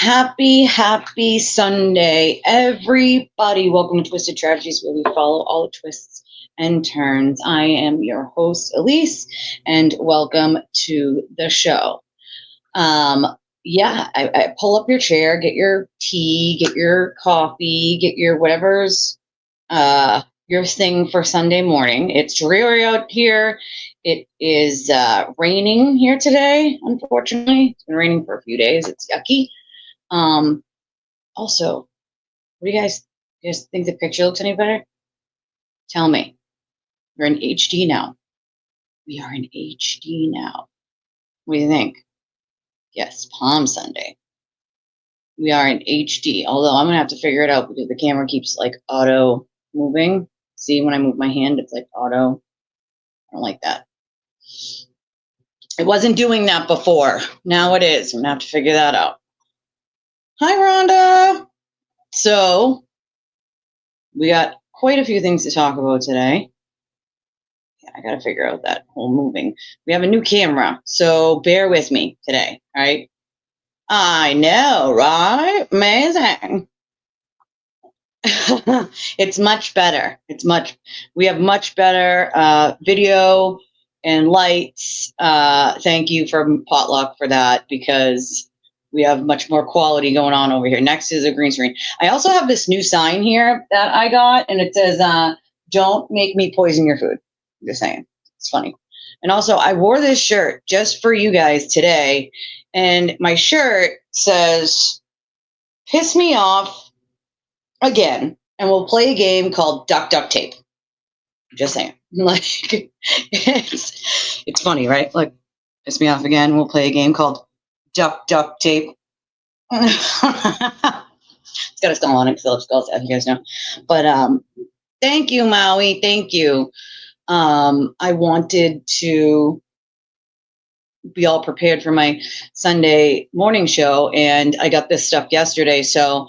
Happy Sunday, everybody. Welcome to Twisted Tragedies, where we follow all the twists and turns. I am your host, Elise, and welcome to the show. I pull up your chair, get your tea, get your coffee, get your whatever's your thing for Sunday morning. It's dreary out here. It is raining here today, unfortunately. It's been raining for a few days. It's yucky. Also, what do you guys think the picture looks any better? Tell me. We're in HD now. We are in HD now. What do you think? Yes, Palm Sunday. We are in HD, although I'm gonna have to figure it out because the camera keeps like auto moving. See, when I move my hand, it's like auto. I don't like that. It wasn't doing that before. Now it is. I'm gonna have to figure that out. Hi, Rhonda. So, we got quite a few things to talk about today. Yeah, I got to figure out that whole moving. We have a new camera, so bear with me today, all right? I know, right? Amazing. It's much better. We have much better video and lights. Thank you for Potluck for that, because we have much more quality going on over here. Next is a green screen. I also have this new sign here that I got, and it says, don't make me poison your food. I'm just saying. It's funny. And also, I wore this shirt just for you guys today, and my shirt says, piss me off again, and we'll play a game called Duck Duck Tape. Just saying. Like, it's funny, right? Like, piss me off again, we'll play a game called Duck Duck Tape. It's got a skull on it, Philip Skulls, as you guys know. But thank you, Maui. Thank you. I wanted to be all prepared for my Sunday morning show, and I got this stuff yesterday. So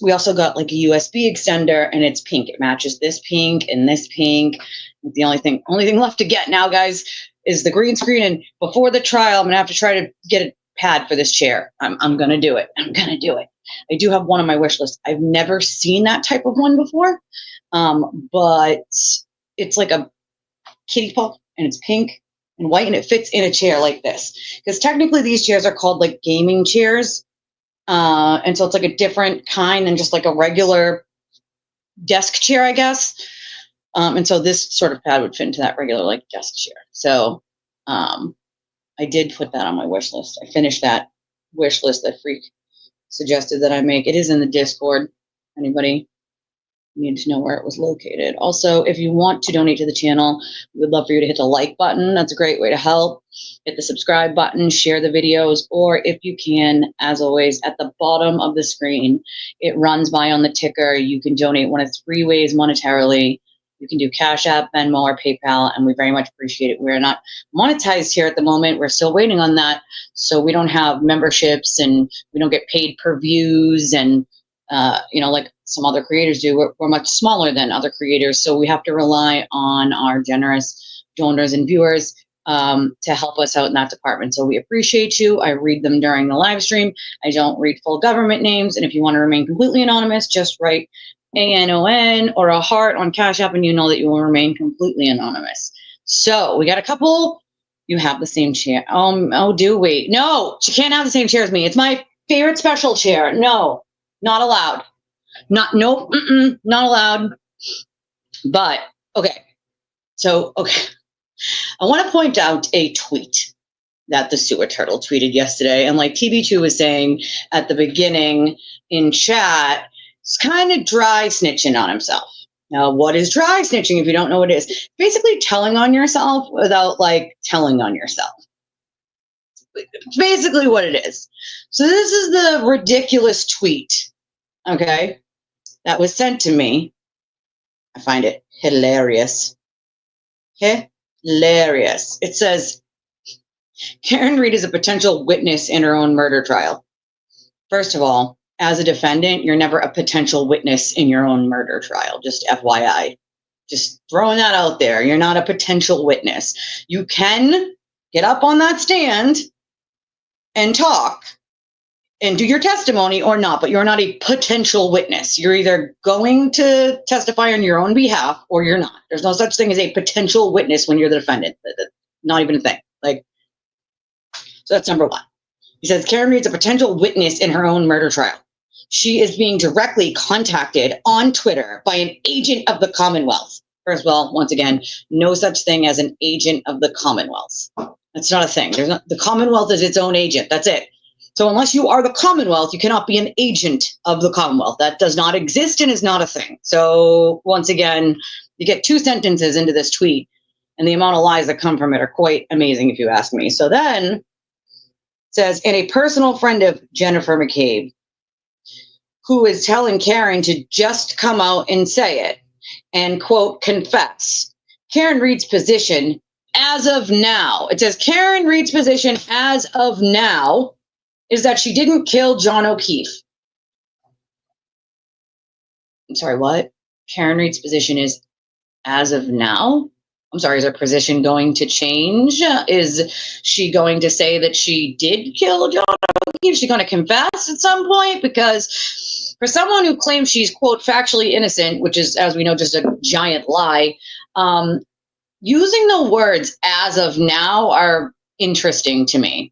we also got like a USB extender, and it's pink. It matches this pink and this pink. The only thing left to get now, guys, is the green screen. And before the trial, I'm gonna have to try to get a pad for this chair. I'm gonna do it. I do have one on my wish list. I've never seen that type of one before, but it's like a kiddie paw, and it's pink and white, and it fits in a chair like this. Because technically these chairs are called like gaming chairs, and so it's like a different kind than just like a regular desk chair, I guess. And so this sort of pad would fit into that regular like desk chair. So I did put that on my wish list. I finished that wish list that Freak suggested that I make. It is in the Discord. Anybody need to know where it was located. Also, if you want to donate to the channel, we would love for you to hit the like button. That's a great way to help. Hit the subscribe button, share the videos, or if you can, as always, at the bottom of the screen, it runs by on the ticker. You can donate one of three ways monetarily. You can do Cashapp, Venmo, or PayPal, and we very much appreciate it. We're not monetized here at the moment. We're still waiting on that, so we don't have memberships, and we don't get paid per views, and like some other creators do. We're much smaller than other creators, so we have to rely on our generous donors and viewers to help us out in that department. So we appreciate you. I read them during the live stream. I don't read full government names, and if you want to remain completely anonymous, just write ANON or a heart on Cash App, and you know that you will remain completely anonymous. So we got a couple. You have the same chair. Oh, do we? No, she can't have the same chair as me. It's my favorite special chair. No, not allowed. Not allowed. But okay. So I want to point out a tweet that the sewer turtle tweeted yesterday, and like TB2 was saying at the beginning in chat, it's kind of dry snitching on himself. Now, what is dry snitching if you don't know what it is? Basically telling on yourself without like telling on yourself. It's basically what it is. So this is the ridiculous tweet, okay, that was sent to me. I find it hilarious. Hilarious. It says, Karen Reed is a potential witness in her own murder trial. First of all, as a defendant, you're never a potential witness in your own murder trial. Just FYI. Just throwing that out there. You're not a potential witness. You can get up on that stand and talk and do your testimony or not, but you're not a potential witness. You're either going to testify on your own behalf or you're not. There's no such thing as a potential witness when you're the defendant. Not even a thing. Like, so that's number one. He says Karen Reid's a potential witness in her own murder trial. She is being directly contacted on Twitter by an agent of the Commonwealth. First of all, once again, no such thing as an agent of the Commonwealth. That's not a thing. The Commonwealth is its own agent. That's it. So unless you are the Commonwealth, you cannot be an agent of the Commonwealth. That does not exist and is not a thing. So once again, you get 2 sentences into this tweet, and the amount of lies that come from it are quite amazing, if you ask me. So then it says, and a personal friend of Jennifer McCabe, who is telling Karen to just come out and say it and, quote, confess. Karen Reid's position as of now, it says Karen Reid's position as of now is that she didn't kill John O'Keefe. I'm sorry, what? Karen Reid's position is as of now? I'm sorry, is her position going to change? Is she going to say that she did kill John O'Keefe? Is she going to confess at some point? Because for someone who claims she's, quote, factually innocent, which is, as we know, just a giant lie, using the words as of now are interesting to me.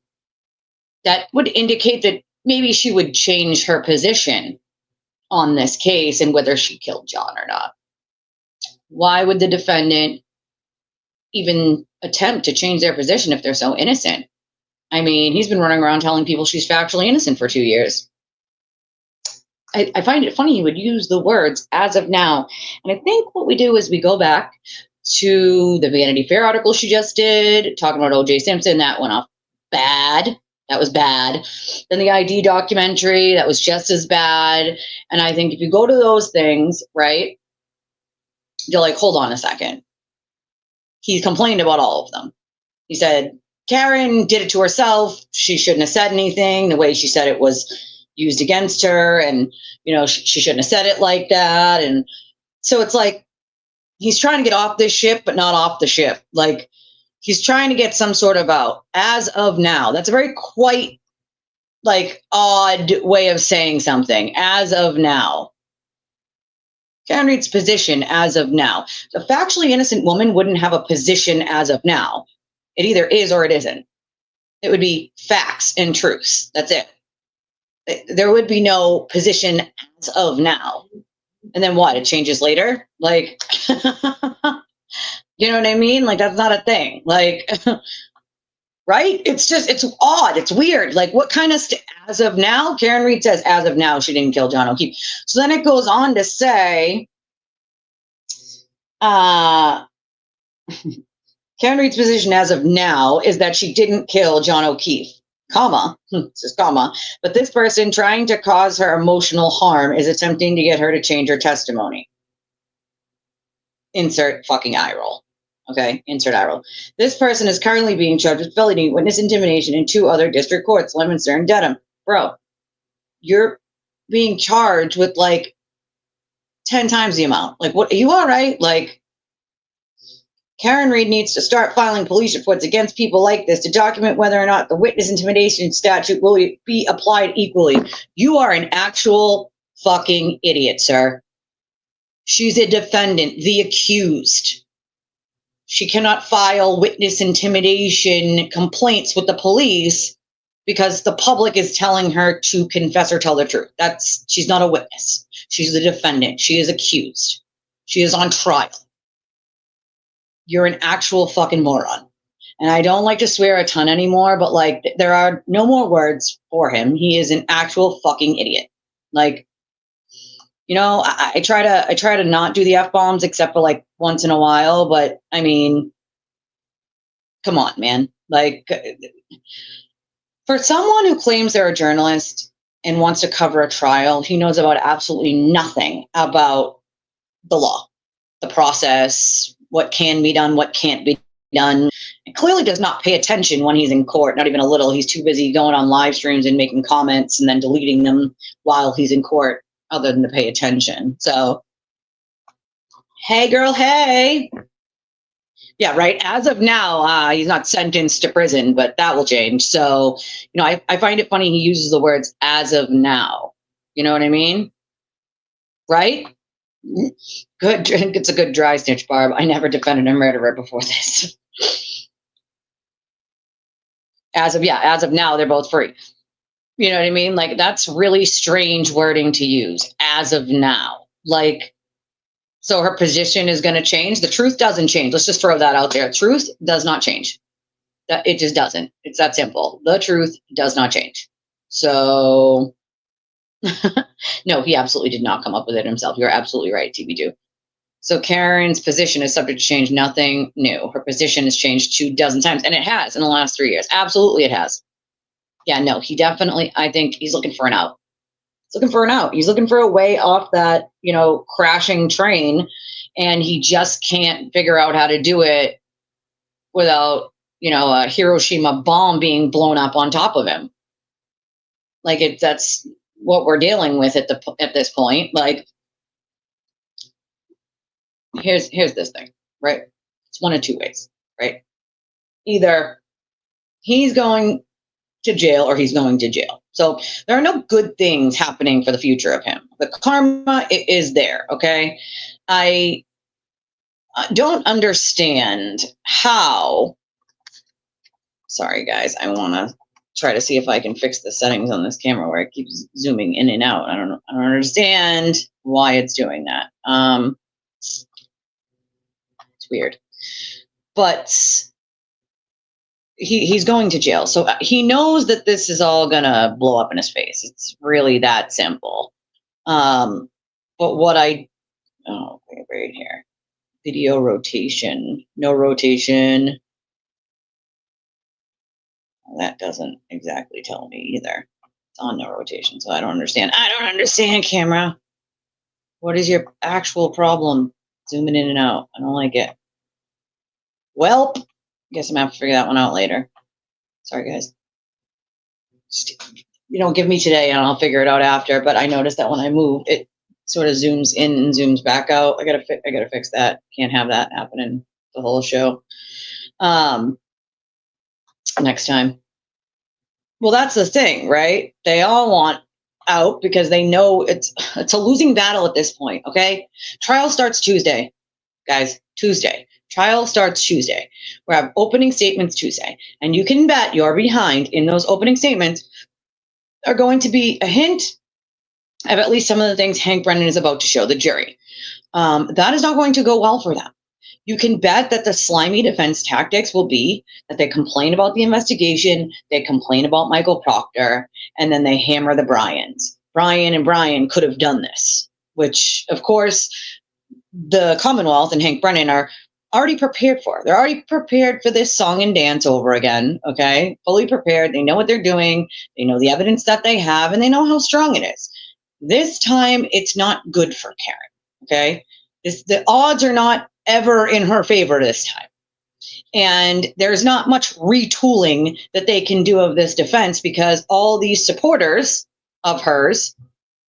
That would indicate that maybe she would change her position on this case and whether she killed John or not. Why would the defendant even attempt to change their position if they're so innocent? I mean, he's been running around telling people she's factually innocent for 2 years. I find it funny he would use the words as of now. And I think what we do is we go back to the Vanity Fair article she just did, talking about O.J. Simpson. That went off bad. That was bad. Then the ID documentary, that was just as bad. And I think if you go to those things, right, you're like, hold on a second. He complained about all of them. He said, Karen did it to herself. She shouldn't have said anything. The way she said it was used against her. And, you know, she shouldn't have said it like that. And so it's like, he's trying to get off this ship, but not off the ship. Like, he's trying to get some sort of out. As of now. That's a very quite, like, odd way of saying something. As of now. Karen Reid's position as of now. A factually innocent woman wouldn't have a position as of now. It either is or it isn't. It would be facts and truths. That's it. There would be no position as of now. And then what? It changes later? Like, you know what I mean? Like, that's not a thing. Like, right? It's just, it's odd. It's weird. Like, what kind of, as of now? Karen Reid says, as of now, she didn't kill John O'Keefe. So then it goes on to say, Karen Reid's position as of now is that she didn't kill John O'Keefe, comma, says comma, but this person trying to cause her emotional harm is attempting to get her to change her testimony. Insert fucking eye roll. Okay, insert eye roll. This person is currently being charged with felony witness intimidation in 2 other district courts, Leominster and Dedham. Bro, you're being charged with like 10 times the amount. Like, what? Are you all right? Like, Karen Reid needs to start filing police reports against people like this to document whether or not the witness intimidation statute will be applied equally. You are an actual fucking idiot, sir. She's a defendant, the accused. She cannot file witness intimidation complaints with the police because the public is telling her to confess or tell the truth. She's not a witness. She's the defendant. She is accused. She is on trial. You're an actual fucking moron. And I don't like to swear a ton anymore, but like, there are no more words for him. He is an actual fucking idiot. Like, you know, I try to not do the F-bombs except for like once in a while, but I mean, come on, man. Like, for someone who claims they're a journalist and wants to cover a trial, he knows about absolutely nothing about the law, the process, what can be done, what can't be done. And clearly does not pay attention when he's in court, not even a little. He's too busy going on live streams and making comments and then deleting them while he's in court, other than to pay attention. So, hey girl, hey. Yeah, right. As of now, he's not sentenced to prison, but that will change. So, I find it funny he uses the words as of now. You know what I mean? Right? Good. It's a good dry snitch, Barb. I never defended a murderer before this. As of now, they're both free. You know what I mean? Like, that's really strange wording to use. As of now. Like, so her position is going to change. The truth doesn't change. Let's just throw that out there. Truth does not change. That it just doesn't. It's that simple. The truth does not change. So no, he absolutely did not come up with it himself. You're absolutely right, TB2. So Karen's position is subject to change. Nothing new. Her position has changed 2 dozen times, and it has in the last 3 years. Absolutely, it has. Yeah, no, he definitely. I think he's looking for an out. He's looking for an out. He's looking for a way off that crashing train, and he just can't figure out how to do it without a Hiroshima bomb being blown up on top of him. Like that's what we're dealing with at this point. Like, here's this thing, right? It's one of 2 ways, right? Either he's going to jail or he's going to jail. So there are no good things happening for the future of him. The karma is there, okay? I don't understand how. Sorry, guys. I want to try to see if I can fix the settings on this camera where it keeps zooming in and out. I don't understand why it's doing that. It's weird. But he's going to jail. So he knows that this is all going to blow up in his face. It's really that simple. But what right here. Video rotation. No rotation. That doesn't exactly tell me either. It's on no rotation, so I don't understand. I don't understand, camera. What is your actual problem? Zooming in and out. I don't like it. Well, guess I'm gonna have to figure that one out later. Sorry, guys. Give me today and I'll figure it out after. But I noticed that when I move, it sort of zooms in and zooms back out. I gotta fix that. Can't have that happening the whole show. Next time. Well, that's the thing, right? They all want out because they know it's a losing battle at this point, okay? Trial starts Tuesday, guys. Tuesday. Trial starts Tuesday. We have opening statements Tuesday. And you can bet your behind in those opening statements are going to be a hint of at least some of the things Hank Brennan is about to show the jury. That is not going to go well for them. You can bet that the slimy defense tactics will be that they complain about the investigation, they complain about Michael Proctor, and then they hammer the Bryans. Brian and Brian could have done this, which, of course, the Commonwealth and Hank Brennan are already prepared for. They're already prepared for this song and dance over again, okay? Fully prepared. They know what they're doing. They know the evidence that they have, and they know how strong it is. This time, it's not good for Karen, okay? The odds are not ever in her favor this time. And there's not much retooling that they can do of this defense because all these supporters of hers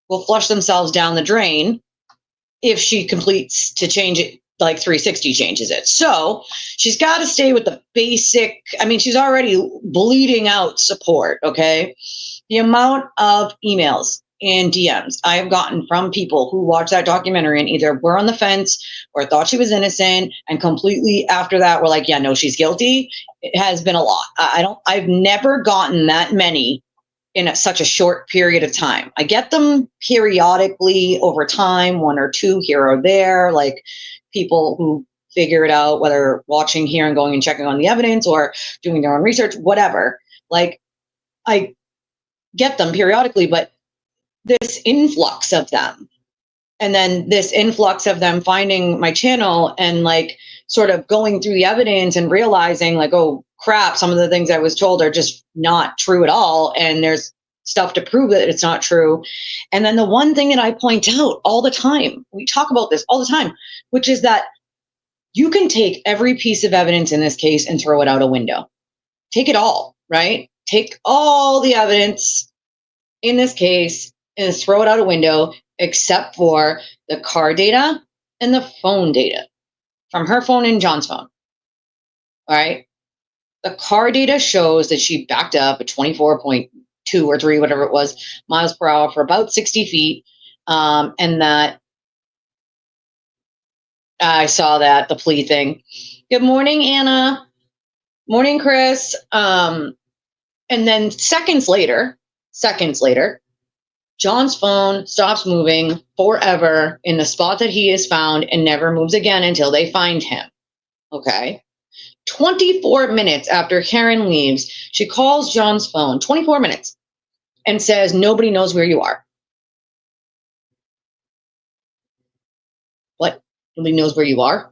will flush themselves down the drain if she completes to change it, like 360 changes it. So she's got to stay with the basic. I mean, she's already bleeding out support, okay? The amount of emails and DMs I have gotten from people who watched that documentary and either were on the fence or thought she was innocent and completely after that were like, yeah, no, she's guilty. It has been a lot. I've never gotten that many in such a short period of time. I get them periodically over time, 1 or 2 here or there, like people who figure it out, whether watching here and going and checking on the evidence or doing their own research, whatever. Like, I get them periodically, but this influx of them, and then this influx of them finding my channel and like sort of going through the evidence and realizing like, oh crap, some of the things I was told are just not true at all. And there's stuff to prove that it's not true. And then the one thing that I point out all the time, we talk about this all the time, which is that you can take every piece of evidence in this case and throw it out a window. Take it all, right? Take all the evidence in this case and throw it out a window, except for the car data and the phone data from her phone and John's phone. All right. The car data shows that she backed up at 24.2 or 3, whatever it was, miles per hour for about 60 feet. And that I saw that, the plea thing. Good morning, Anna. Morning, Chris. And then seconds later, John's phone stops moving forever in the spot that he is found and never moves again until they find him. Okay. 24 minutes after Karen leaves, she calls John's phone, 24 minutes, and says, nobody knows where you are. What? Nobody knows where you are?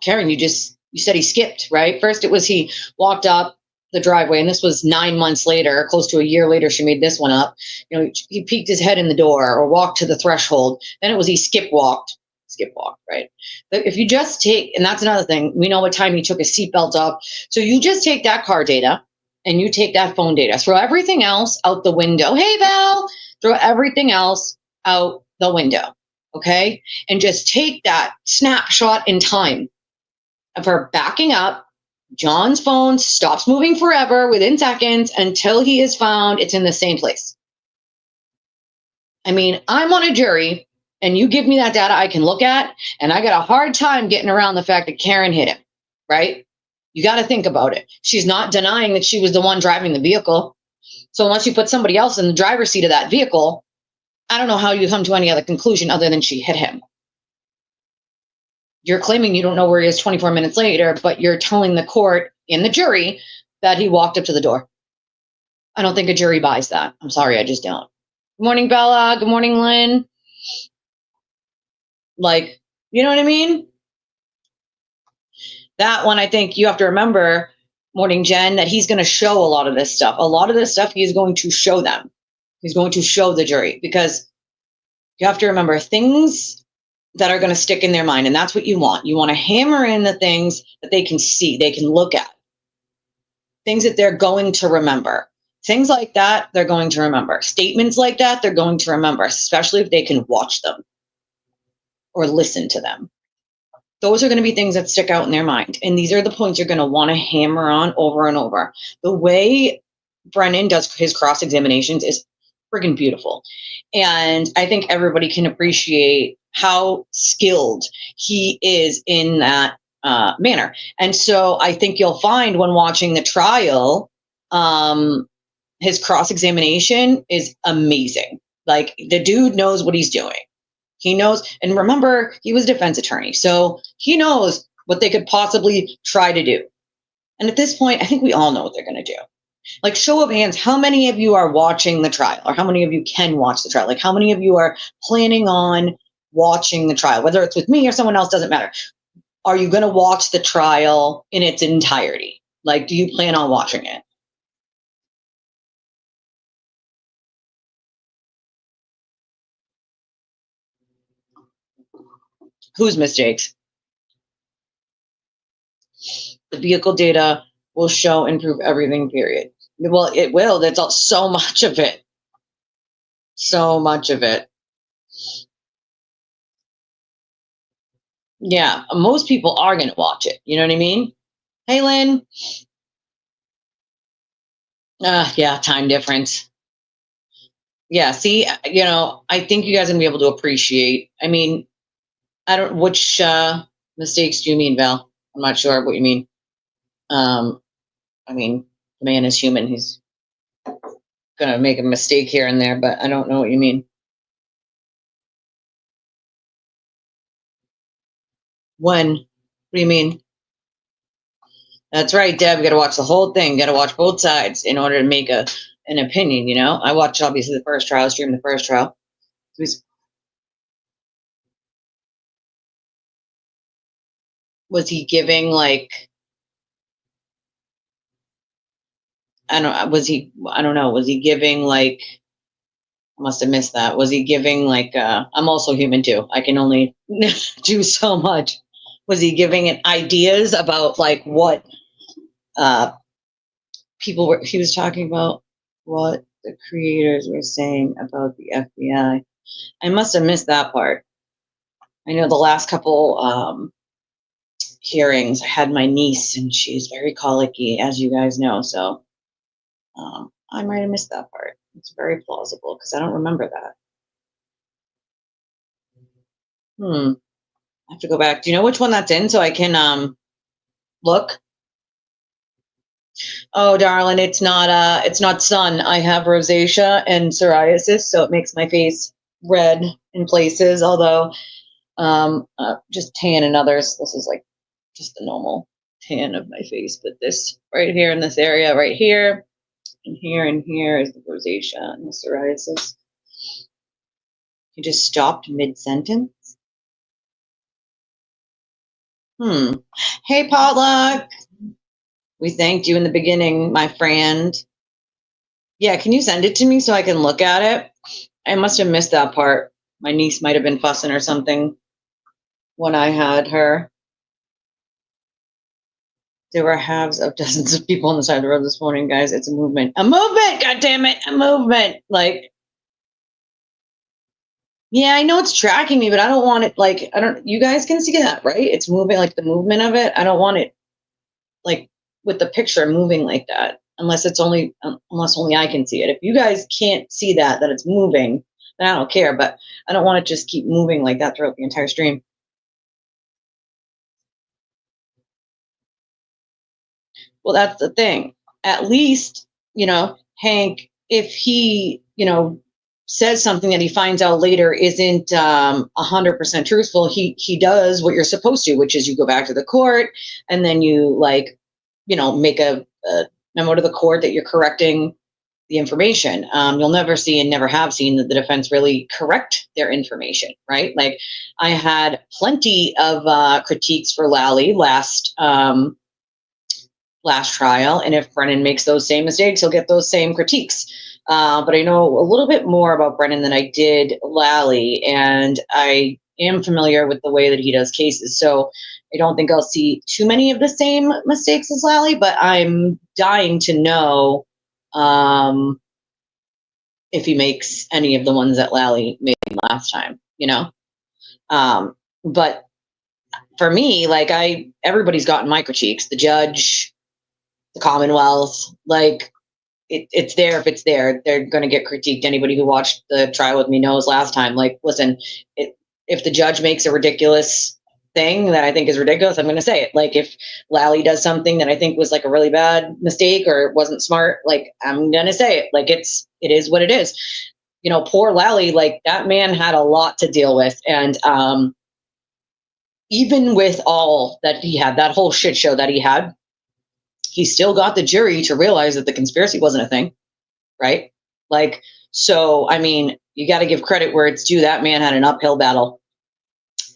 Karen, you said he skipped, right? First it was he walked up the driveway, and this was 9 months later, close to a year later, she made this one up. He peeked his head in the door or walked to the threshold. Then it was he skip walked, right? But if you just take, and that's another thing, we know what time he took his seatbelt off. So you just take that car data and you take that phone data, throw everything else out the window. Hey, Val, throw everything else out the window, okay? And just take that snapshot in time of her backing up. John's phone stops moving forever within seconds until he is found. It's in the same place. I mean, I'm on a jury and you give me that data I can look at, and I got a hard time getting around the fact that Karen hit him, right? You got to think about it. She's not denying that she was the one driving the vehicle. So unless you put somebody else in the driver's seat of that vehicle, I don't know how you come to any other conclusion other than she hit him. You're claiming you don't know where he is 24 minutes later, but you're telling the court and the jury that he walked up to the door. I don't think a jury buys that. I'm sorry, I just don't. Good morning, Bella. Good morning, Lynn. Like, you know what I mean? That one, I think you have to remember, morning, Jen, that he's going to show a lot of this stuff. A lot of this stuff he's going to show them. He's going to show the jury, because you have to remember things that are going to stick in their mind. And that's what you want. You want to hammer in the things that they can see, they can look at, things that they're going to remember. Things like that, they're going to remember. Statements like that, they're going to remember, especially if they can watch them or listen to them. Those are going to be things that stick out in their mind. And these are the points you're going to want to hammer on over and over. The way Brennan does his cross-examinations is friggin' beautiful. And I think everybody can appreciate how skilled he is in that manner. And so I think you'll find when watching the trial, his cross-examination is amazing. Like, the dude knows what he's doing. He knows, and remember, he was a defense attorney, so he knows what they could possibly try to do. And at this point, I think we all know what they're going to do. Like, show of hands, how many of you are watching the trial, or how many of you can watch the trial? Like, how many of you are planning on watching the trial? Whether it's with me or someone else, doesn't matter. Are you going to watch the trial in its entirety? Like, do you plan on watching it? Whose mistakes? The vehicle data will show and prove everything, period. Well, it will. That's all, so much of it. So much of it. Yeah, most people are going to watch it. You know what I mean? Hey, Lynn. Yeah, time difference. Yeah, see, I think you guys are going to be able to appreciate. I mean, I don't, which mistakes do you mean, Val? I'm not sure what you mean. I mean, the man is human. He's going to make a mistake here and there, but I don't know what you mean. When? What do you mean? That's right, Deb. You got to watch the whole thing. Got to watch both sides in order to make an opinion. I watched obviously the first trial, streamed the first trial. Was he giving like? I don't know. Was he giving like? I must have missed that. Was he giving like? I'm also human too. I can only do so much. Was he giving it ideas about like what people were? He was talking about what the creators were saying about the FBI. I must have missed that part. I know the last couple hearings. I had my niece, and she's very colicky, as you guys know. So I might have missed that part. It's very plausible because I don't remember that. I have to go back. Do you know which one that's in so I can look? Oh, darling, it's not sun. I have rosacea and psoriasis, so it makes my face red in places, although just tan in others. This is like just the normal tan of my face, but this right here in this area right here and here is the rosacea and the psoriasis. You just stopped mid-sentence? Hey, Potluck. We thanked you in the beginning, my friend. Yeah, can you send it to me so I can look at it? I must have missed that part. My niece might have been fussing or something when I had her. There were halves of dozens of people on the side of the road this morning, guys. It's a movement. A movement! God damn it! A movement! Like, yeah, I know it's tracking me, but I don't want it, like, you guys can see that, right? It's moving, like the movement of it. I don't want it, like, with the picture moving like that, unless only I can see it. If you guys can't see that it's moving, then I don't care, but I don't want it to just keep moving like that throughout the entire stream. Well, that's the thing. At least, Hank, if he, says something that he finds out later isn't 100% truthful, he does what you're supposed to, which is you go back to the court and then you make a memo to the court that you're correcting the information. You'll never see and never have seen that the defense really correct their information, right? Like I had plenty of critiques for Lally last trial, and if Brennan makes those same mistakes, he'll get those same critiques. But I know a little bit more about Brennan than I did Lally, and I am familiar with the way that he does cases. So I don't think I'll see too many of the same mistakes as Lally, but I'm dying to know if he makes any of the ones that Lally made last time, But for me, like everybody's gotten my critiques, the judge, the Commonwealth, like it's there. If it's there, they're going to get critiqued. Anybody who watched the trial with me knows last time, like, listen, if the judge makes a ridiculous thing that I think is ridiculous, I'm going to say it. Like if Lally does something that I think was like a really bad mistake or wasn't smart, like I'm going to say it. Like it is what it is. Poor Lally, like that man had a lot to deal with. And even with all that he had, that whole shit show that he had, he still got the jury to realize that the conspiracy wasn't a thing, right? Like, so, I mean, you got to give credit where it's due. That man had an uphill battle,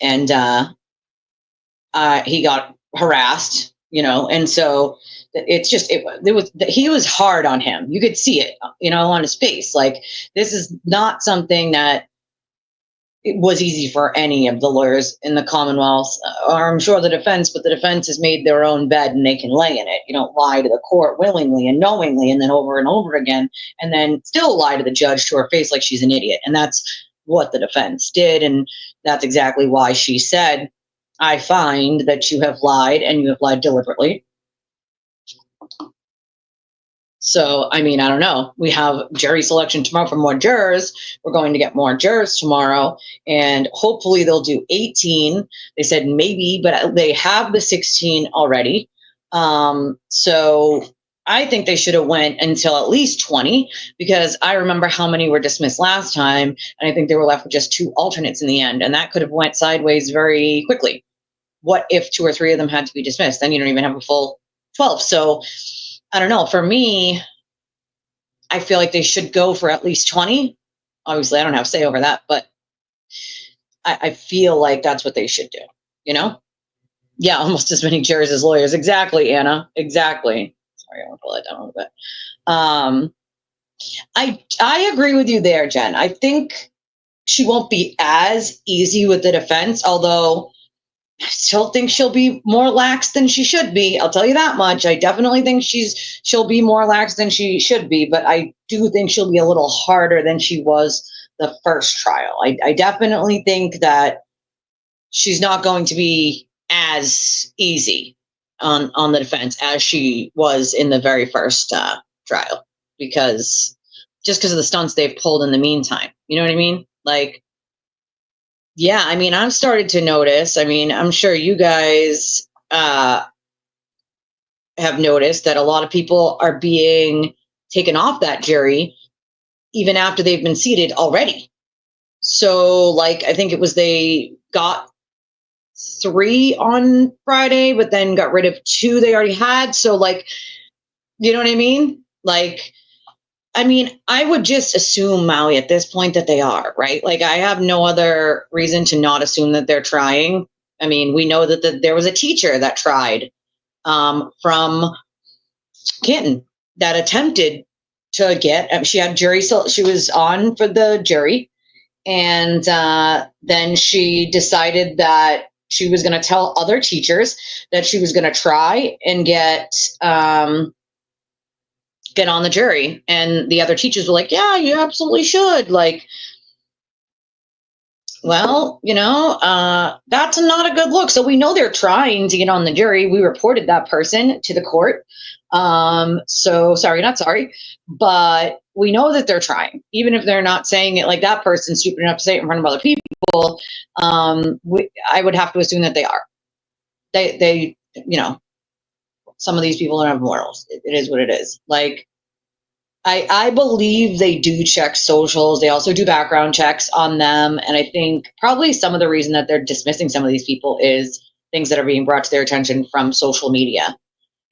and he got harassed, and so it's just, he was hard on him. You could see it, on his face. Like, this is not something that it was easy for any of the lawyers in the Commonwealth, or I'm sure the defense, but the defense has made their own bed and they can lay in it. You don't lie to the court willingly and knowingly and then over and over again, and then still lie to the judge to her face like she's an idiot. And that's what the defense did. And that's exactly why she said, I find that you have lied and you have lied deliberately. So, I mean, I don't know. We have jury selection tomorrow for more jurors. We're going to get more jurors tomorrow, and hopefully they'll do 18. They said maybe, but they have the 16 already. So I think they should have went until at least 20, because I remember how many were dismissed last time, and I think they were left with just 2 alternates in the end, and that could have went sideways very quickly. What if 2 or 3 of them had to be dismissed? Then you don't even have a full 12. So I don't know. For me, I feel like they should go for at least 20. Obviously, I don't have say over that, but I feel like that's what they should do, Yeah, almost as many jurors as lawyers. Exactly, Anna. Exactly. Sorry, I want to pull that down a little bit. I agree with you there, Jen. I think she won't be as easy with the defense, although I still think she'll be more lax than she should be. I'll tell you that much. I definitely think she'll be more lax than she should be, but I do think she'll be a little harder than she was the first trial. I definitely think that she's not going to be as easy on the defense as she was in the very first trial, because just because of the stunts they've pulled in the meantime. You know what I mean? Like, yeah, I mean, I've started to notice. I mean, I'm sure you guys have noticed that a lot of people are being taken off that jury even after they've been seated already. So, like, I think it was they got 3 on Friday, but then got rid of 2 they already had. So, like, you know what I mean? Like, I mean, I would just assume, Maui, at this point that they are, right? Like, I have no other reason to not assume that they're trying. I mean, we know that there was a teacher that tried from Canton that attempted to get, she had jury, so she was on for the jury. And then she decided that she was going to tell other teachers that she was going to try and get on the jury. And the other teachers were like, yeah, you absolutely should. Like, well, you know, that's not a good look. So we know they're trying to get on the jury. We reported that person to the court. So sorry, not sorry, but we know that they're trying, even if they're not saying it like that person's stupid enough to say it in front of other people. I would have to assume that they are. They, you know, some of these people don't have morals. It is what it is. Like, I believe they do check socials. They also do background checks on them. And I think probably some of the reason that they're dismissing some of these people is things that are being brought to their attention from social media.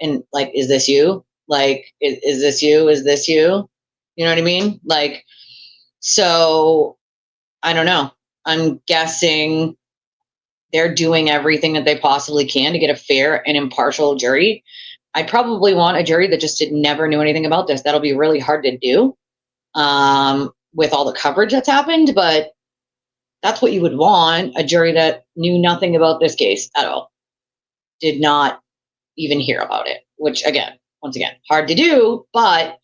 And like, is this you? Like, is this you? Is this you? You know what I mean? Like, so I don't know. I'm guessing they're doing everything that they possibly can to get a fair and impartial jury. I probably want a jury that just never knew anything about this. That'll be really hard to do with all the coverage that's happened, but that's what you would want, a jury that knew nothing about this case at all, did not even hear about it, which once again, hard to do, but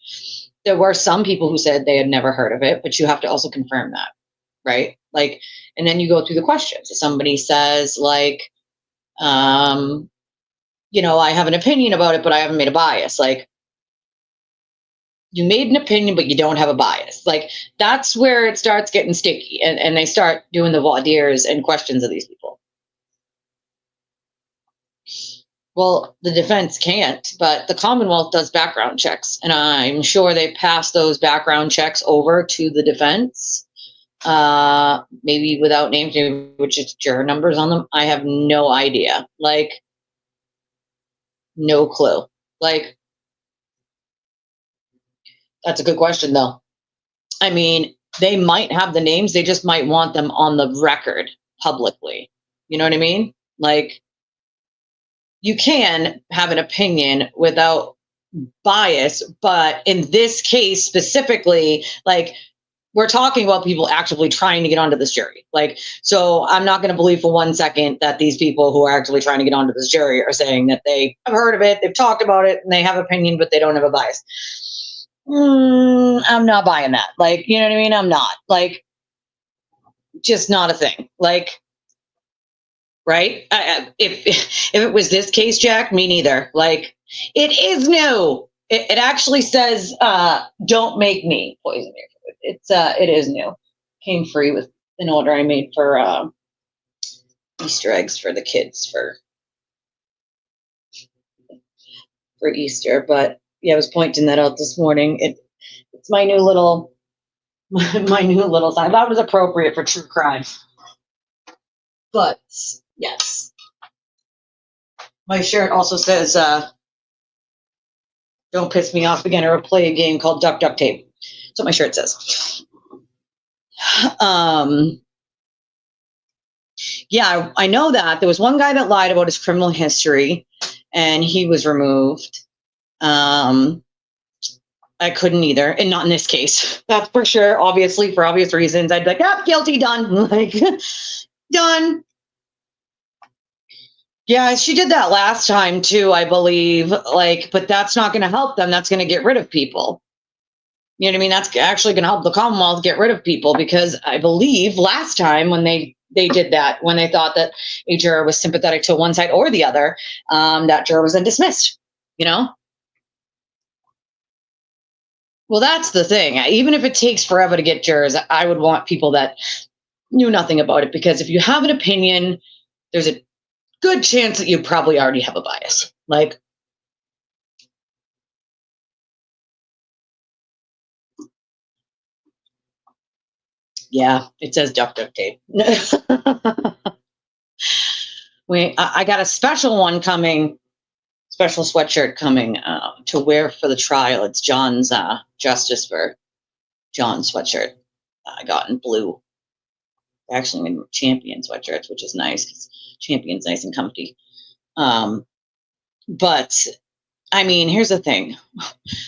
there were some people who said they had never heard of it, but you have to also confirm that, right? Like, and then you go through the questions. If somebody says like, you know, I have an opinion about it, but I haven't made a bias. Like, you made an opinion, but you don't have a bias. Like, that's where it starts getting sticky, and they start doing the voir dires and questions of these people. Well, the defense can't, but the Commonwealth does background checks, and I'm sure they pass those background checks over to the defense, maybe without names, with just juror numbers on them. I have no idea. Like, no clue. Like, that's a good question, though. I mean, they might have the names. They just might want them on the record publicly. You know what I mean? Like, you can have an opinion without bias, but in this case specifically, like, we're talking about people actively trying to get onto this jury. Like, so I'm not going to believe for 1 second that these people who are actually trying to get onto this jury are saying that they have heard of it, they've talked about it, and they have opinion, but they don't have a bias. I'm not buying that. Like, you know what I mean? I'm not. Like, just not a thing. Like, right? If it was this case, Jack, me neither. Like, it is new. It actually says, "Don't make me poison your food." It is new. Came free with an order I made for Easter eggs for the kids for Easter. But yeah, I was pointing that out this morning. It's my new little my new little sign. I thought it was appropriate for true crime. But yes, my shirt also says, "Don't piss me off again," or play a game called Duck Duck Tape. That's what my shirt says. Yeah, I know that there was one guy that lied about his criminal history, and he was removed. I couldn't either, and not in this case. That's for sure. Obviously, for obvious reasons, I'd be like, "Ah, guilty, done." Like, done. Yeah, she did that last time too, I believe. Like, but that's not going to help them. That's going to get rid of people. You know what I mean? That's actually going to help the Commonwealth get rid of people, because I believe last time when they did that, when they thought that a juror was sympathetic to one side or the other, that juror was then dismissed, you know? Well, that's the thing. Even if it takes forever to get jurors, I would want people that knew nothing about it, because if you have an opinion, there's a good chance that you probably already have a bias. Like, yeah, it says duct tape. I got a special one coming, special sweatshirt coming to wear for the trial. It's John's Justice for John sweatshirt. I got in blue. Actually, in Champion sweatshirts, which is nice because Champion's nice and comfy. But I mean, here's the thing: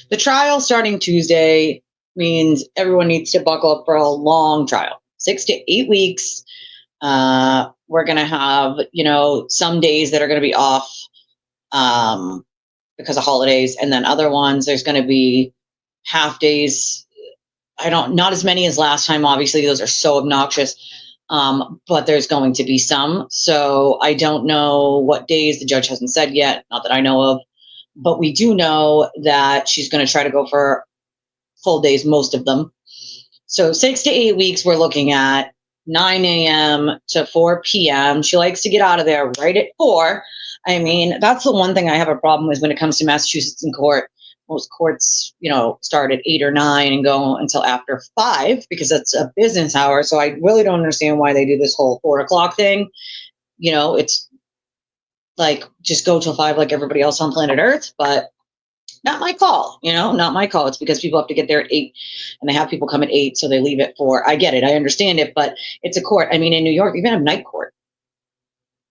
the trial starting Tuesday means everyone needs to buckle up for a long trial, 6 to 8 weeks. We're going to have, some days that are going to be off because of holidays, and then other ones, there's going to be half days. Not as many as last time. Obviously, those are so obnoxious. But there's going to be some. So I don't know what days. The judge hasn't said yet, not that I know of. But we do know that she's going to try to go for full days, most of them. So 6 to 8 weeks, we're looking at 9 a.m. to 4 p.m. She likes to get out of there right at 4. I mean, that's the one thing I have a problem with when it comes to Massachusetts in court. Most courts, start at 8 or 9 and go until after 5 because that's a business hour. So I really don't understand why they do this whole 4 o'clock thing. It's like, just go till 5 like everybody else on planet Earth, but not my call, not my call. It's because people have to get there at 8 and they have people come at 8, so they leave at 4. I get it. I understand it, but it's a court. I mean, in New York, you even have night court.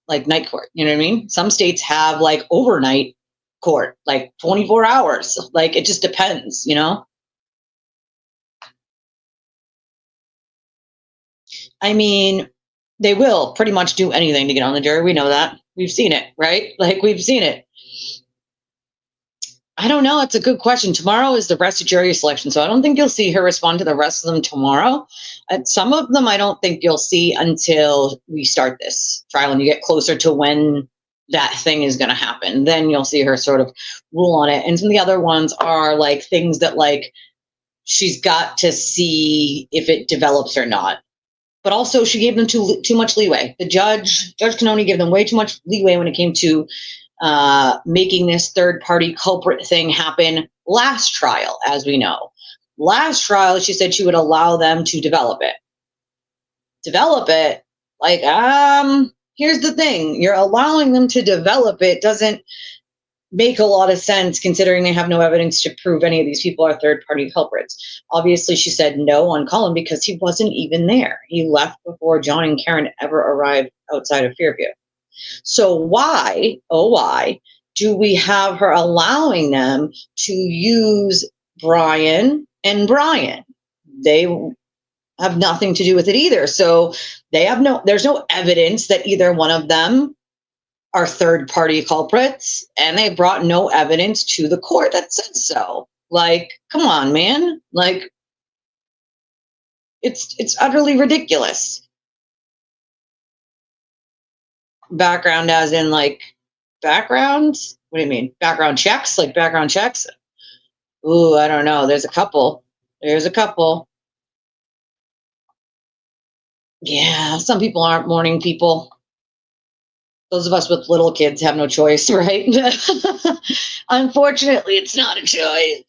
Like night court, you know what I mean? Some states have like overnight court, like 24 hours. Like, it just depends, I mean, they will pretty much do anything to get on the jury. We know that. We've seen it, right? Like, we've seen it. I don't know. It's a good question. Tomorrow is the rest of jury selection, so I don't think you'll see her respond to the rest of them tomorrow. Some of them I don't think you'll see until we start this trial and you get closer to when that thing is going to happen. Then you'll see her sort of rule on it. And some of the other ones are like things that, like, she's got to see if it develops or not. But also, she gave them too much leeway. The Judge Cannoni gave them way too much leeway when it came to making this third-party culprit thing happen last trial, as we know. Last trial, she said she would allow them to develop it. Like, here's the thing. You're allowing them to develop it doesn't make a lot of sense, considering they have no evidence to prove any of these people are third-party culprits. Obviously, she said no on Cullen because he wasn't even there. He left before John and Karen ever arrived outside of Fairview. So why do we have her allowing them to use Brian and Brian? They have nothing to do with it either. So there's no evidence that either one of them are third-party culprits, and they brought no evidence to the court that says so. Like, come on, man. Like, it's utterly ridiculous. Background as in, like, backgrounds? What do you mean? Background checks? Like, background checks? Ooh, I don't know. There's a couple. Yeah, some people aren't morning people. Those of us with little kids have no choice, right? Unfortunately, it's not a choice.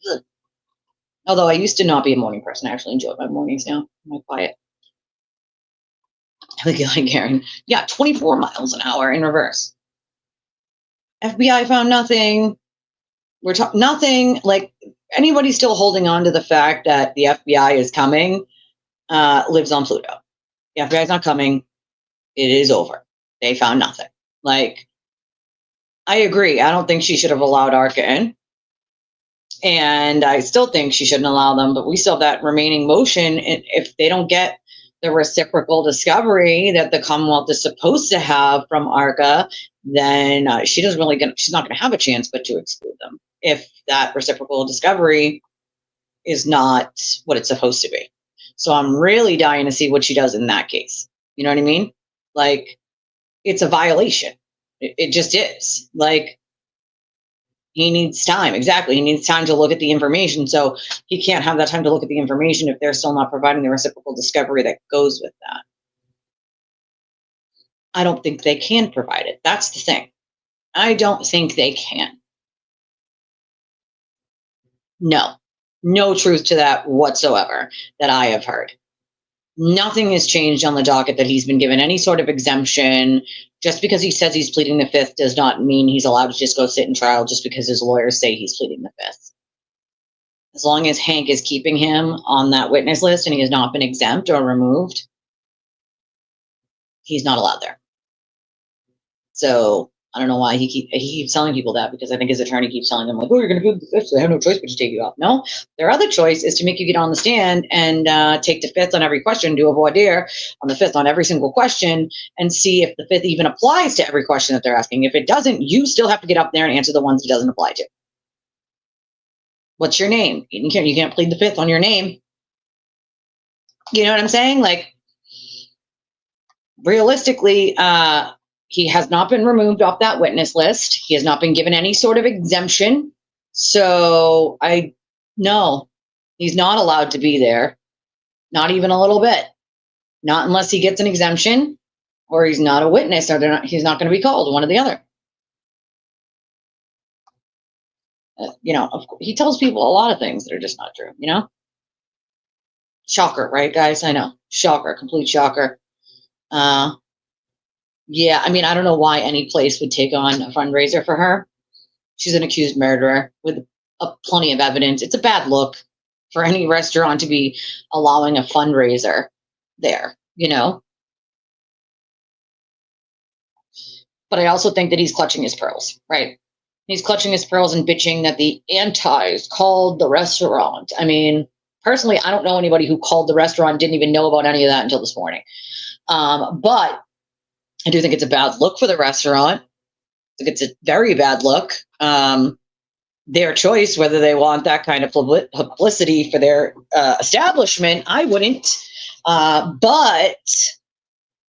Although I used to not be a morning person. I actually enjoy my mornings now. I'm quiet. I think like Karen. Yeah, 24 miles an hour in reverse. FBI found nothing. We're talking nothing. Like, anybody still holding on to the fact that the FBI is coming lives on Pluto. The FBI is not coming. It is over. They found nothing. Like, I agree. I don't think she should have allowed ARCA in. And I still think she shouldn't allow them, but we still have that remaining motion. And if they don't get the reciprocal discovery that the Commonwealth is supposed to have from ARCA, then she's not going to have a chance but to exclude them if that reciprocal discovery is not what it's supposed to be. So I'm really dying to see what she does in that case. You know what I mean? Like, it's a violation. It just is. Like, he needs time. Exactly. He needs time to look at the information. So he can't have that time to look at the information if they're still not providing the reciprocal discovery that goes with that. I don't think they can provide it. That's the thing. I don't think they can. No truth to that whatsoever that I have heard. Nothing has changed on the docket that he's been given any sort of exemption. Just because he says he's pleading the fifth does not mean he's allowed to just go sit in trial just because his lawyers say he's pleading the fifth. As long as Hank is keeping him on that witness list and he has not been exempt or removed, he's not allowed there. So I don't know why he keeps telling people that, because I think his attorney keeps telling him, like, oh, you're going to plead the fifth, so they have no choice but to take you off. No, their other choice is to make you get on the stand and take the fifth on every question, do a voir dire on the fifth on every single question, and see if the fifth even applies to every question that they're asking. If it doesn't, you still have to get up there and answer the ones it doesn't apply to. What's your name? You can't plead the fifth on your name. You know what I'm saying? Like, realistically, he has not been removed off that witness list. He has not been given any sort of exemption. So no, he's not allowed to be there. Not even a little bit. Not unless he gets an exemption, or he's not a witness, or he's not going to be called, one or the other. He tells people a lot of things that are just not true, Shocker, right, guys? I know. Shocker, complete shocker. Yeah, I mean, I don't know why any place would take on a fundraiser for her. She's an accused murderer with plenty of evidence. It's a bad look for any restaurant to be allowing a fundraiser there, But I also think that he's clutching his pearls, right? He's clutching his pearls and bitching that the antis called the restaurant. I mean, personally, I don't know anybody who called the restaurant, didn't even know about any of that until this morning. But I do think it's a bad look for the restaurant. I think it's a very bad look. Their choice, whether they want that kind of publicity for their establishment. I wouldn't. But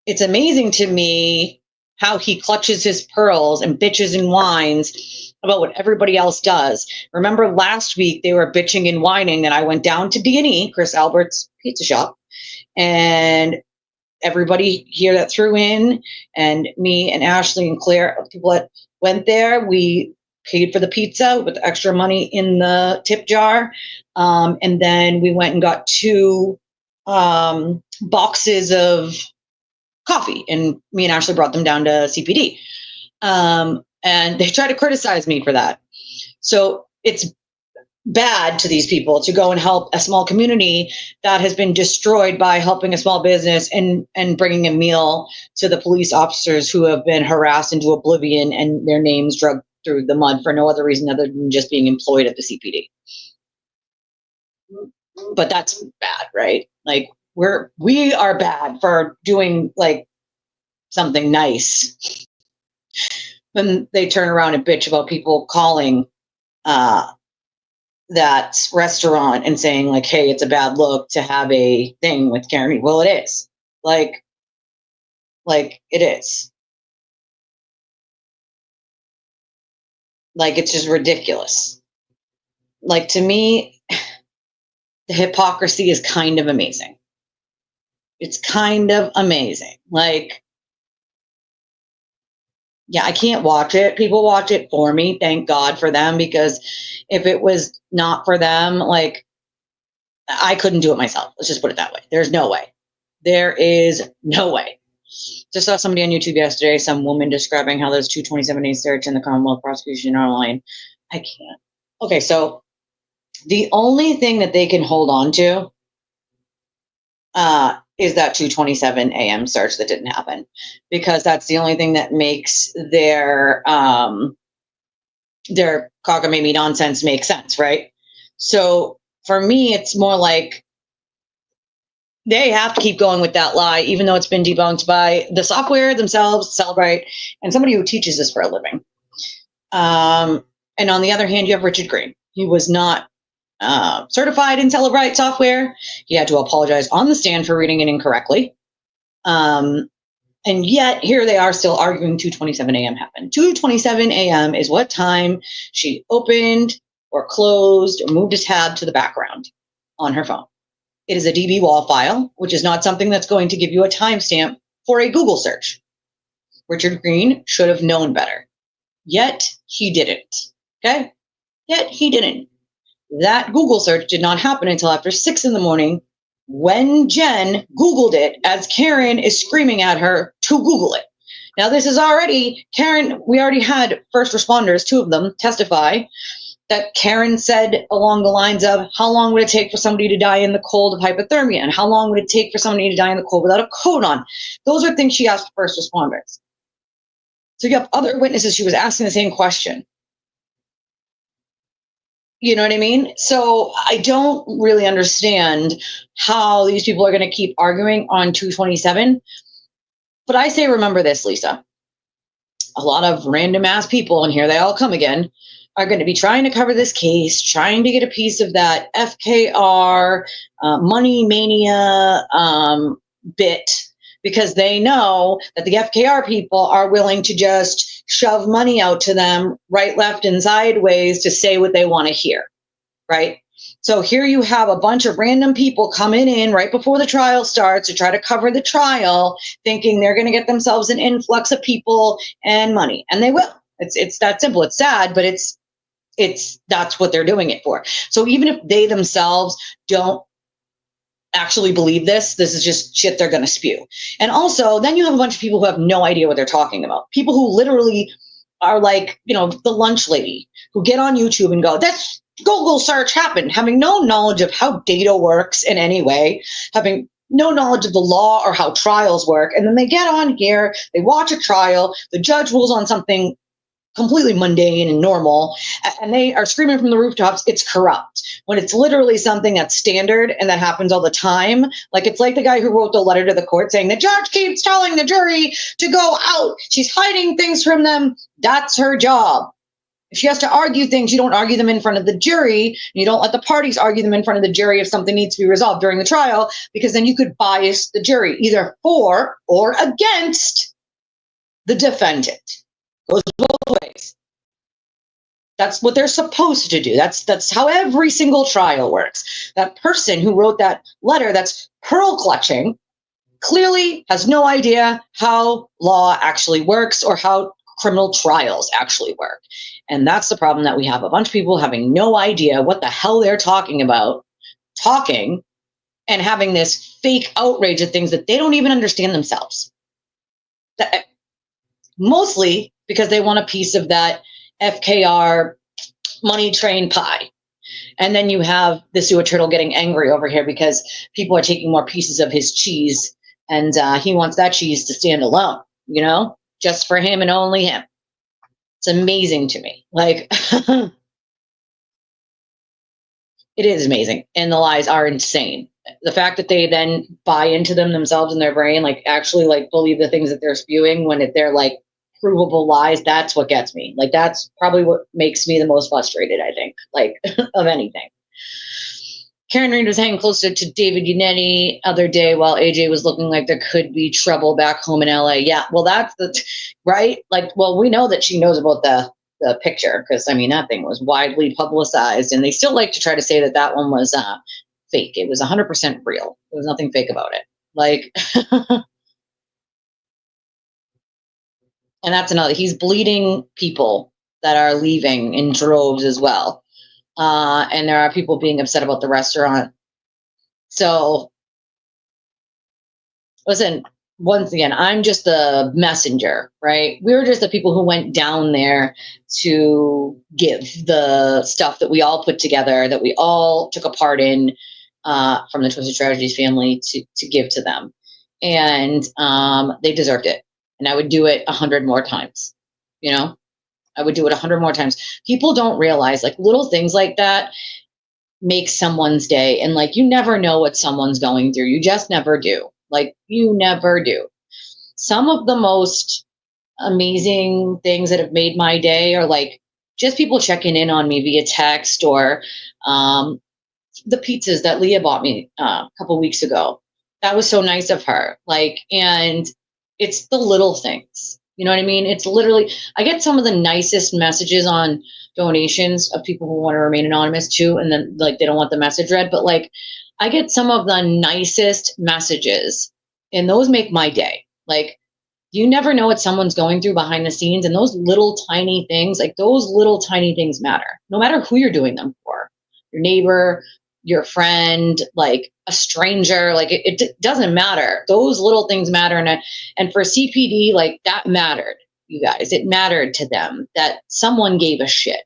it's amazing to me how he clutches his pearls and bitches and whines about what everybody else does. Remember last week they were bitching and whining that I went down to D&E, Chris Albert's pizza shop, and everybody here that threw in, and me and Ashley and Claire, people that went there, we paid for the pizza with extra money in the tip jar. And then we went and got 2 boxes of coffee, and me and Ashley brought them down to CPD. And they try to criticize me for that. So it's bad to these people to go and help a small community that has been destroyed by helping a small business and bringing a meal to the police officers who have been harassed into oblivion and their names dragged through the mud for no other reason other than just being employed at the CPD. But that's bad, right? Like, we are bad for doing like something nice. Then they turn around and bitch about people calling that restaurant and saying like, hey, it's a bad look to have a thing with Karen. Well, it is. Like it is. Like, it's just ridiculous. Like, to me, the hypocrisy is kind of amazing. It's kind of amazing. Like, yeah, I can't watch it. People watch it for me. Thank God for them, because if it was not for them, like, I couldn't do it myself. Let's just put it that way. There's no way. There is no way. Just saw somebody on YouTube yesterday, some woman describing how there's 227A search in the Commonwealth prosecution are lying. I can't. Okay, so the only thing that they can hold on to is that 2:27 a.m. search that didn't happen, because that's the only thing that makes their cockamamie nonsense make sense, right? So for me, it's more like they have to keep going with that lie, even though it's been debunked by the software themselves, Celebrate, and somebody who teaches this for a living. And on the other hand, you have Richard Green. He was not certified in Celebrite software. He had to apologize on the stand for reading it incorrectly. And yet here they are still arguing 2:27 a.m. happened. 2:27 a.m. is what time she opened or closed or moved a tab to the background on her phone. It is a DB wall file, which is not something that's going to give you a timestamp for a Google search. Richard Green should have known better. Yet he didn't. Okay? Yet he didn't. That Google search did not happen until after 6 in the morning when Jen Googled it as Karen is screaming at her to Google it. Now, this is already, Karen, we already had first responders, 2 of them, testify that Karen said along the lines of, how long would it take for somebody to die in the cold of hypothermia? And how long would it take for somebody to die in the cold without a coat on? Those are things she asked first responders. So you have other witnesses she was asking the same question. You know what I mean? So I don't really understand how these people are going to keep arguing on 227. But I say, remember this, Lisa. A lot of random ass people, and here they all come again, are going to be trying to cover this case, trying to get a piece of that FKR money mania bit, because they know that the FKR people are willing to just shove money out to them right, left, and sideways to say what they want to hear, right? So here you have a bunch of random people coming in right before the trial starts to try to cover the trial, thinking they're going to get themselves an influx of people and money, and they will. It's that simple. It's sad, but it's that's what they're doing it for. So even if they themselves don't actually believe this is just shit they're going to spew. And also, then you have a bunch of people who have no idea what they're talking about. People who literally are like, you know, the lunch lady, who get on YouTube and go, this Google search happened, having no knowledge of how data works in any way, having no knowledge of the law or how trials work. And then they get on here, they watch a trial, the judge rules on something completely mundane and normal, and they are screaming from the rooftops, it's corrupt, when it's literally something that's standard and that happens all the time. Like, it's like the guy who wrote the letter to the court saying the judge keeps telling the jury to go out, she's hiding things from them. That's her job. If she has to argue things, you don't argue them in front of the jury. You don't let the parties argue them in front of the jury if something needs to be resolved during the trial, because then you could bias the jury either for or against the defendant. Goes both ways. That's what they're supposed to do. That's how every single trial works. That person who wrote that letter that's pearl clutching clearly has no idea how law actually works or how criminal trials actually work. And that's the problem that we have. A bunch of people having no idea what the hell they're talking about, talking and having this fake outrage at things that they don't even understand themselves. Mostly because they want a piece of that FKR money train pie. And then you have the sewer turtle getting angry over here because people are taking more pieces of his cheese, and he wants that cheese to stand alone, you know, just for him and only him. It's amazing to me. Like, it is amazing. And the lies are insane. The fact that they then buy into them themselves in their brain, like actually like believe the things that they're spewing when they're like provable lies, that's what gets me. Like, that's probably what makes me the most frustrated, I think, like, of anything. Karen Reed was hanging closer to David Yannetti other day while AJ was looking like there could be trouble back home in LA. Yeah, well, that's right. Like, well, we know that she knows about the picture, because I mean, that thing was widely publicized, and they still like to try to say that that one was fake. It was 100% real. There was nothing fake about it. Like, and that's another, he's bleeding people that are leaving in droves as well. And there are people being upset about the restaurant. So, listen, once again, I'm just the messenger, right? We're just the people who went down there to give the stuff that we all put together, that we all took a part in, from the Twisted Strategies family to give to them. And they deserved it. And I would do it 100 more times, you know? I would do it 100 more times. People don't realize, like, little things like that make someone's day. And, like, you never know what someone's going through. You just never do. Like, you never do. Some of the most amazing things that have made my day are, like, just people checking in on me via text or the pizzas that Leah bought me a couple weeks ago. That was so nice of her. Like, and it's the little things. You know what I mean? It's literally, I get some of the nicest messages on donations of people who want to remain anonymous too. And then like, they don't want the message read, but like, I get some of the nicest messages and those make my day. Like, you never know what someone's going through behind the scenes, and those little tiny things, like those little tiny things matter, no matter who you're doing them for. Your neighbor, your friend, like a stranger, like it doesn't matter. Those little things matter. And for CPD, like that mattered, you guys. It mattered to them that someone gave a shit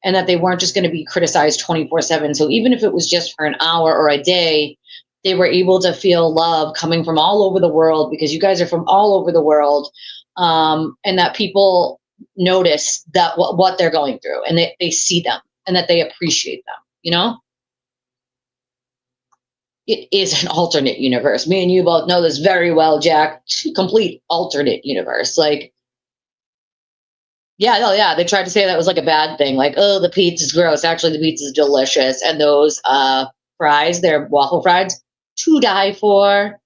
and that they weren't just going to be criticized 24/7. So even if it was just for an hour or a day, they were able to feel love coming from all over the world, because you guys are from all over the world, and that people notice that what they're going through, and they see them and that they appreciate them, you know? It is an alternate universe. Me and you both know this very well, Jack. Complete alternate universe. Like, yeah, oh yeah, they tried to say that was like a bad thing. Like, oh, the pizza's gross. Actually, the pizza's delicious. And those fries, they're waffle fries, to die for.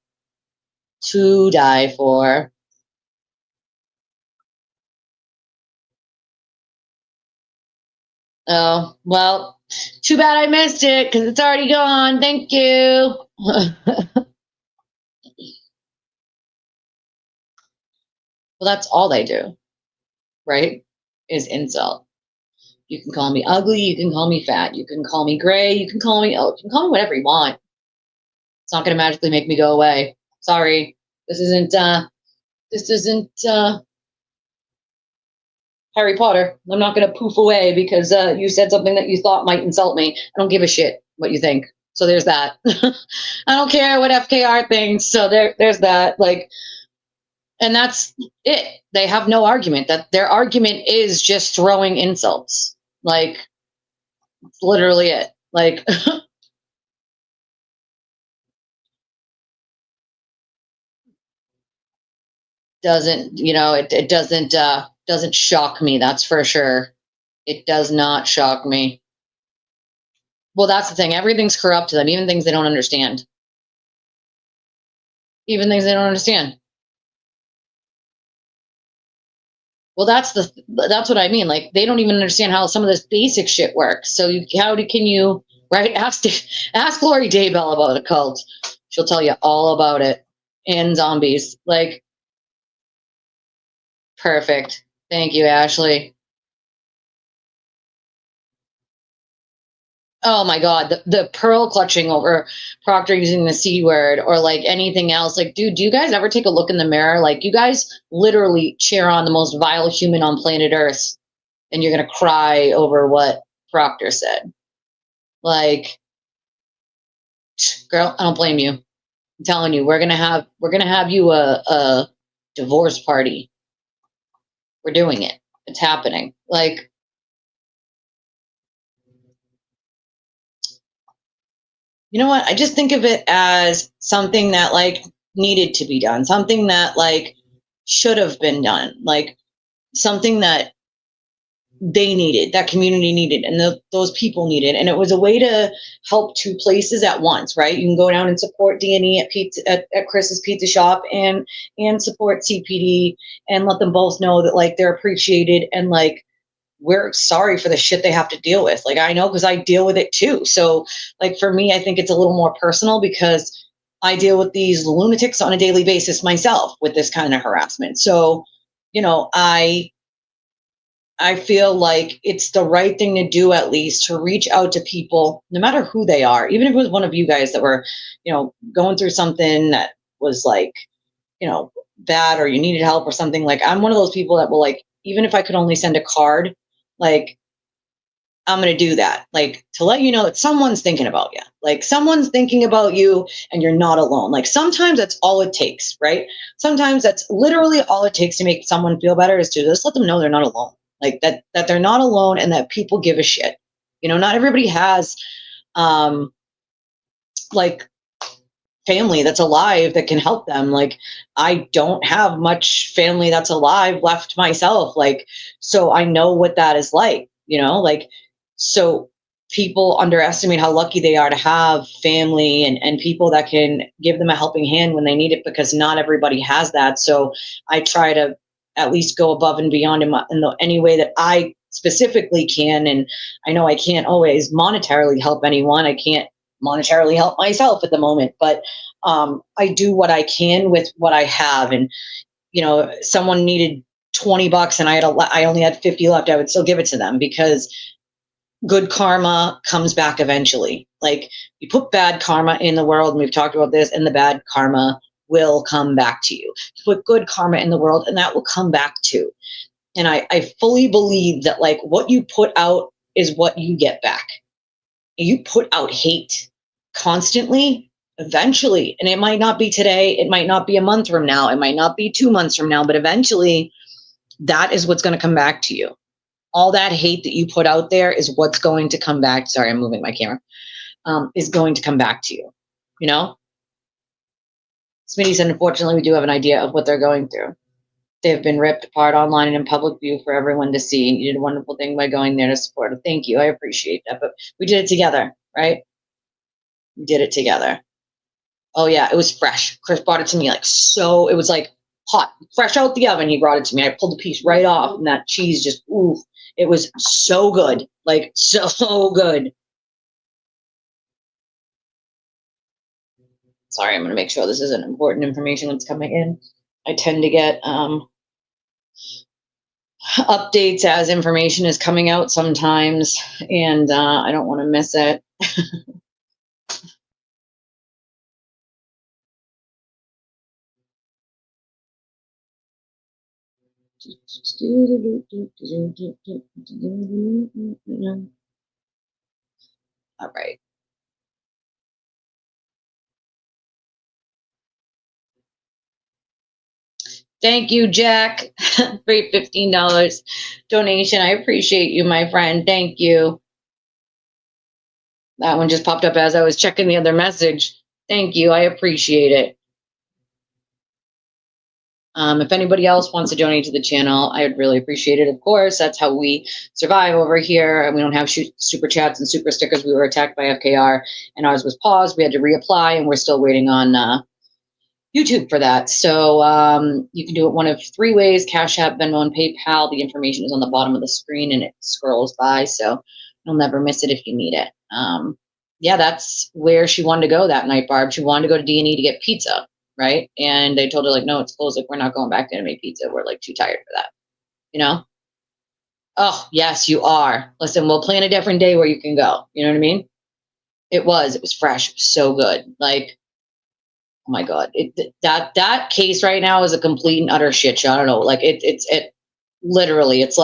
To die for. Oh, well, too bad I missed it because it's already gone. Thank you. Well, that's all they do, right? Is insult. You can call me ugly. You can call me fat. You can call me gray. You can call me, you can call me whatever you want. It's not going to magically make me go away. Sorry. This isn't Harry Potter. I'm not going to poof away because you said something that you thought might insult me. I don't give a shit what you think. So there's that. I don't care what FKR thinks. So there's that. Like, and that's it. They have no argument. That their argument is just throwing insults. Like, it's literally it. Like, doesn't, it doesn't shock me. That's for sure. It does not shock me. Well, that's the thing. Everything's corrupt to them, even things they don't understand. Even things they don't understand. Well, that's what I mean. Like, they don't even understand how some of this basic shit works. So can you, right? Ask Lori Daybell about a cult. She'll tell you all about it. And zombies. Like, perfect. Thank you, Ashley. Oh my God, the pearl clutching over Proctor using the C word or like anything else. Like, dude, do you guys ever take a look in the mirror? Like, you guys literally cheer on the most vile human on planet Earth, and you're gonna cry over what Proctor said. Like, girl, I don't blame you. I'm telling you, we're gonna have you a divorce party. We're doing it. It's happening. Like, you know what? I just think of it as something that like needed to be done, something that like should have been done, like something that they needed, that community needed, and those people needed. And it was a way to help two places at once, right? You can go down and support D&E at Chris's Pizza Shop and support CPD and let them both know that like they're appreciated and like we're sorry for the shit they have to deal with. Like, I know because I deal with it too. So like for me, I think it's a little more personal because I deal with these lunatics on a daily basis myself with this kind of harassment. So, I feel like it's the right thing to do, at least to reach out to people, no matter who they are, even if it was one of you guys that were, going through something that was like, bad, or you needed help or something. Like, I'm one of those people that will, like, even if I could only send a card, like, I'm going to do that, like, to let you know that someone's thinking about you, like someone's thinking about you and you're not alone. Like, sometimes that's all it takes, right? Sometimes that's literally all it takes to make someone feel better, is to just let them know they're not alone. Like that they're not alone and that people give a shit. Not everybody has, like, family that's alive that can help them. Like, I don't have much family that's alive left myself. Like, so I know what that is like, like, so people underestimate how lucky they are to have family and people that can give them a helping hand when they need it, because not everybody has that. So I try to at least go above and beyond in any way that I specifically can. And I know I can't always monetarily help anyone. I can't monetarily help myself at the moment, but I do what I can with what I have. And, someone needed $20 and I only had 50 left, I would still give it to them, because good karma comes back eventually. Like, you put bad karma in the world, and we've talked about this, and the bad karma will come back to you. You put good karma in the world, and that will come back too. And I fully believe that, like, what you put out is what you get back. You put out hate constantly, eventually, and it might not be today, it might not be a month from now, it might not be 2 months from now, but eventually that is what's going to come back to you. All that hate that you put out there is what's going to come back. Sorry, I'm moving my camera. Is going to come back to you. Smitty said, unfortunately, we do have an idea of what they're going through. They've been ripped apart online and in public view for everyone to see. You did a wonderful thing by going there to support it. Thank you. I appreciate that. But we did it together, right? We did it together. Oh, yeah. It was fresh. Chris brought it to me so. It was like hot, fresh out the oven. He brought it to me. I pulled the piece right off, and that cheese just, ooh. It was so good, so good. Sorry, I'm going to make sure this isn't important information that's coming in. I tend to get updates as information is coming out sometimes, and I don't want to miss it. All right. Thank you, Jack, for your $15 donation. I appreciate you, my friend. Thank you. That one just popped up as I was checking the other message. Thank you. I appreciate it. If anybody else wants to donate to the channel, I would really appreciate it. Of course, that's how we survive over here. We don't have super chats and super stickers. We were attacked by FKR, and ours was paused. We had to reapply, and we're still waiting on YouTube for that. So you can do it one of 3 ways: Cash App, Venmo, and PayPal. The information is on the bottom of the screen, and it scrolls by, so you'll never miss it if you need it. Yeah, that's where she wanted to go that night, Barb. She wanted to go to D&E to get pizza. Right? And they told her, no, it's closed. We're not going back there to make pizza. We're too tired for that. Oh, yes, you are. Listen, we'll plan a different day where you can go. You know what I mean? It was fresh. So good. Oh my God. That case right now is a complete and utter shit show. I don't know. It literally, it's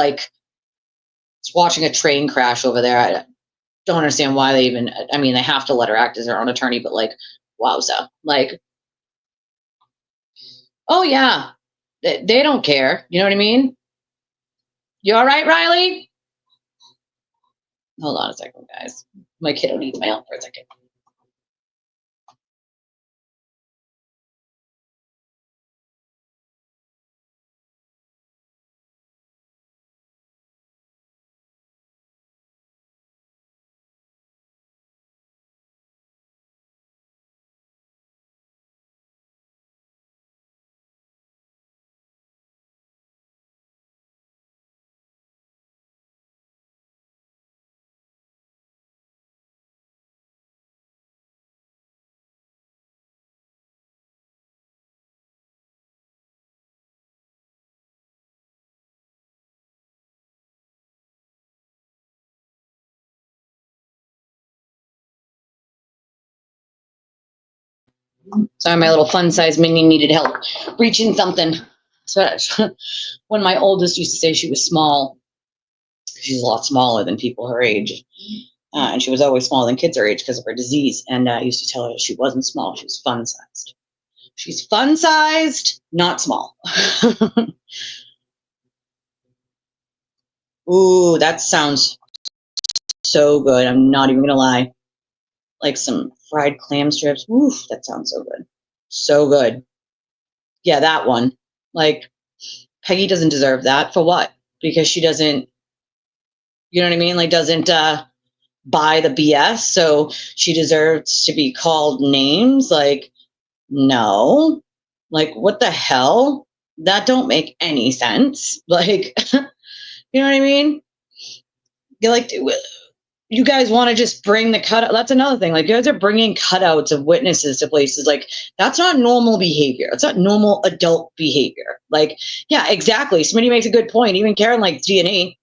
watching a train crash over there. I don't understand why they even, they have to let her act as their own attorney, but wowza. Oh, yeah, they don't care. You know what I mean? You all right, Riley? Hold on a second, guys. My kiddo needs my help for a second. Sorry, my little fun-sized minion needed help reaching something. So when my oldest used to say she was small, she's a lot smaller than people her age. And she was always smaller than kids her age because of her disease. And I used to tell her she wasn't small, she was fun-sized. She's fun-sized, not small. Ooh, that sounds so good. I'm not even gonna lie. Some fried clam strips. Oof, that sounds so good. So good. Yeah, that one. Peggy doesn't deserve that. For what? Because she doesn't, you know what I mean? Doesn't buy the BS, so she deserves to be called names. Like, no. Like, what the hell? That don't make any sense. Like, you know what I mean? You're like, you guys want to just bring the cutout. That's another thing. Like, you guys are bringing cutouts of witnesses to places. Like, that's not normal behavior. It's not normal adult behavior. Like, yeah, exactly. Smitty makes a good point. Even Karen likes D&E.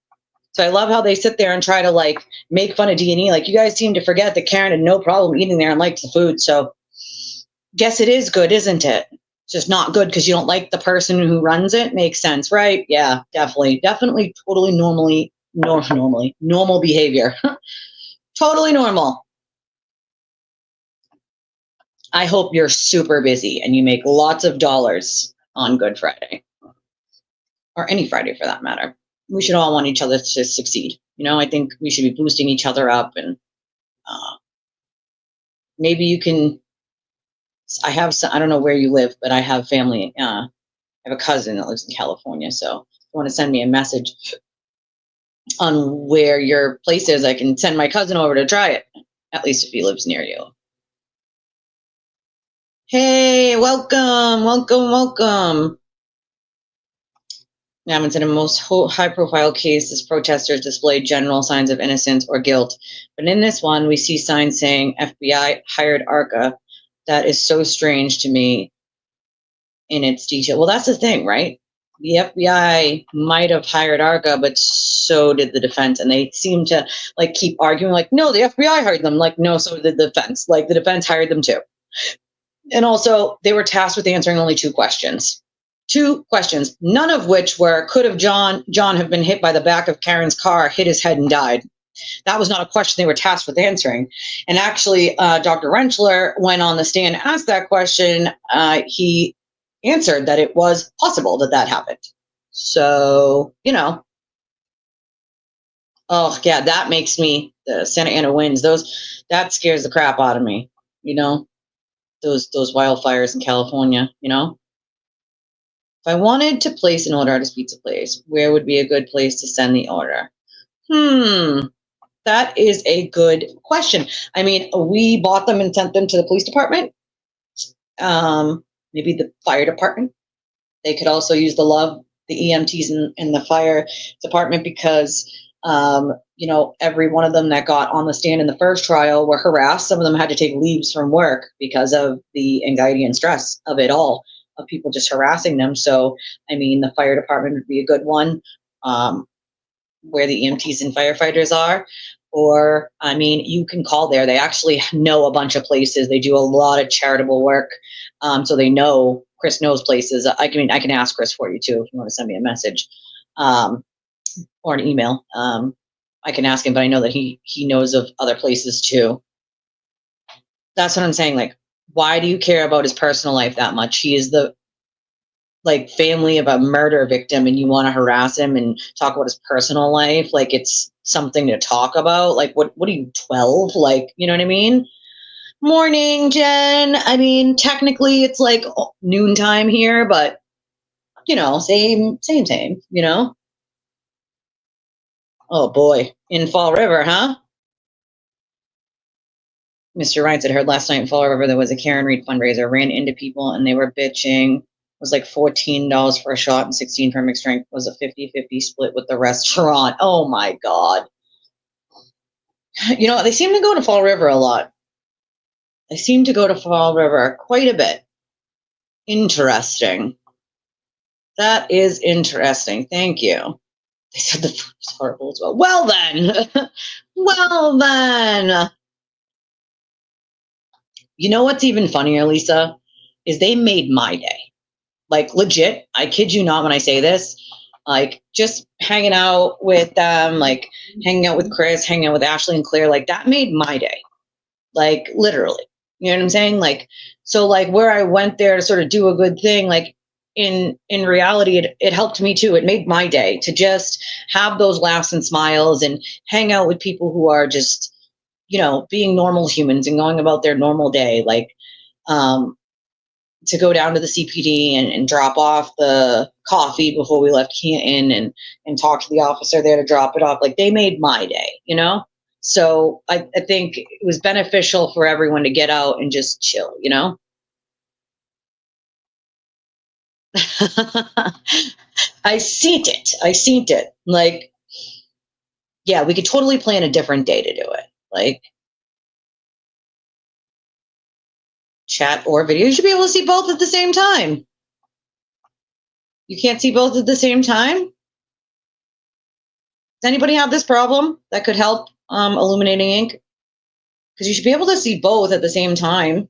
So I love how they sit there and try to like make fun of D&E. Like, you guys seem to forget that Karen had no problem eating there and likes the food. So guess it is good, isn't it? It's just not good because you don't like the person who runs it. Makes sense, right? Yeah, definitely. Definitely totally normal behavior. Totally normal. I hope you're super busy and you make lots of dollars on Good Friday. Or any Friday for that matter. We should all want each other to succeed. You know, I think we should be boosting each other up, and maybe you can. I have some, I don't know where you live, but I have family. I have a cousin that lives in California, so if you want to send me a message on where your place is, I can send my cousin over to try it, at least if he lives near you. Hey, welcome. Happens in a most high-profile case, as protesters displayed general signs of innocence or guilt. But in this one, we see signs saying FBI hired ARCA. That is so strange to me in its detail. Well, that's the thing, right? The FBI might have hired ARCA, but so did the defense. And they seem to like keep arguing like, no, the FBI hired them. Like, no, so did the defense. Like, the defense hired them too. And also, they were tasked with answering only two questions, none of which were, could have John have been hit by the back of Karen's car, hit his head and died? That was not a question they were tasked with answering. And actually, Dr. Rentschler went on the stand, asked that question. He answered that it was possible that happened. So, you know, oh yeah, that makes me, the Santa Ana winds, that scares the crap out of me, you know, those wildfires in California, you know. If I wanted to place an order at a pizza place, where would be a good place to send the order? That is a good question. I mean, we bought them and sent them to the police department. Maybe the fire department. They could also use the EMTs in the fire department because, you know, every one of them that got on the stand in the first trial were harassed. Some of them had to take leaves from work because of the anxiety and stress of it all, of people just harassing them. So, I mean, the fire department would be a good one, where the EMTs and firefighters are. Or, I mean, you can call there. They actually know a bunch of places. They do a lot of charitable work. So they know, Chris knows places. I can ask Chris for you too if you want to send me a message, or an email. I can ask him, but I know that he knows of other places too. That's what I'm saying. Like, why do you care about his personal life that much? He is the family of a murder victim, and you want to harass him and talk about his personal life like it's something to talk about. Like, what are you, 12? Like, you know what I mean? Morning, Jen. I mean, technically it's like noontime here, but you know, same, you know. Oh boy, in Fall River, huh? Mr. Ryan said, heard last night in Fall River there was a Karen Reed fundraiser, ran into people and they were bitching. It was like $14 for a shot and $16 for mixed drink. It was a 50-50 split with the restaurant. Oh my God. You know, they seem to go to Fall River a lot. They seem to go to Fall River quite a bit. Interesting. That is interesting. Thank you. They said the food was horrible as well. Well then. Well then. You know what's even funnier, Lisa, is they made my day. Like, legit, I kid you not when I say this, like, just hanging out with them, like, hanging out with Chris, hanging out with Ashley and Claire, like, that made my day. Like, literally. You know what I'm saying? Like, so, like, where I went there to sort of do a good thing, like, in reality, it helped me too. It made my day to just have those laughs and smiles and hang out with people who are just, you know, being normal humans and going about their normal day. Like, to go down to the CPD and drop off the coffee before we left Canton and talk to the officer there to drop it off. Like, they made my day, you know? So I think it was beneficial for everyone to get out and just chill, you know? I seen it. I seen it. Like, yeah, we could totally plan a different day to do it. Like chat or video. You should be able to see both at the same time. You can't see both at the same time? Does anybody have this problem that could help illuminating ink? Because you should be able to see both at the same time.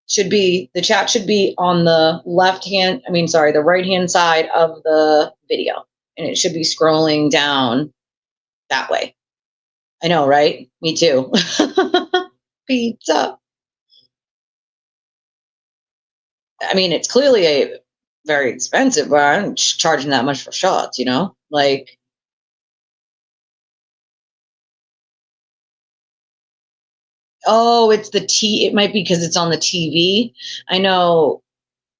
The chat should be on the the right hand side of the video, and it should be scrolling down that way. I know, right? Me too. Pizza. I mean, it's clearly a very expensive, but I'm charging that much for shots, you know? Like, oh, it might be because it's on the TV. I know.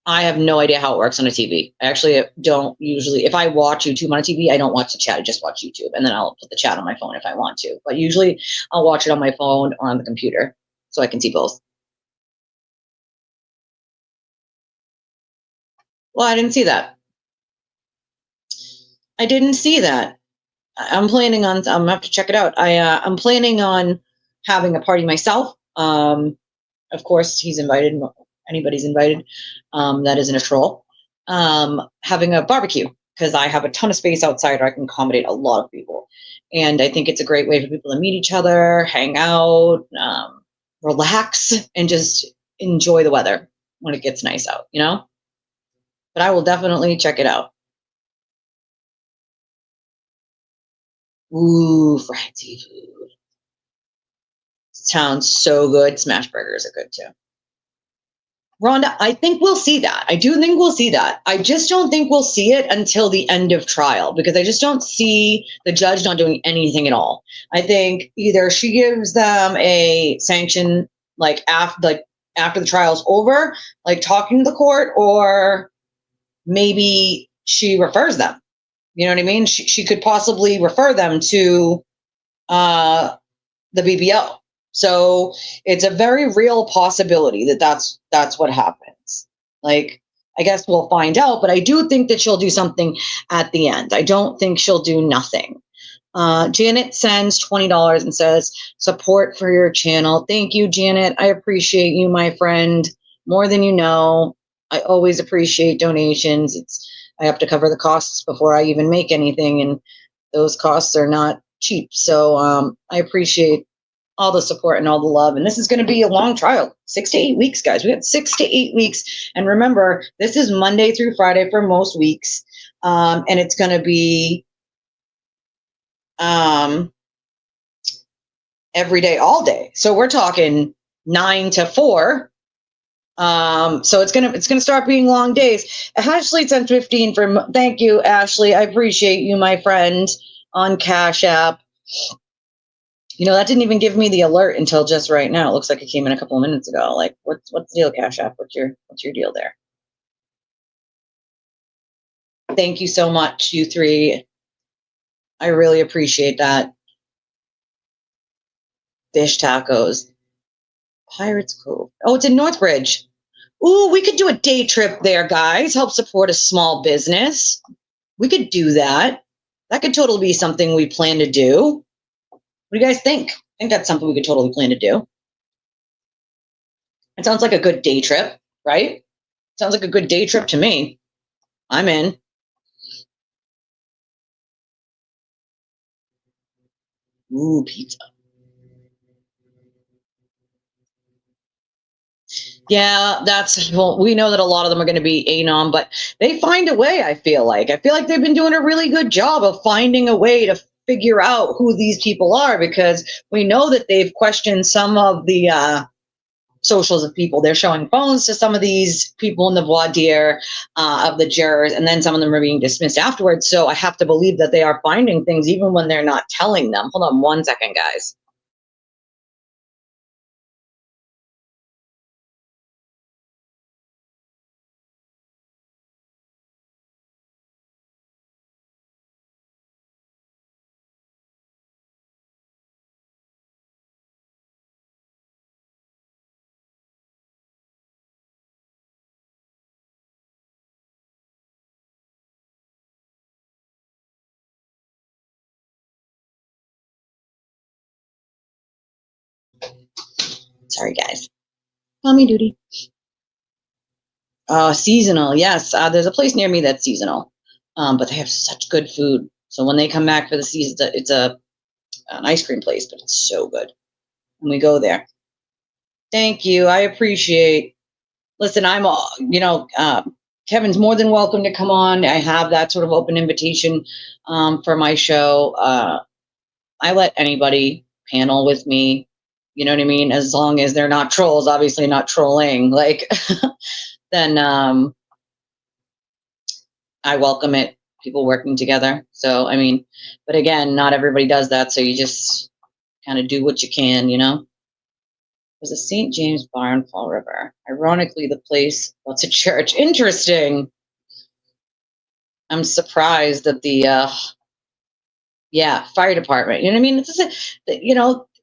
I have no idea how it works on a TV. I actually don't usually, if I watch YouTube on a TV, I don't watch the chat. I just watch YouTube, and then I'll put the chat on my phone if I want to. But usually I'll watch it on my phone or on the computer so I can see both. Well, I didn't see that. I didn't see that. I'm gonna have to check it out. I'm planning on having a party myself. Of course, he's invited. Anybody's invited. That isn't a troll. Having a barbecue because I have a ton of space outside where I can accommodate a lot of people. And I think it's a great way for people to meet each other, hang out, relax, and just enjoy the weather when it gets nice out, you know? But I will definitely check it out. Ooh, fried seafood. Sounds so good. Smash burgers are good too. Rhonda, I think we'll see that. I do think we'll see that. I just don't think we'll see it until the end of trial because I just don't see the judge not doing anything at all. I think either she gives them a sanction after the trial's over, like talking to the court, or maybe she refers them. You know what I mean? She could possibly refer them to the BBO. So it's a very real possibility that that's what happens. Like, I guess we'll find out, but I do think that she'll do something at the end. I don't think she'll do nothing. Janet sends $20 and says, support for your channel. Thank you, Janet. I appreciate you, my friend, more than you know. I always appreciate donations. I have to cover the costs before I even make anything, and those costs are not cheap. So I appreciate all the support and all the love. And this is going to be a long trial, 6 to 8 weeks, guys. We got 6 to 8 weeks. And remember, this is Monday through Friday for most weeks. And it's going to be every day, all day. So we're talking 9 to 4. So it's gonna start being long days. Ashley sent 15 for thank you, Ashley. I appreciate you, my friend, on Cash App. You know, that didn't even give me the alert until just right now. It looks like it came in a couple of minutes ago. Like, what's the deal, Cash App? What's your deal there? Thank you so much, you three. I really appreciate that. Fish tacos. Pirates Cove. Oh, it's in Northbridge. Ooh, we could do a day trip there, guys. Help support a small business. We could do that. That could totally be something we plan to do. What do you guys think? I think that's something we could totally plan to do. It sounds like a good day trip, right? Sounds like a good day trip to me. I'm in. Ooh, pizza. Yeah, we know that a lot of them are going to be anon, but they find a way, I feel like. I feel like they've been doing a really good job of finding a way to figure out who these people are because we know that they've questioned some of the socials of people. They're showing phones to some of these people in the voir dire of the jurors, and then some of them are being dismissed afterwards. So I have to believe that they are finding things even when they're not telling them. Hold on one second, guys. Sorry, guys. Mommy duty. Seasonal, yes. There's a place near me that's seasonal, but they have such good food. So when they come back for the season, it's an ice cream place, but it's so good. And we go there. Thank you. I appreciate. Listen, Kevin's more than welcome to come on. I have that sort of open invitation for my show. I let anybody panel with me. You know what I mean? As long as they're not trolls, obviously not trolling. Like, then I welcome it. People working together. So, I mean, but again, not everybody does that. So you just kind of do what you can, you know? There's a St. James Bar in Fall River. Ironically, the place, well, it's a church. Interesting. I'm surprised that the, fire department, you know what I mean?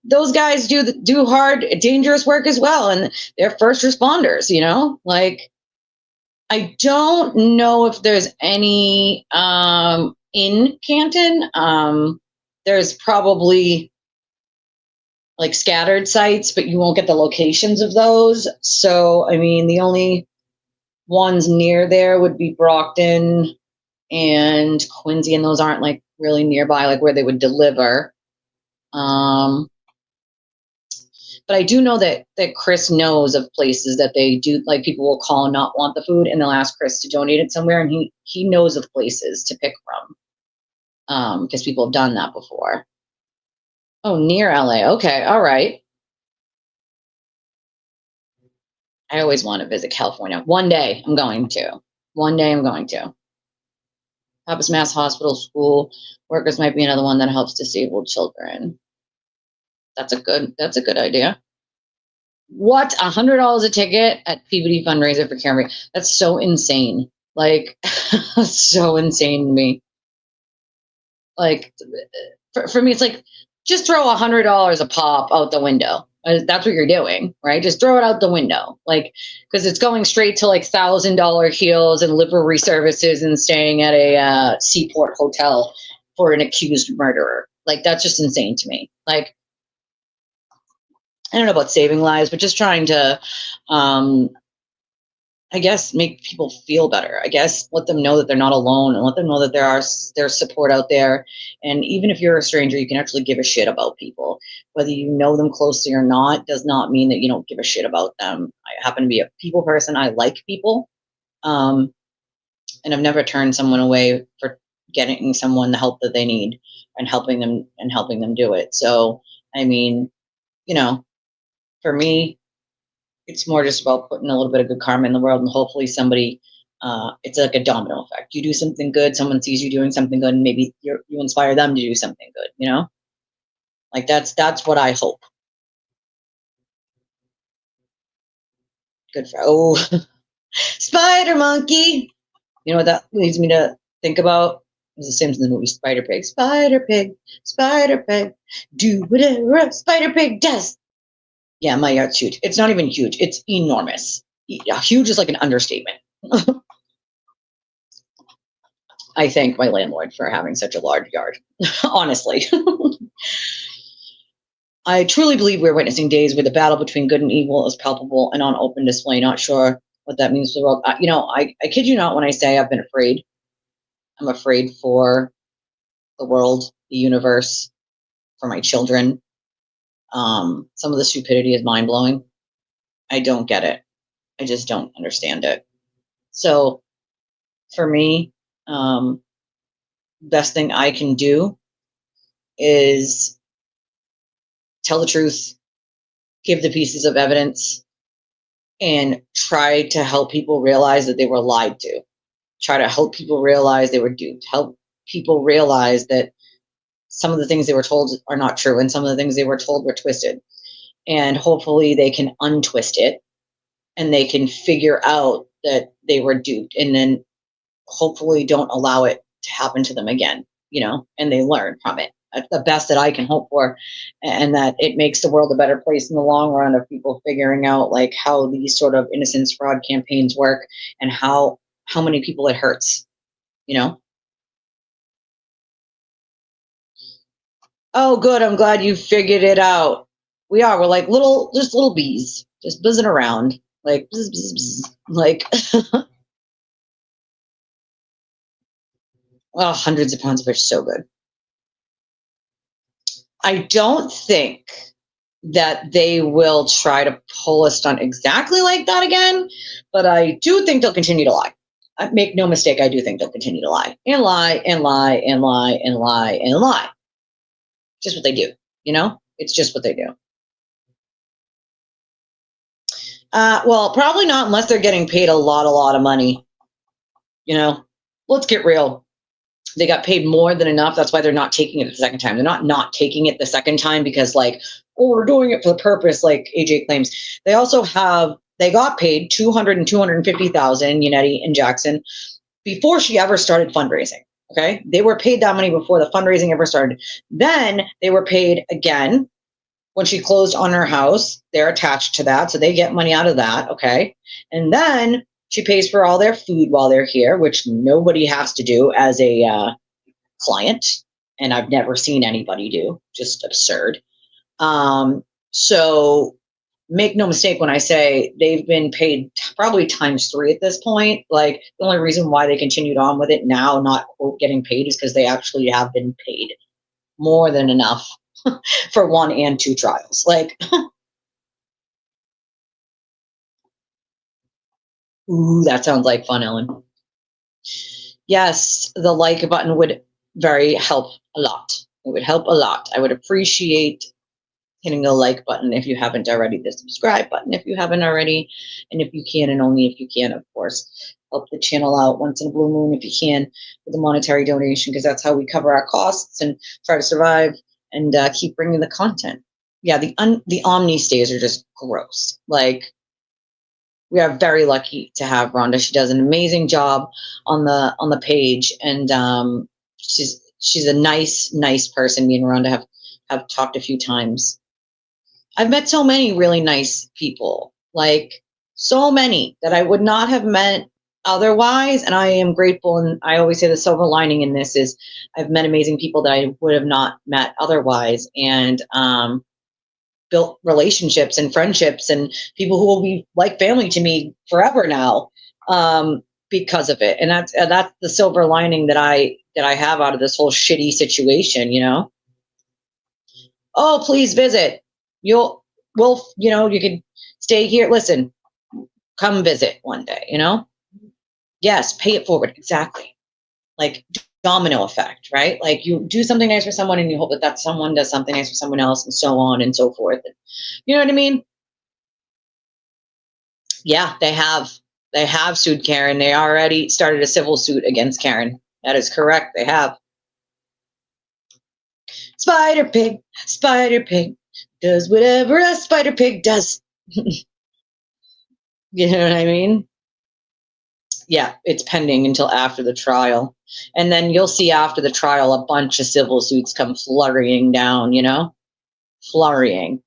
Those guys do hard, dangerous work as well. And they're first responders, you know? Like, I don't know if there's any in Canton. There's probably like scattered sites, but you won't get the locations of those. So, I mean, the only ones near there would be Brockton and Quincy, and those aren't like really nearby, like where they would deliver. But I do know that Chris knows of places that they do, like people will call and not want the food, and they'll ask Chris to donate it somewhere, and he knows of places to pick from, because people have done that before. Oh, near LA. Okay, all right. I always want to visit California. One day I'm going to. One day I'm going to. Pappas Mass Hospital School Workers might be another one that helps disabled children. That's a good idea. What? $100 a ticket at Peabody fundraiser for Camry? That's so insane. Like, so insane to me. Like, for me, it's like, just throw $100 a pop out the window. That's what you're doing, right? Just throw it out the window. Like, because it's going straight to like $1,000 heels and livery services and staying at a Seaport hotel for an accused murderer. Like, that's just insane to me. Like, I don't know about saving lives, but just trying to, I guess, make people feel better. I guess let them know that they're not alone, and let them know that there's support out there. And even if you're a stranger, you can actually give a shit about people. Whether you know them closely or not does not mean that you don't give a shit about them. I happen to be a people person. I like people, and I've never turned someone away for getting someone the help that they need and helping them do it. So, I mean, for me, it's more just about putting a little bit of good karma in the world, and hopefully somebody, it's like a domino effect. You do something good, someone sees you doing something good, and maybe you inspire them to do something good, like that's what I hope. Good for Spider Monkey. You know what that leads me to think about? It's the Simpsons movie Spider Pig. Spider Pig, Spider Pig, do whatever a Spider Pig does. Yeah, my yard's huge. It's not even huge. It's enormous. Yeah, huge is like an understatement. I thank my landlord for having such a large yard, honestly. I truly believe we're witnessing days where the battle between good and evil is palpable and on open display. Not sure what that means for the world. I kid you not when I say I've been afraid. I'm afraid for the world, the universe, for my children. Some of the stupidity is mind-blowing. I don't get it. I just don't understand it. So for me, best thing I can do is tell the truth, give the pieces of evidence, and try to help people realize that they were lied to. Try to help people realize they were duped. Help people realize that some of the things they were told are not true, and some of the things they were told were twisted. And hopefully they can untwist it, and they can figure out that they were duped, and then hopefully don't allow it to happen to them again, and they learn from it. That's the best that I can hope for, and that it makes the world a better place in the long run of people figuring out like how these sort of innocence fraud campaigns work and how many people it hurts, Oh, good. I'm glad you figured it out. We are. We're like just little bees, just buzzing around, like bzz, bzz, bzz. Like oh, hundreds of pounds of fish, so good. I don't think that they will try to pull a stunt exactly like that again, but I do think they'll continue to lie. Make no mistake, I do think they'll continue to lie and lie and lie and lie and lie and lie. Just what they do, you know? It's just what they do. Well, probably not unless they're getting paid a lot of money. You know, let's get real. They got paid more than enough. That's why they're not taking it the second time. They're not taking it the second time because like, oh, we're doing it for the purpose, like AJ claims. They also they got paid $200,000 and $250,000, Yannetti and Jackson, before she ever started fundraising. Okay. They were paid that money before the fundraising ever started. Then they were paid again when she closed on her house. They're attached to that. So they get money out of that. Okay. And then she pays for all their food while they're here, which nobody has to do as a client. And I've never seen anybody do. Just absurd. So make no mistake when I say they've been paid probably times 3 at this point. Like the only reason why they continued on with it now, not quote getting paid, is because they actually have been paid more than enough for 1 and 2 trials. Like, ooh, that sounds like fun, Ellen. Yes, the like button would help a lot. It would help a lot. I would appreciate hitting the like button if you haven't already, the subscribe button if you haven't already, and if you can, and only if you can, of course, help the channel out once in a blue moon if you can with a monetary donation, because that's how we cover our costs and try to survive and keep bringing the content. Yeah, the Omni stays are just gross. Like, we are very lucky to have Rhonda. She does an amazing job on the page, and she's a nice person. Me and Rhonda have talked a few times. I've met so many really nice people, like so many that I would not have met otherwise. And I am grateful. And I always say the silver lining in this is I've met amazing people that I would have not met otherwise, and built relationships and friendships and people who will be like family to me forever now, because of it. And that's the silver lining that I have out of this whole shitty situation, you know? Oh, please visit. You could stay here. Listen, come visit one day, you know? Yes, pay it forward. Exactly. Like domino effect, right? Like you do something nice for someone and you hope that someone does something nice for someone else, and so on and so forth. You know what I mean? Yeah, they have sued Karen. They already started a civil suit against Karen. That is correct. They have. Spider Pig does whatever a spider pig does. You know what I mean? Yeah, it's pending until after the trial. And then you'll see after the trial a bunch of civil suits come flurrying down, you know? Flurrying.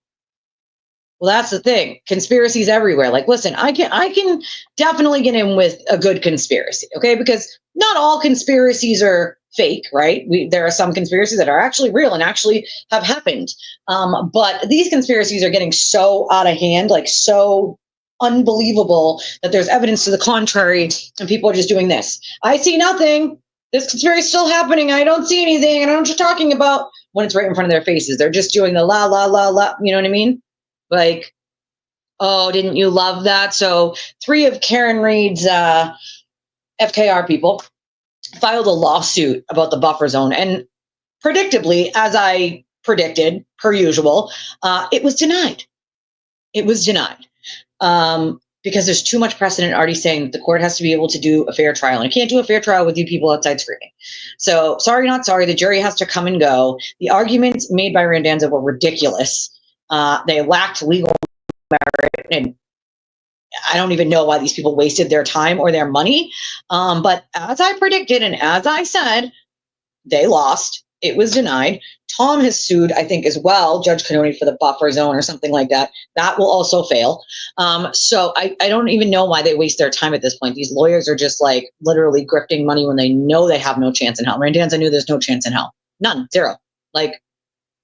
Well, that's the thing. Conspiracies everywhere. Like, listen, I can definitely get in with a good conspiracy, okay? Because not all conspiracies are fake, right? There are some conspiracies that are actually real and actually have happened. But these conspiracies are getting so out of hand, like so unbelievable, that there's evidence to the contrary, and people are just doing this. I see nothing. This conspiracy is still happening. I don't see anything. I don't know what you're talking about. When it's right in front of their faces, they're just doing the la, la, la, la. You know what I mean? Like, oh, didn't you love that? So 3 of Karen Reed's FKR people filed a lawsuit about the buffer zone. And predictably, as I predicted, per usual, it was denied. It was denied. Because there's too much precedent already saying that the court has to be able to do a fair trial. And it can't do a fair trial with you people outside screaming. So sorry, not sorry. The jury has to come and go. The arguments made by Randazza were ridiculous. They lacked legal merit, and I don't even know why these people wasted their time or their money. But as I predicted and as I said, they lost. It was denied. Tom has sued, I think, as well, Judge Canoni, for the buffer zone or something like that. That will also fail. So I don't even know why they waste their time at this point. These lawyers are just like literally grifting money when they know they have no chance in hell. Randazza knew there's no chance in hell. None. Zero. Like,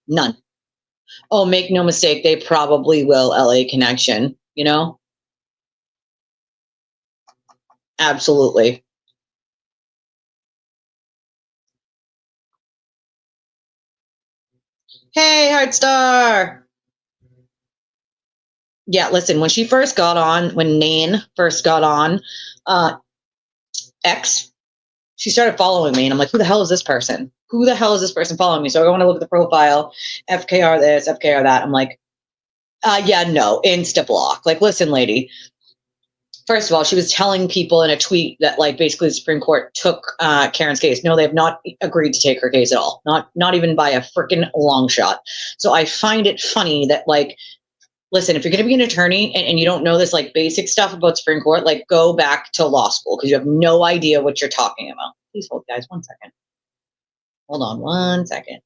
none. Oh, make no mistake, they probably will, LA Connection, you know? Absolutely. Hey, Heartstar! Yeah, listen, when she first got on, when Nan first got on, X, she started following me, and I'm like, who the hell is this person? Who the hell is this person following me? So I go and look at the profile, FKR this, FKR that. I'm like, yeah, no, Insta block. Like, listen, lady. First of all, she was telling people in a tweet that, like, basically the Supreme Court took Karen's case. No, they have not agreed to take her case at all. Not even by a freaking long shot. So I find it funny that, like, listen, if you're going to be an attorney and you don't know this, like, basic stuff about Supreme Court, like, go back to law school because you have no idea what you're talking about. Please hold, guys, 1 second. Hold on 1 second.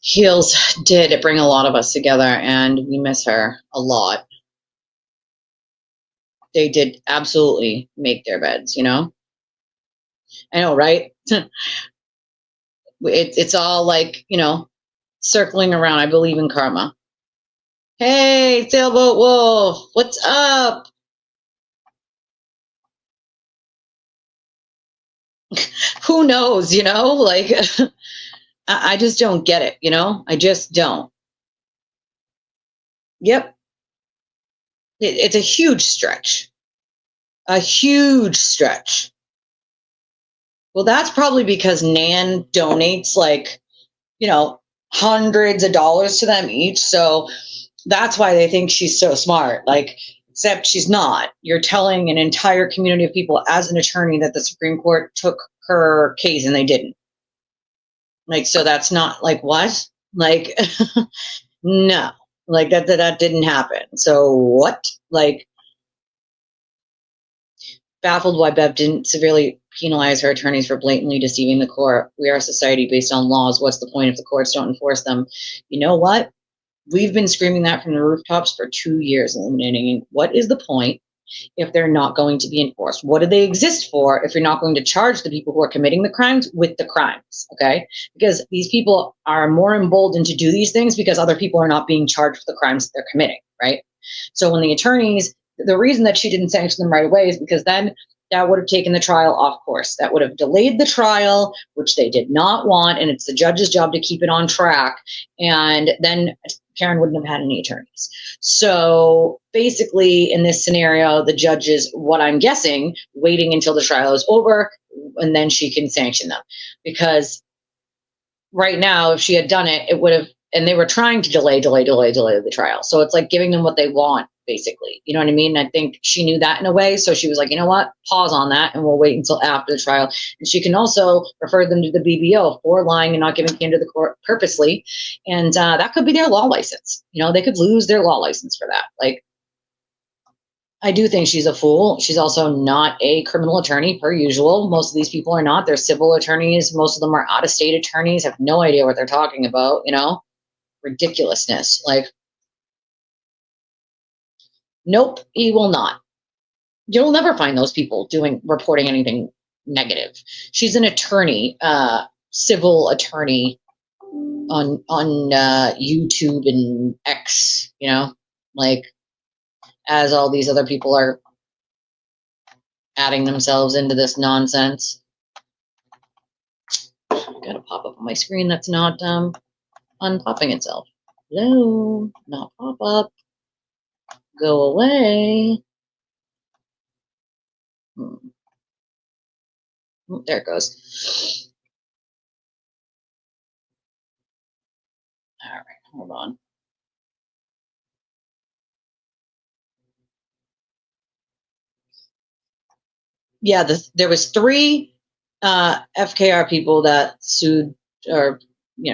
Heels did bring a lot of us together, and we miss her a lot. They did absolutely make their beds, you know? I know, right? It's all like, you know, circling around. I believe in karma. Hey, Sailboat Wolf, what's up? Who knows, you know? Like, I just don't get it, you know? I just don't. Yep. It's a huge stretch. A huge stretch. Well, that's probably because Nan donates, like, you know, hundreds of dollars to them each. So that's why they think she's so smart. Like, except she's not. You're telling an entire community of people as an attorney that the Supreme Court took her case and they didn't. Like, so that's not, like, what? Like, no. Like, that didn't happen. So what? Like, baffled why Bev didn't severely penalize her attorneys for blatantly deceiving the court. We are a society based on laws. What's the point if the courts don't enforce them? You know what? We've been screaming that from the rooftops for 2 years, eliminating. What is the point if they're not going to be enforced? What do they exist for if you're not going to charge the people who are committing the crimes with the crimes? Okay? Because these people are more emboldened to do these things because other people are not being charged for the crimes that they're committing, right? So when the attorneys, the reason that she didn't sanction them right away is because then that would have taken the trial off course. That would have delayed the trial, which they did not want, and it's the judge's job to keep it on track. And then Karen wouldn't have had any attorneys. So basically, in this scenario, the judge is, what I'm guessing, waiting until the trial is over, and then she can sanction them. Because right now, if she had done it, it would have, and they were trying to delay the trial. So it's like giving them what they want, basically. You know what I mean? I think she knew that in a way. So she was like, you know what? Pause on that, and we'll wait until after the trial. And she can also refer them to the BBO for lying and not giving candor to the court purposely. And that could be their law license. You know, they could lose their law license for that. Like, I do think she's a fool. She's also not a criminal attorney, per usual. Most of these people are not. They're civil attorneys. Most of them are out-of-state attorneys, have no idea what they're talking about, you know? Ridiculousness. Like, nope, he will not. You'll never find those people reporting anything negative. She's an attorney, civil attorney on YouTube and X, you know? Like, as all these other people are adding themselves into this nonsense. Gotta pause. pop up on my screen that's not unpopping itself. Hello, not pop up. Go away. Oh, there it goes. All right, hold on. Yeah, there was 3 FKR people that sued, or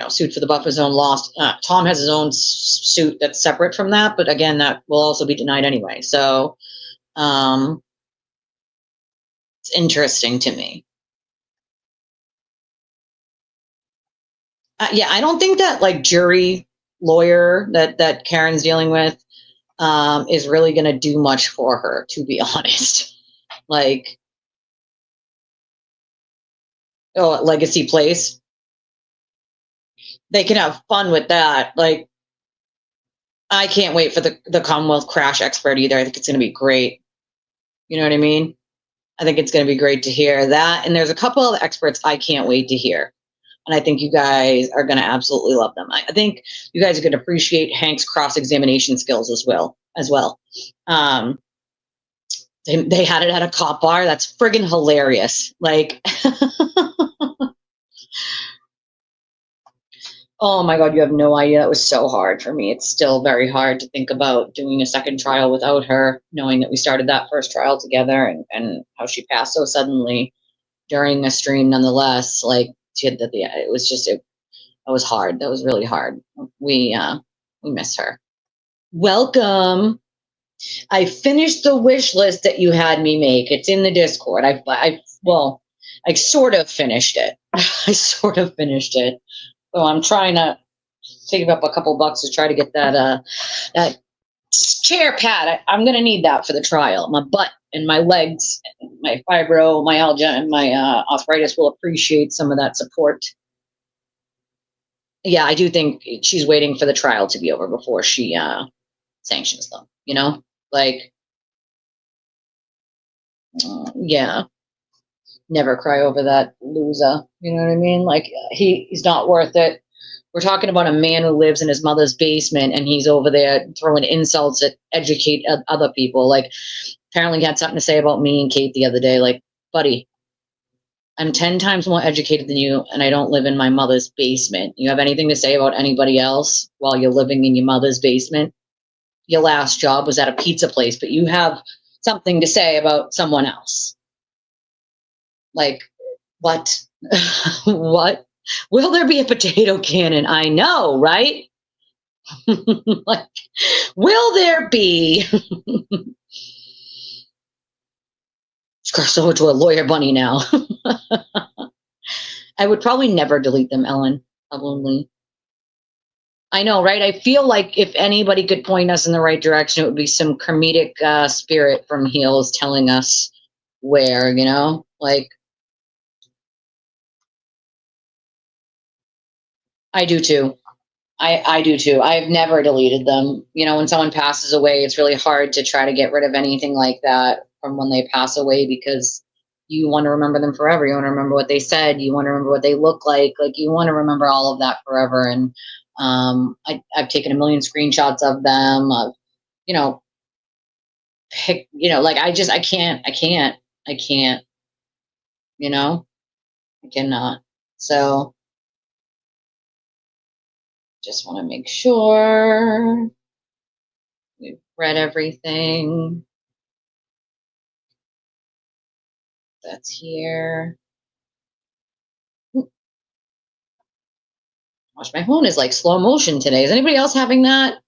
sued for the buffer zone, lost. Tom has his own suit that's separate from that, but again, that will also be denied anyway. So it's interesting to me. Yeah, I don't think that like jury lawyer that Karen's dealing with is really going to do much for her, to be honest. Like, oh, Legacy Place. They can have fun with that. Like, I can't wait for the Commonwealth crash expert either. I think it's going to be great. You know what I mean? I think it's going to be great to hear that. And there's a couple of experts I can't wait to hear. And I think you guys are going to absolutely love them. I think you guys are going to appreciate Hank's cross-examination skills as well. They had it at a cop bar. That's friggin' hilarious. Like, oh my God, you have no idea. That was so hard for me. It's still very hard to think about doing a second trial without her, knowing that we started that first trial together and how she passed so suddenly during a stream nonetheless. Like, it was hard. That was really hard. We miss her. Welcome. I finished the wish list that you had me make. It's in the Discord. I sort of finished it. I sort of finished it. So I'm trying to save up a couple bucks to try to get that chair pad. I'm going to need that for the trial. My butt and my legs, and my fibromyalgia and my arthritis will appreciate some of that support. Yeah, I do think she's waiting for the trial to be over before she sanctions them. Like, yeah. Never cry over that loser. You know what I mean? Like, he's not worth it. We're talking about a man who lives in his mother's basement and he's over there throwing insults at educate other people. Like, apparently he had something to say about me and Kate the other day. Like, buddy, I'm 10 times more educated than you and I don't live in my mother's basement. You have anything to say about anybody else while you're living in your mother's basement? Your last job was at a pizza place, but you have something to say about someone else. Like, what? What? Will there be a potato cannon? I know, right? Like, will there be? So to a lawyer bunny now. I would probably never delete them, Ellen. Probably. I know, right? I feel like if anybody could point us in the right direction, it would be some comedic spirit from Heels telling us where, like. I do too. I do too. I've never deleted them. When someone passes away, it's really hard to try to get rid of anything like that from when they pass away because you want to remember them forever. You want to remember what they said. You want to remember what they look like. Like, you want to remember all of that forever. And I've taken a million screenshots of them. I've, like, I can't, I cannot. So just want to make sure we've read everything that's here. Gosh, my phone is like slow motion today. Is anybody else having that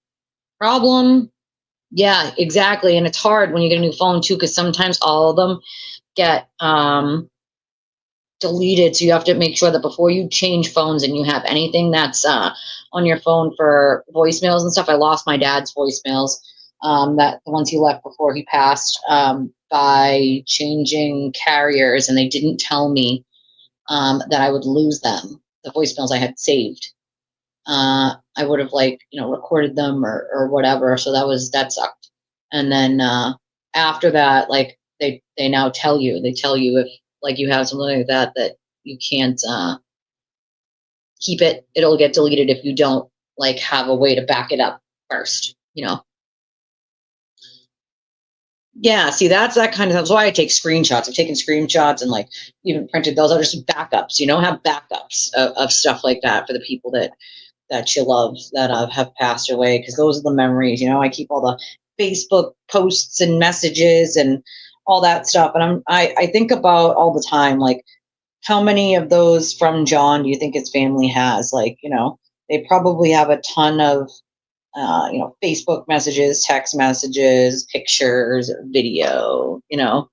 problem? Yeah, exactly. And it's hard when you get a new phone too, because sometimes all of them get deleted. So you have to make sure that before you change phones and you have anything that's on your phone for voicemails and stuff. I lost my dad's voicemails, that the ones he left before he passed, by changing carriers, and they didn't tell me that I would lose them. The voicemails I had saved. I would have recorded them or whatever. So that sucked. And then after that, like they now tell you if like you have something like that you can't keep it. It'll get deleted if you don't like have a way to back it up first, you know? Yeah, see, that's that's why I take screenshots. I've taken screenshots and like even printed those. Are just backups, you know, have backups of stuff like that for the people that you love that have passed away, because those are the memories, you know. I keep all the Facebook posts and messages and all that stuff. And I think about all the time, like, how many of those from John do you think his family has? Like, you know, they probably have a ton of you know, Facebook messages, text messages, pictures, video, you know.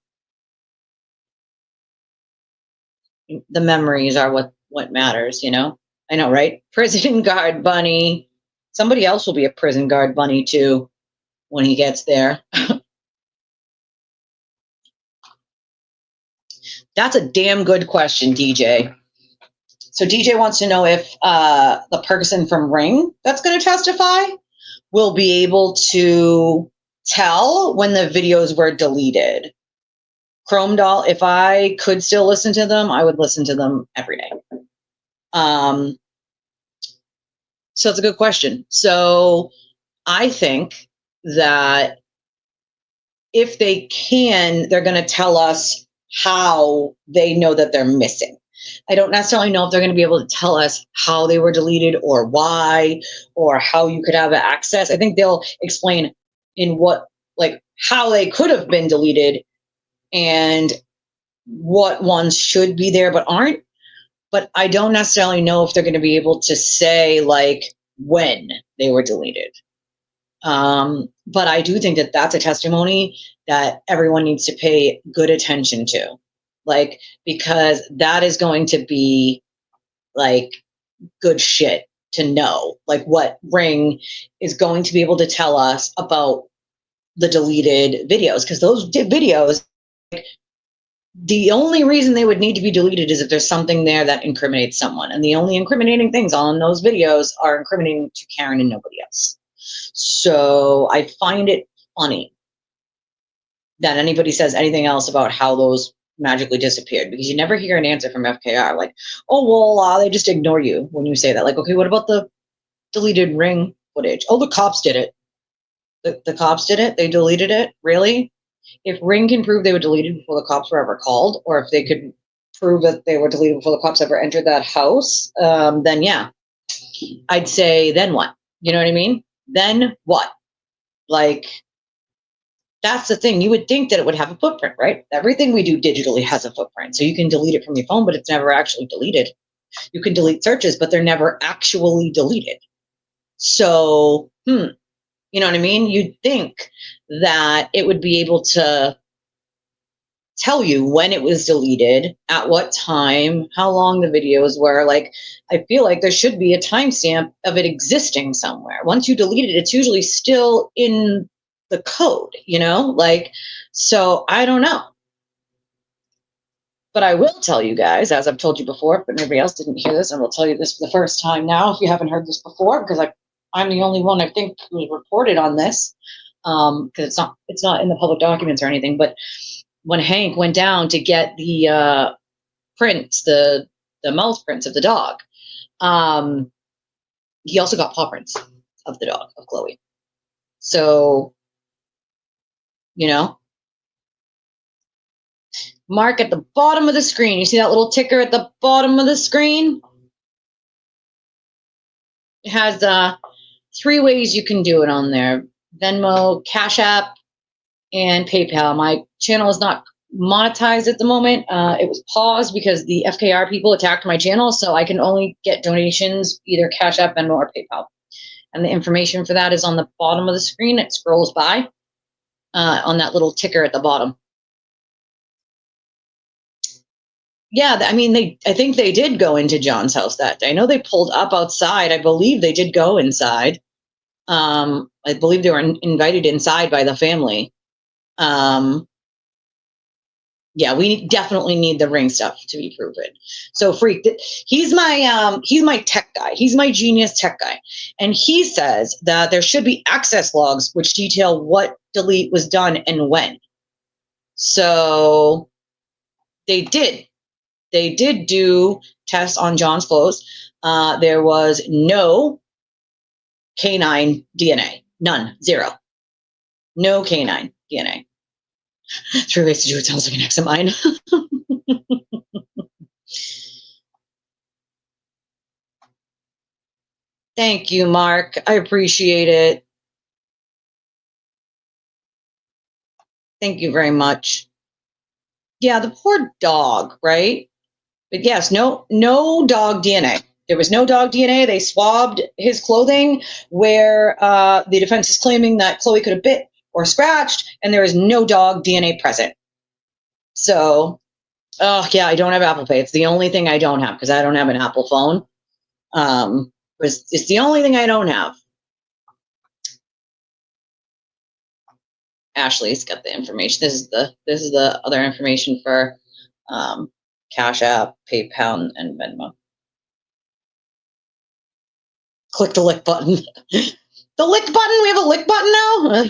The memories are what matters, you know. I know, right? Prison guard bunny. Somebody else will be a prison guard bunny too when he gets there. That's a damn good question, DJ. So DJ wants to know if the person from Ring that's going to testify will be able to tell when the videos were deleted. Chrome Doll, if I could still listen to them, I would listen to them every day. So it's a good question. So I think that if they can, they're going to tell us how they know that they're missing. I don't necessarily know if they're going to be able to tell us how they were deleted or why or how you could have access. I think they'll explain in what, like, how they could have been deleted and what ones should be there but aren't. But I don't necessarily know if they're going to be able to say, like, when they were deleted. But I do think that that's a testimony that everyone needs to pay good attention to, like, because that is going to be like good shit to know, like what Ring is going to be able to tell us about the deleted videos, because those videos, the only reason they would need to be deleted is if there's something there that incriminates someone, and the only incriminating things on those videos are incriminating to Karen and nobody else. So I find it funny that anybody says anything else about how those magically disappeared, because you never hear an answer from FKR. Like, oh, well, they just ignore you when you say that. Like, okay, what about the deleted Ring footage? Oh, the cops did it. The cops did it? They deleted it? Really? If Ring can prove they were deleted before the cops were ever called, or if they could prove that they were deleted before the cops ever entered that house, then yeah, I'd say then what? You know what I mean? Then what? Like, that's the thing. You would think that it would have a footprint, right? Everything we do digitally has a footprint. So you can delete it from your phone, but it's never actually deleted. You can delete searches, but they're never actually deleted. So, you know what I mean? You'd think that it would be able to tell you when it was deleted, at what time, how long the videos were. Like, I feel like there should be a timestamp of it existing somewhere. Once you delete it, it's usually still in the code, you know? Like, so I don't know. But I will tell you guys, as I've told you before, but nobody else didn't hear this, and we'll tell you this for the first time now if you haven't heard this before, because I'm the only one I think who reported on this, because it's not in the public documents or anything. But when Hank went down to get the prints, the mouth prints of the dog, he also got paw prints of the dog, of Chloe. So, you know, Mark, at the bottom of the screen, you see that little ticker at the bottom of the screen? It has 3 ways you can do it on there: Venmo, Cash App, and PayPal. My channel is not monetized at the moment. It was paused because the FKR people attacked my channel, so I can only get donations either Cash App, Venmo, or PayPal. And the information for that is on the bottom of the screen. It scrolls by on that little ticker at the bottom. Yeah, I mean, I think they did go into John's house that day. I know they pulled up outside. I believe they did go inside. I believe they were invited inside by the family. Yeah, we definitely need the Ring stuff to be proven. So Freak, he's my tech guy. He's my genius tech guy. And he says that there should be access logs which detail what delete was done and when. So they did they did do tests on John's clothes. There was no canine DNA. None. Zero. No canine DNA. 3 ways to do it sounds like an ex of mine. Thank you, Mark. I appreciate it. Thank you very much. Yeah, the poor dog, right? But yes, no dog DNA. There was no dog DNA. They swabbed his clothing where the defense is claiming that Chloe could have bit or scratched, and there is no dog DNA present. So, oh yeah, I don't have Apple Pay. It's the only thing I don't have because I don't have an Apple phone. It's the only thing I don't have. Ashley's got the information. This is the other information for Cash App, PayPal, and Venmo. Click the lick button. The lick button? We have a lick button now?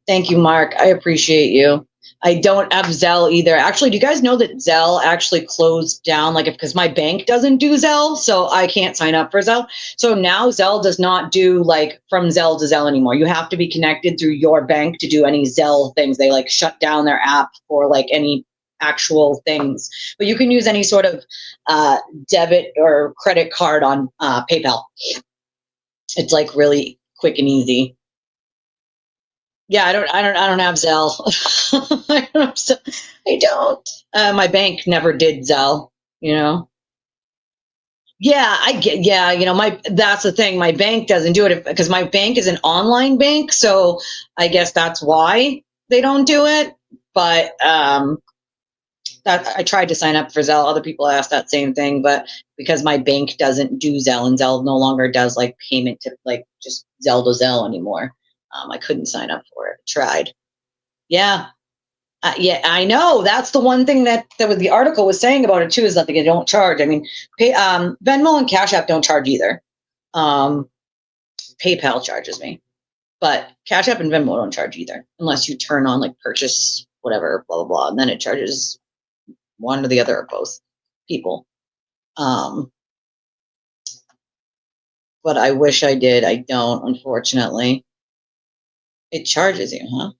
Thank you, Mark. I appreciate you. I don't have Zelle either. Actually, do you guys know that Zelle actually closed down? Because my bank doesn't do Zelle, so I can't sign up for Zelle. So now Zelle does not do from Zelle to Zelle anymore. You have to be connected through your bank to do any Zelle things. They shut down their app for any actual things. But you can use any sort of debit or credit card on PayPal. It's really quick and easy. Yeah, I don't have Zelle. I don't. My bank never did Zelle, Yeah, I get. Yeah, that's the thing. My bank doesn't do it because my bank is an online bank, so I guess that's why they don't do it. But I tried to sign up for Zelle. Other people asked that same thing, but because my bank doesn't do Zelle and Zelle no longer does payment to just Zelle to Zelle anymore. I couldn't sign up for it. I tried. Yeah. Yeah, I know. That's the one thing that the article was saying about it too, is that they don't charge. I mean, Venmo and Cash App don't charge either. PayPal charges me, but Cash App and Venmo don't charge either, unless you turn on purchase whatever, blah, blah, blah. And then it charges one or the other or both people. But I wish I did. I don't, unfortunately. It charges you, huh?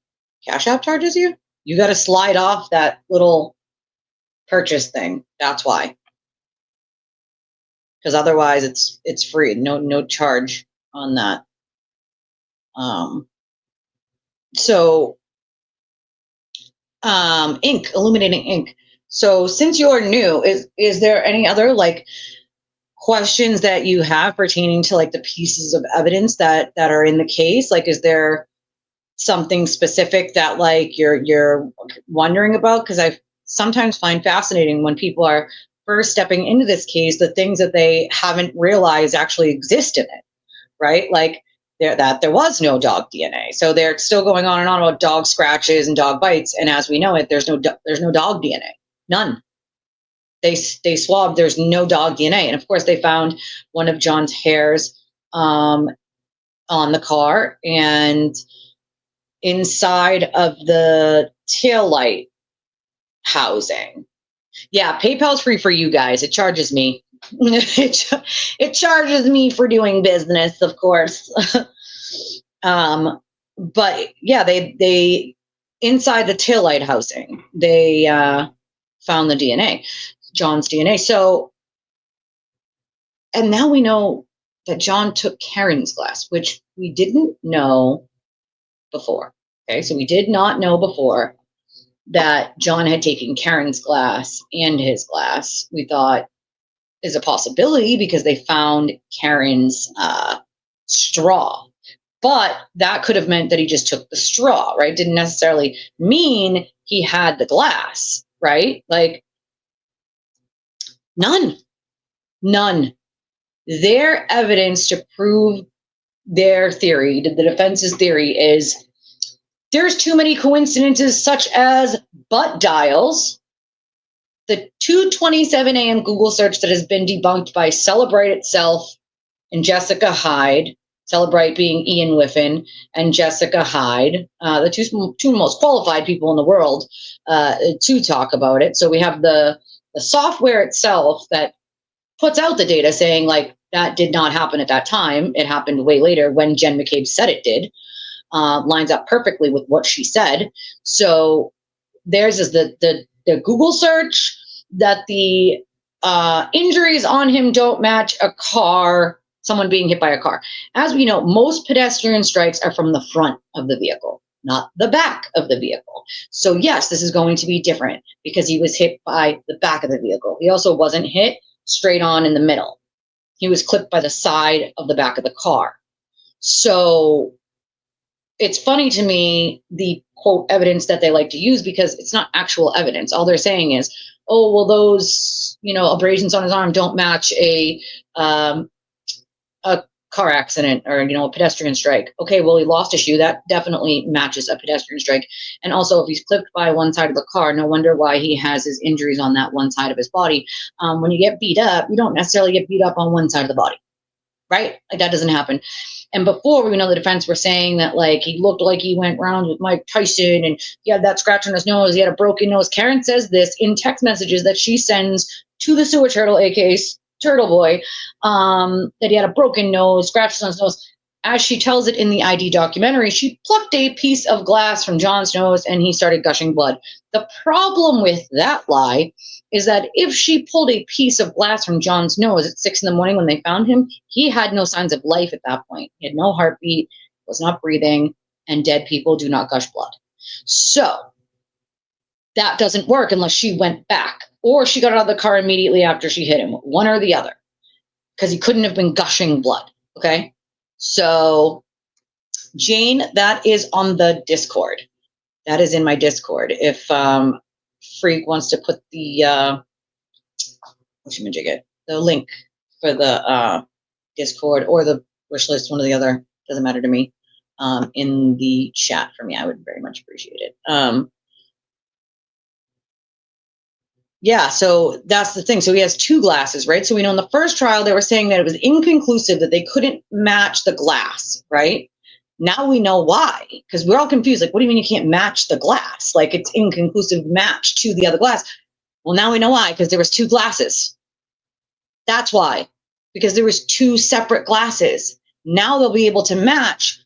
Cash App charges you? You got to slide off that little purchase thing. That's why. Because otherwise it's free. No charge on that. Ink, illuminating ink. So since you're new, is there any other questions that you have pertaining to the pieces of evidence that are in the case? Is there something specific that you're wondering about? Because I sometimes find fascinating when people are first stepping into this case, the things that they haven't realized actually exist in it, right? That there was no dog DNA. So they're still going on and on about dog scratches and dog bites. And as we know it, there's no dog DNA. None. They swabbed, there's no dog DNA. And of course they found one of John's hairs on the car and inside of the taillight housing. Yeah, PayPal's free for you guys. It charges me. It charges me for doing business, of course. But yeah, they inside the taillight housing, they found the DNA, John's DNA. So, and now we know that John took Karen's glass, which we didn't know before. Okay, so we did not know before that John had taken Karen's glass and his glass. We thought is a possibility because they found Karen's straw. But that could have meant that he just took the straw, right? Didn't necessarily mean he had the glass, right? None. Their evidence to prove their theory, the defense's theory, is there's too many coincidences such as butt dials the 2:27 a.m. Google search that has been debunked by Celebrate itself and Jessica Hyde, Celebrate being Ian Whiffen and Jessica Hyde, the two most qualified people in the world to talk about it. So we have the software itself that puts out the data saying like that did not happen at that time. It happened way later when Jen McCabe said it did. Lines up perfectly with what she said. So theirs is the Google search that the injuries on him don't match someone being hit by a car. As we know, most pedestrian strikes are from the front of the vehicle, not the back of the vehicle. So yes, this is going to be different because he was hit by the back of the vehicle. He also wasn't hit straight on in the middle. He was clipped by the side of the back of the car. So it's funny to me, the quote evidence that they like to use, because it's not actual evidence. All they're saying is, oh, well, those, abrasions on his arm don't match a car accident or, a pedestrian strike. Okay, well, he lost a shoe. That definitely matches a pedestrian strike. And also, if he's clipped by one side of the car, no wonder why he has his injuries on that one side of his body. When you get beat up, you don't necessarily get beat up on one side of the body, right? Like that doesn't happen. And before, the defense were saying that like he looked like he went round with Mike Tyson and he had that scratch on his nose, he had a broken nose. Karen says this in text messages that she sends to the sewer turtle, aka Turtle Boy, that he had a broken nose, scratches on his nose. As she tells it in the ID documentary, she plucked a piece of glass from John's nose and he started gushing blood. The problem with that lie is that if she pulled a piece of glass from John's nose at 6 a.m. when they found him, he had no signs of life at that point. He had no heartbeat, was not breathing, and dead people do not gush blood. So that doesn't work unless she went back or she got out of the car immediately after she hit him, one or the other, because he couldn't have been gushing blood. Okay. So Jane, that is on the Discord. That is in my Discord. If Freak wants to put the the link for the Discord or the wish list, one or the other, doesn't matter to me, in the chat for me, I would very much appreciate it. Yeah, so that's the thing. So he has two glasses, right? So we know in the first trial, they were saying that it was inconclusive, that they couldn't match the glass, right? Now we know why, because we're all confused. Like, what do you mean you can't match the glass? Like, it's inconclusive match to the other glass. Well, now we know why, because there was two glasses. That's why, because there was two separate glasses. Now they'll be able to match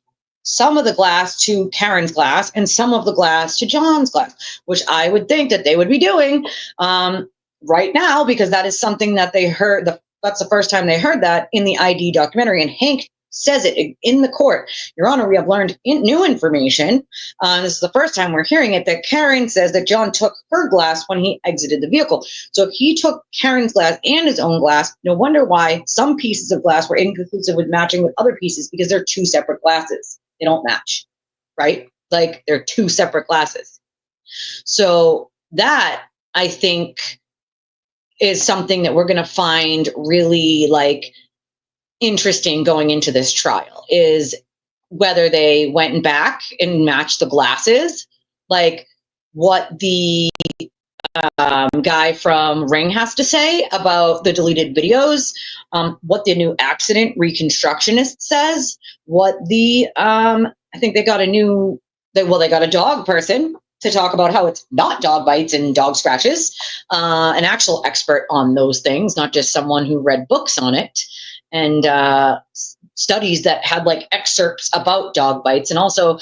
some of the glass to Karen's glass and some of the glass to John's glass, which I would think that they would be doing right now, because that is something that they heard. That's the first time they heard that in the ID documentary. And Hank says it in the court. Your Honor, we have learned new information. This is the first time we're hearing it, that Karen says that John took her glass when he exited the vehicle. So if he took Karen's glass and his own glass, no wonder why some pieces of glass were inconclusive with matching with other pieces, because they're two separate glasses. They don't match, right? Like, they're two separate glasses. So that, I think, is something that we're going to find really like interesting going into this trial, is whether they went back and matched the glasses, like what the guy from Ring has to say about the deleted videos, what the new accident reconstructionist says, what the I think they got a dog person to talk about how it's not dog bites and dog scratches, an actual expert on those things, not just someone who read books on it and studies that had like excerpts about dog bites. And also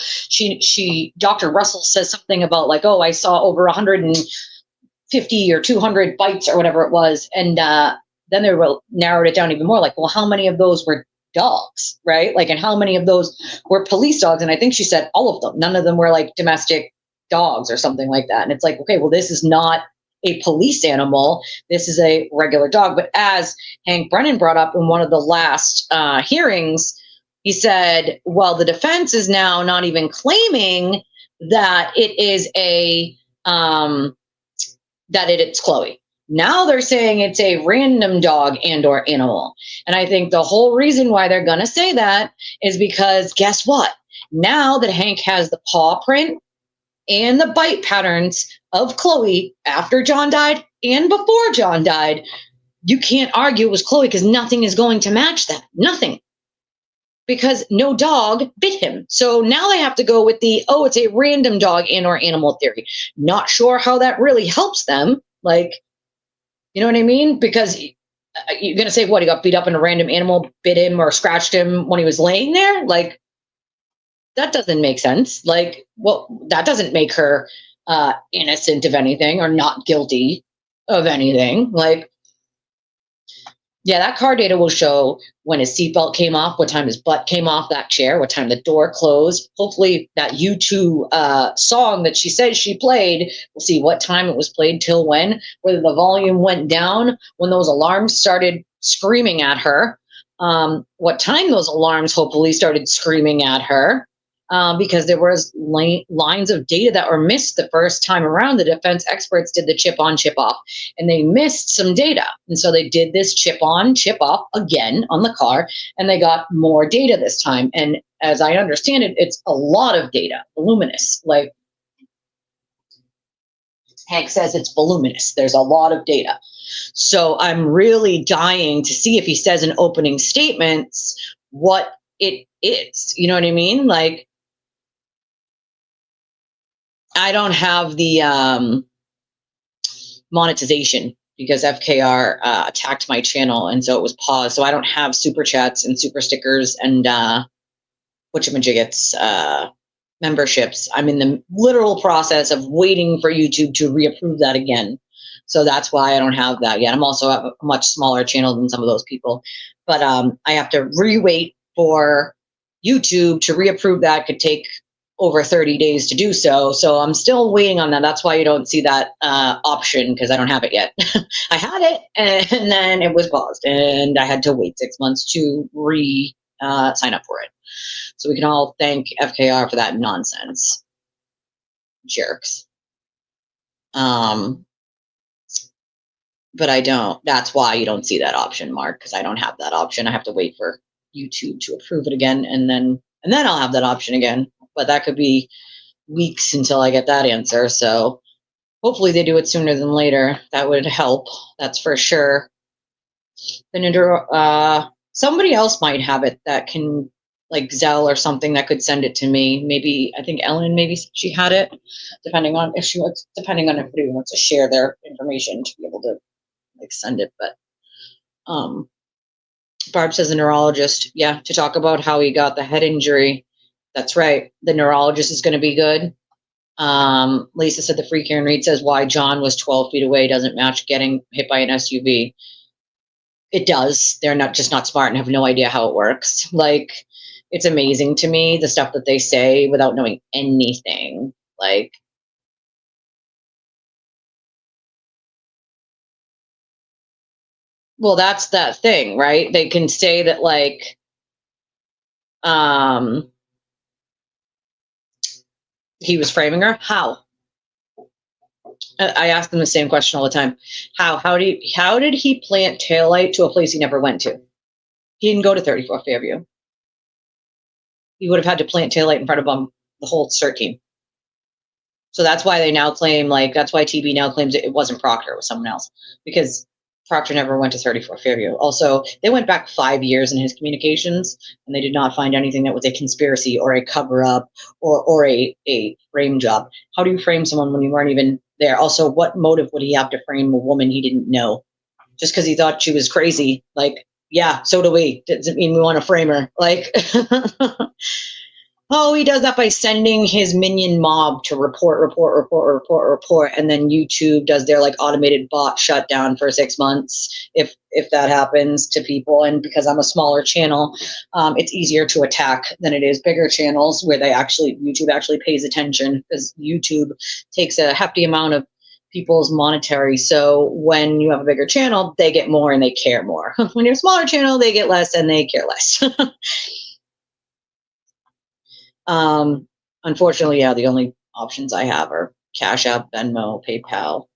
Dr. Russell says something about like, oh, I saw over 150 or 200 bites or whatever it was. And then they narrowed it down even more, like, well, how many of those were dogs, right? Like, and how many of those were police dogs? And I think she said all of them. None of them were like domestic dogs or something like that. And it's like, okay, well, this is not a police animal. This is a regular dog. But as Hank Brennan brought up in one of the last hearings, he said, well, the defense is now not even claiming that it is it's Chloe. Now they're saying it's a random dog and or animal. And I think the whole reason why they're going to say that is because guess what? Now that Hank has the paw print, and the bite patterns of Chloe after John died and before John died, you can't argue it was Chloe because nothing is going to match that. Nothing. Because no dog bit him. So now they have to go with it's a random dog and or animal theory. Not sure how that really helps them. Like, you know what I mean? Because you're going to say, what, he got beat up and a random animal bit him or scratched him when he was laying there? Like, that doesn't make sense. Like, well, that doesn't make her innocent of anything or not guilty of anything. Like, yeah, that car data will show when his seatbelt came off, what time his butt came off that chair, what time the door closed. Hopefully that U2 song that she said she played, we'll see what time it was played till when, whether the volume went down when those alarms started screaming at her, what time those alarms hopefully started screaming at her. Because there was lines of data that were missed the first time around. The defense experts did the chip on, chip off, and they missed some data. And so they did this chip on, chip off again on the car, and they got more data this time. And as I understand it, it's a lot of data, voluminous. Like Hank says, it's voluminous. There's a lot of data. So I'm really dying to see if he says in opening statements what it is. You know what I mean? Like, I don't have the monetization because FKR attacked my channel, and so it was paused. So I don't have super chats and super stickers and whatchamajigget's memberships. I'm in the literal process of waiting for YouTube to reapprove that again. So that's why I don't have that yet. I'm also a much smaller channel than some of those people, but I have to re-wait for YouTube to reapprove that. Could take over 30 days to do so. So I'm still waiting on that. That's why you don't see that option, because I don't have it yet. I had it and then it was paused and I had to wait 6 months to sign up for it. So we can all thank FKR for that nonsense. Jerks. But I don't. That's why you don't see that option, Mark, because I don't have that option. I have to wait for YouTube to approve it again, and then I'll have that option again. But that could be weeks until I get that answer. So hopefully they do it sooner than later. That would help. That's for sure. Somebody else might have it that can, like Zelle or something, that could send it to me. Maybe, I think Ellen, maybe she had it, depending on if anybody wants to share their information to be able to like send it. But Barb says a neurologist, yeah, to talk about how he got the head injury. That's right. The neurologist is going to be good. Lisa said the free Karen Reed says why John was 12 feet away doesn't match getting hit by an SUV. It does. They're not smart and have no idea how it works. Like, it's amazing to me, the stuff that they say without knowing anything. Like, well, that's that thing, right? They can say that, like, he was framing her. How? I ask them the same question all the time. How did he plant taillight to a place he never went to? He didn't go to 34 Fairview. He would have had to plant taillight in front of the whole CERT team. So that's why they now claim, like, that's why TB now claims it wasn't Proctor, it was someone else, because Proctor never went to 34 Fairview. Also, they went back 5 years in his communications, and they did not find anything that was a conspiracy or a cover-up or a frame job. How do you frame someone when you weren't even there? Also, what motive would he have to frame a woman he didn't know? Just because he thought she was crazy? Like, yeah, so do we. Doesn't mean we want to frame her. Like, oh, he does that by sending his minion mob to report, and then YouTube does their like automated bot shutdown for 6 months if that happens to people. And because I'm a smaller channel, it's easier to attack than it is bigger channels where YouTube actually pays attention, because YouTube takes a hefty amount of people's monetary. So when you have a bigger channel, they get more and they care more. When you're a smaller channel, they get less and they care less. Unfortunately, yeah, the only options I have are Cashapp, Venmo, PayPal.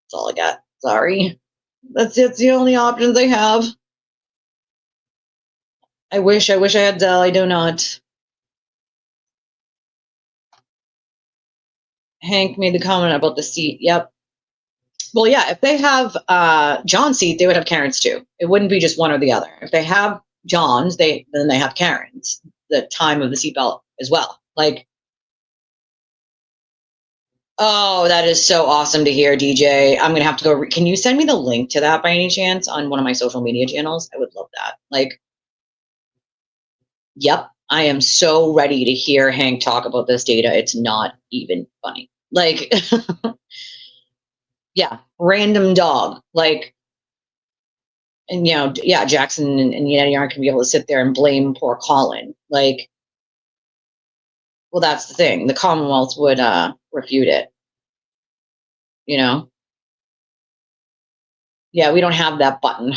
That's all I got. Sorry. That's the only options I have. I wish I had Zelle. I do not. Hank made the comment about the seat. Yep. Well, yeah, if they have John's seat, they would have Karen's too. It wouldn't be just one or the other. If they have John's, then they have Karen's, the time of the seatbelt as well. Like, oh, that is so awesome to hear, DJ. I'm going to have to go. Can you send me the link to that by any chance on one of my social media channels? I would love that. Like, yep, I am so ready to hear Hank talk about this data. It's not even funny. Like, yeah, random dog. Like, and, yeah, Jackson and Yeti aren't going to be able to sit there and blame poor Colin. Like, well, that's the thing. The Commonwealth would refute it. Yeah, we don't have that button.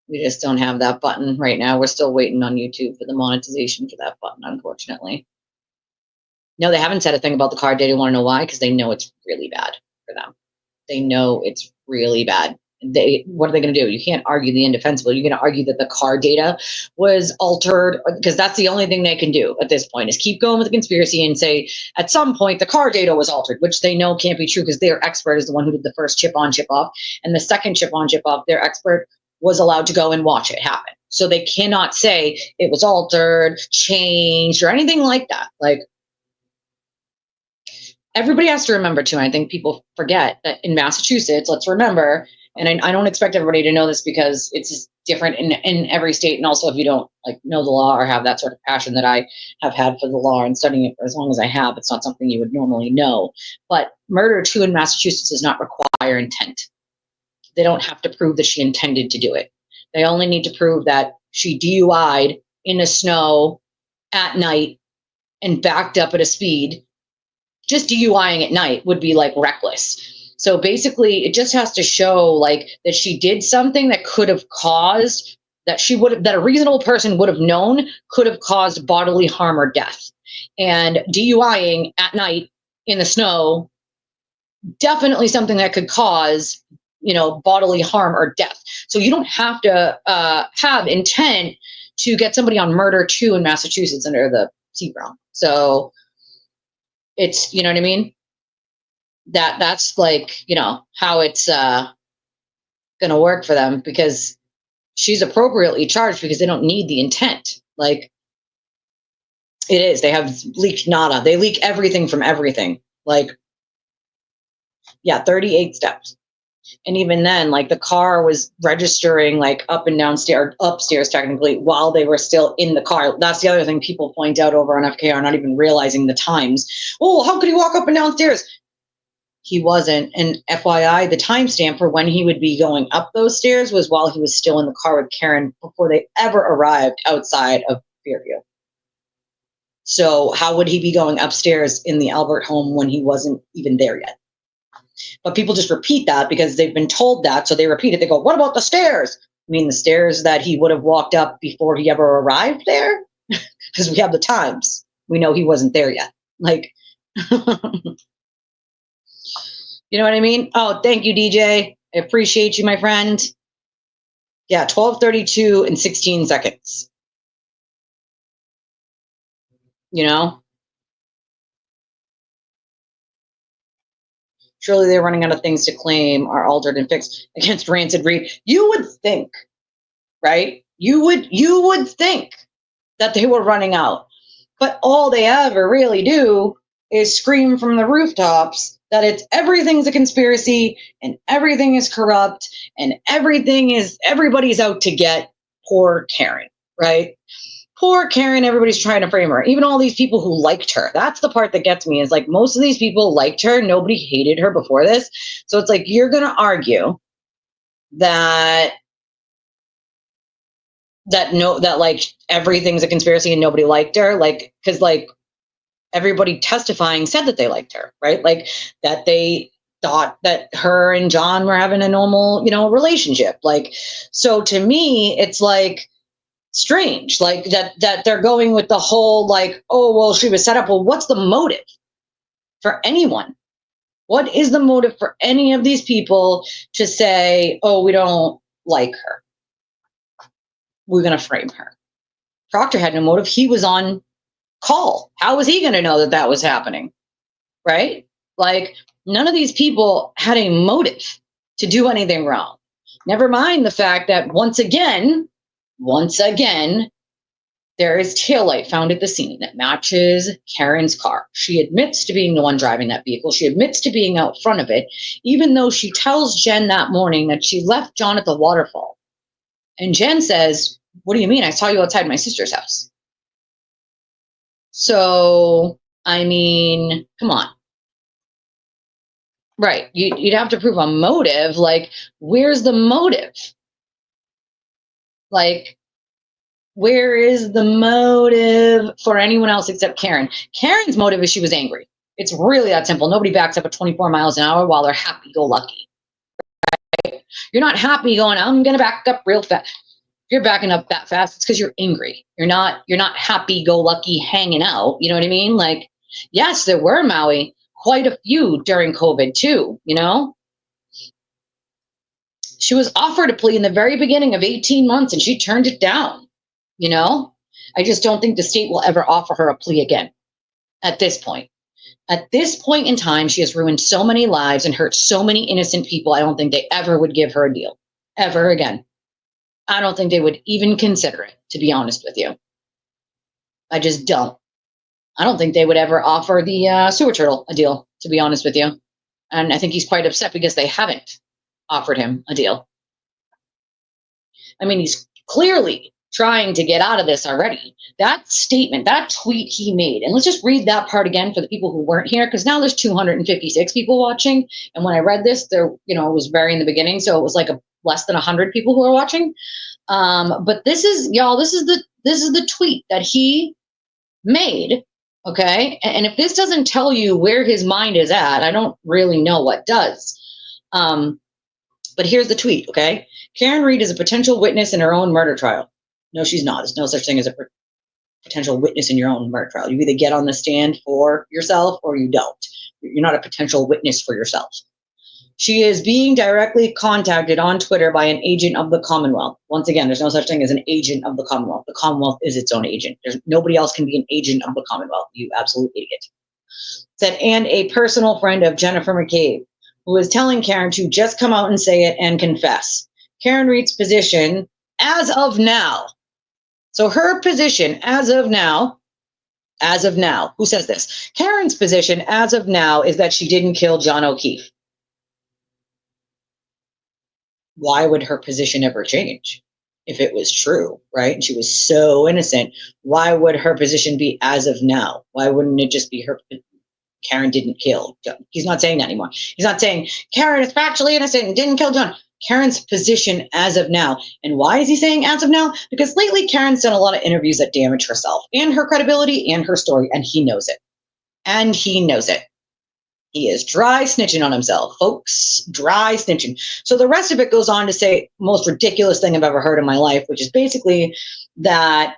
We just don't have that button right now. We're still waiting on YouTube for the monetization for that button, unfortunately. No, they haven't said a thing about the card data. Want to know why? Because they know it's really bad for them. They know it's really bad. What are they going to do? You can't argue the indefensible. You're going to argue that the card data was altered, because that's the only thing they can do at this point, is keep going with the conspiracy and say at some point the card data was altered, which they know can't be true because their expert is the one who did the first chip on, chip off, and the second chip on, chip off, their expert was allowed to go and watch it happen. So they cannot say it was altered, changed, or anything like that. Like, everybody has to remember too, and I think people forget that in Massachusetts, let's remember, and I don't expect everybody to know this because it's different in every state, and also if you don't know the law or have that sort of passion that I have had for the law and studying it for as long as I have, it's not something you would normally know. But murder too in Massachusetts does not require intent. They don't have to prove that she intended to do it. They only need to prove that she DUI'd in the snow at night and backed up at a speed. Just DUIing at night would be like reckless. So basically it just has to show that she did something that could have caused, that a reasonable person would have known could have caused bodily harm or death. And DUIing at night in the snow, definitely something that could cause, bodily harm or death. So you don't have to have intent to get somebody on murder too in Massachusetts under the seat realm. So it's, you know what I mean? That's how it's gonna work for them, because she's appropriately charged because they don't need the intent. Like, it is. They have leaked nada. They leak everything from everything. Like, yeah, 38 steps. And even then, the car was registering up and downstairs, upstairs technically, while they were still in the car. That's the other thing people point out over on FKR, not even realizing the times. Oh, how could he walk up and downstairs? He wasn't. And FYI, the timestamp for when he would be going up those stairs was while he was still in the car with Karen before they ever arrived outside of Fairview. So how would he be going upstairs in the Albert home when he wasn't even there yet? But people just repeat that because they've been told that. So they repeat it. They go, what about the stairs? I mean, the stairs that he would have walked up before he ever arrived there? Because we have the times. We know he wasn't there yet. You know what I mean? Oh, thank you, DJ. I appreciate you, my friend. Yeah, 12:32 and 16 seconds. Surely they're running out of things to claim are altered and fixed against Rancid Reed. You would think, right? You would think that they were running out. But all they ever really do is scream from the rooftops that everything's a conspiracy and everything is corrupt and everybody's out to get poor Karen, right? Poor Karen, everybody's trying to frame her. Even all these people who liked her. That's the part that gets me, is most of these people liked her. Nobody hated her before this. So it's you're going to argue that everything's a conspiracy and nobody liked her, because everybody testifying said that they liked her, right? That they thought that her and John were having a normal, relationship. So to me, it's strange, that they're going with the whole oh, well, she was set up. Well, what's the motive for anyone? What is the motive for any of these people to say, oh, we don't like her, we're going to frame her? Proctor had no motive. He was on call. How was he going to know that was happening? right? Like, none of these people had a motive to do anything wrong. Never mind the fact that once again, there is taillight found at the scene that matches Karen's car. She admits to being the one driving that vehicle. She admits to being out front of it, even though she tells Jen that morning that she left John at the waterfall. And Jen says, "What do you mean? I saw you outside my sister's house." So, I mean, come on. Right. You'd have to prove a motive. Like, where's the motive? Like, where is the motive for anyone else except Karen? Karen's motive is she was angry. It's really that simple. Nobody backs up at 24 miles an hour while they're happy-go-lucky. Right? You're not happy going, I'm going to back up real fast. If you're backing up that fast, it's because you're angry. You're not happy-go-lucky hanging out. You know what I mean? Like, yes, there were, Maui, quite a few during COVID too, you know? She was offered a plea in the very beginning of 18 months and she turned it down, you know? I just don't think the state will ever offer her a plea again at this point. At this point in time, she has ruined so many lives and hurt so many innocent people. I don't think they ever would give her a deal, ever again. I don't think they would even consider it, to be honest with you. I just don't. I don't think they would ever offer the sewer turtle a deal, to be honest with you. And I think he's quite upset because they haven't offered him a deal. I mean, he's clearly trying to get out of this already. That statement, that tweet he made, and let's just read that part again for the people who weren't here, because now there's 256 people watching. And when I read this, there, you know, it was very in the beginning, so it was like less than 100 people who are watching. But this is, y'all, this is the tweet that he made. Okay. And if this doesn't tell you where his mind is at, I don't really know what does. But here's the tweet. Okay. Karen Read is a potential witness in her own murder trial. No, she's not. There's no such thing as a potential witness in your own murder trial. You either get on the stand for yourself or you don't. You're not a potential witness for yourself. She is being directly contacted on Twitter by an agent of the Commonwealth. Once again, there's no such thing as an agent of the Commonwealth. The Commonwealth is its own agent. Nobody else can be an agent of the Commonwealth, you absolute idiot. Said, and a personal friend of Jennifer McCabe, who is telling Karen to just come out and say it and confess. Karen Reed's position as of now. So her position as of now, who says this? Karen's position as of now is that she didn't kill John O'Keefe. Why would her position ever change if it was true, right? And she was so innocent. Why would her position be as of now? Why wouldn't it just be her? Karen didn't kill John. He's not saying that anymore. He's not saying Karen is factually innocent and didn't kill John. Karen's position as of now. And why is he saying as of now? Because lately Karen's done a lot of interviews that damage herself and her credibility and her story, and he knows it. And he knows it. He is dry snitching on himself, folks, dry snitching. So the rest of it goes on to say most ridiculous thing I've ever heard in my life, which is basically that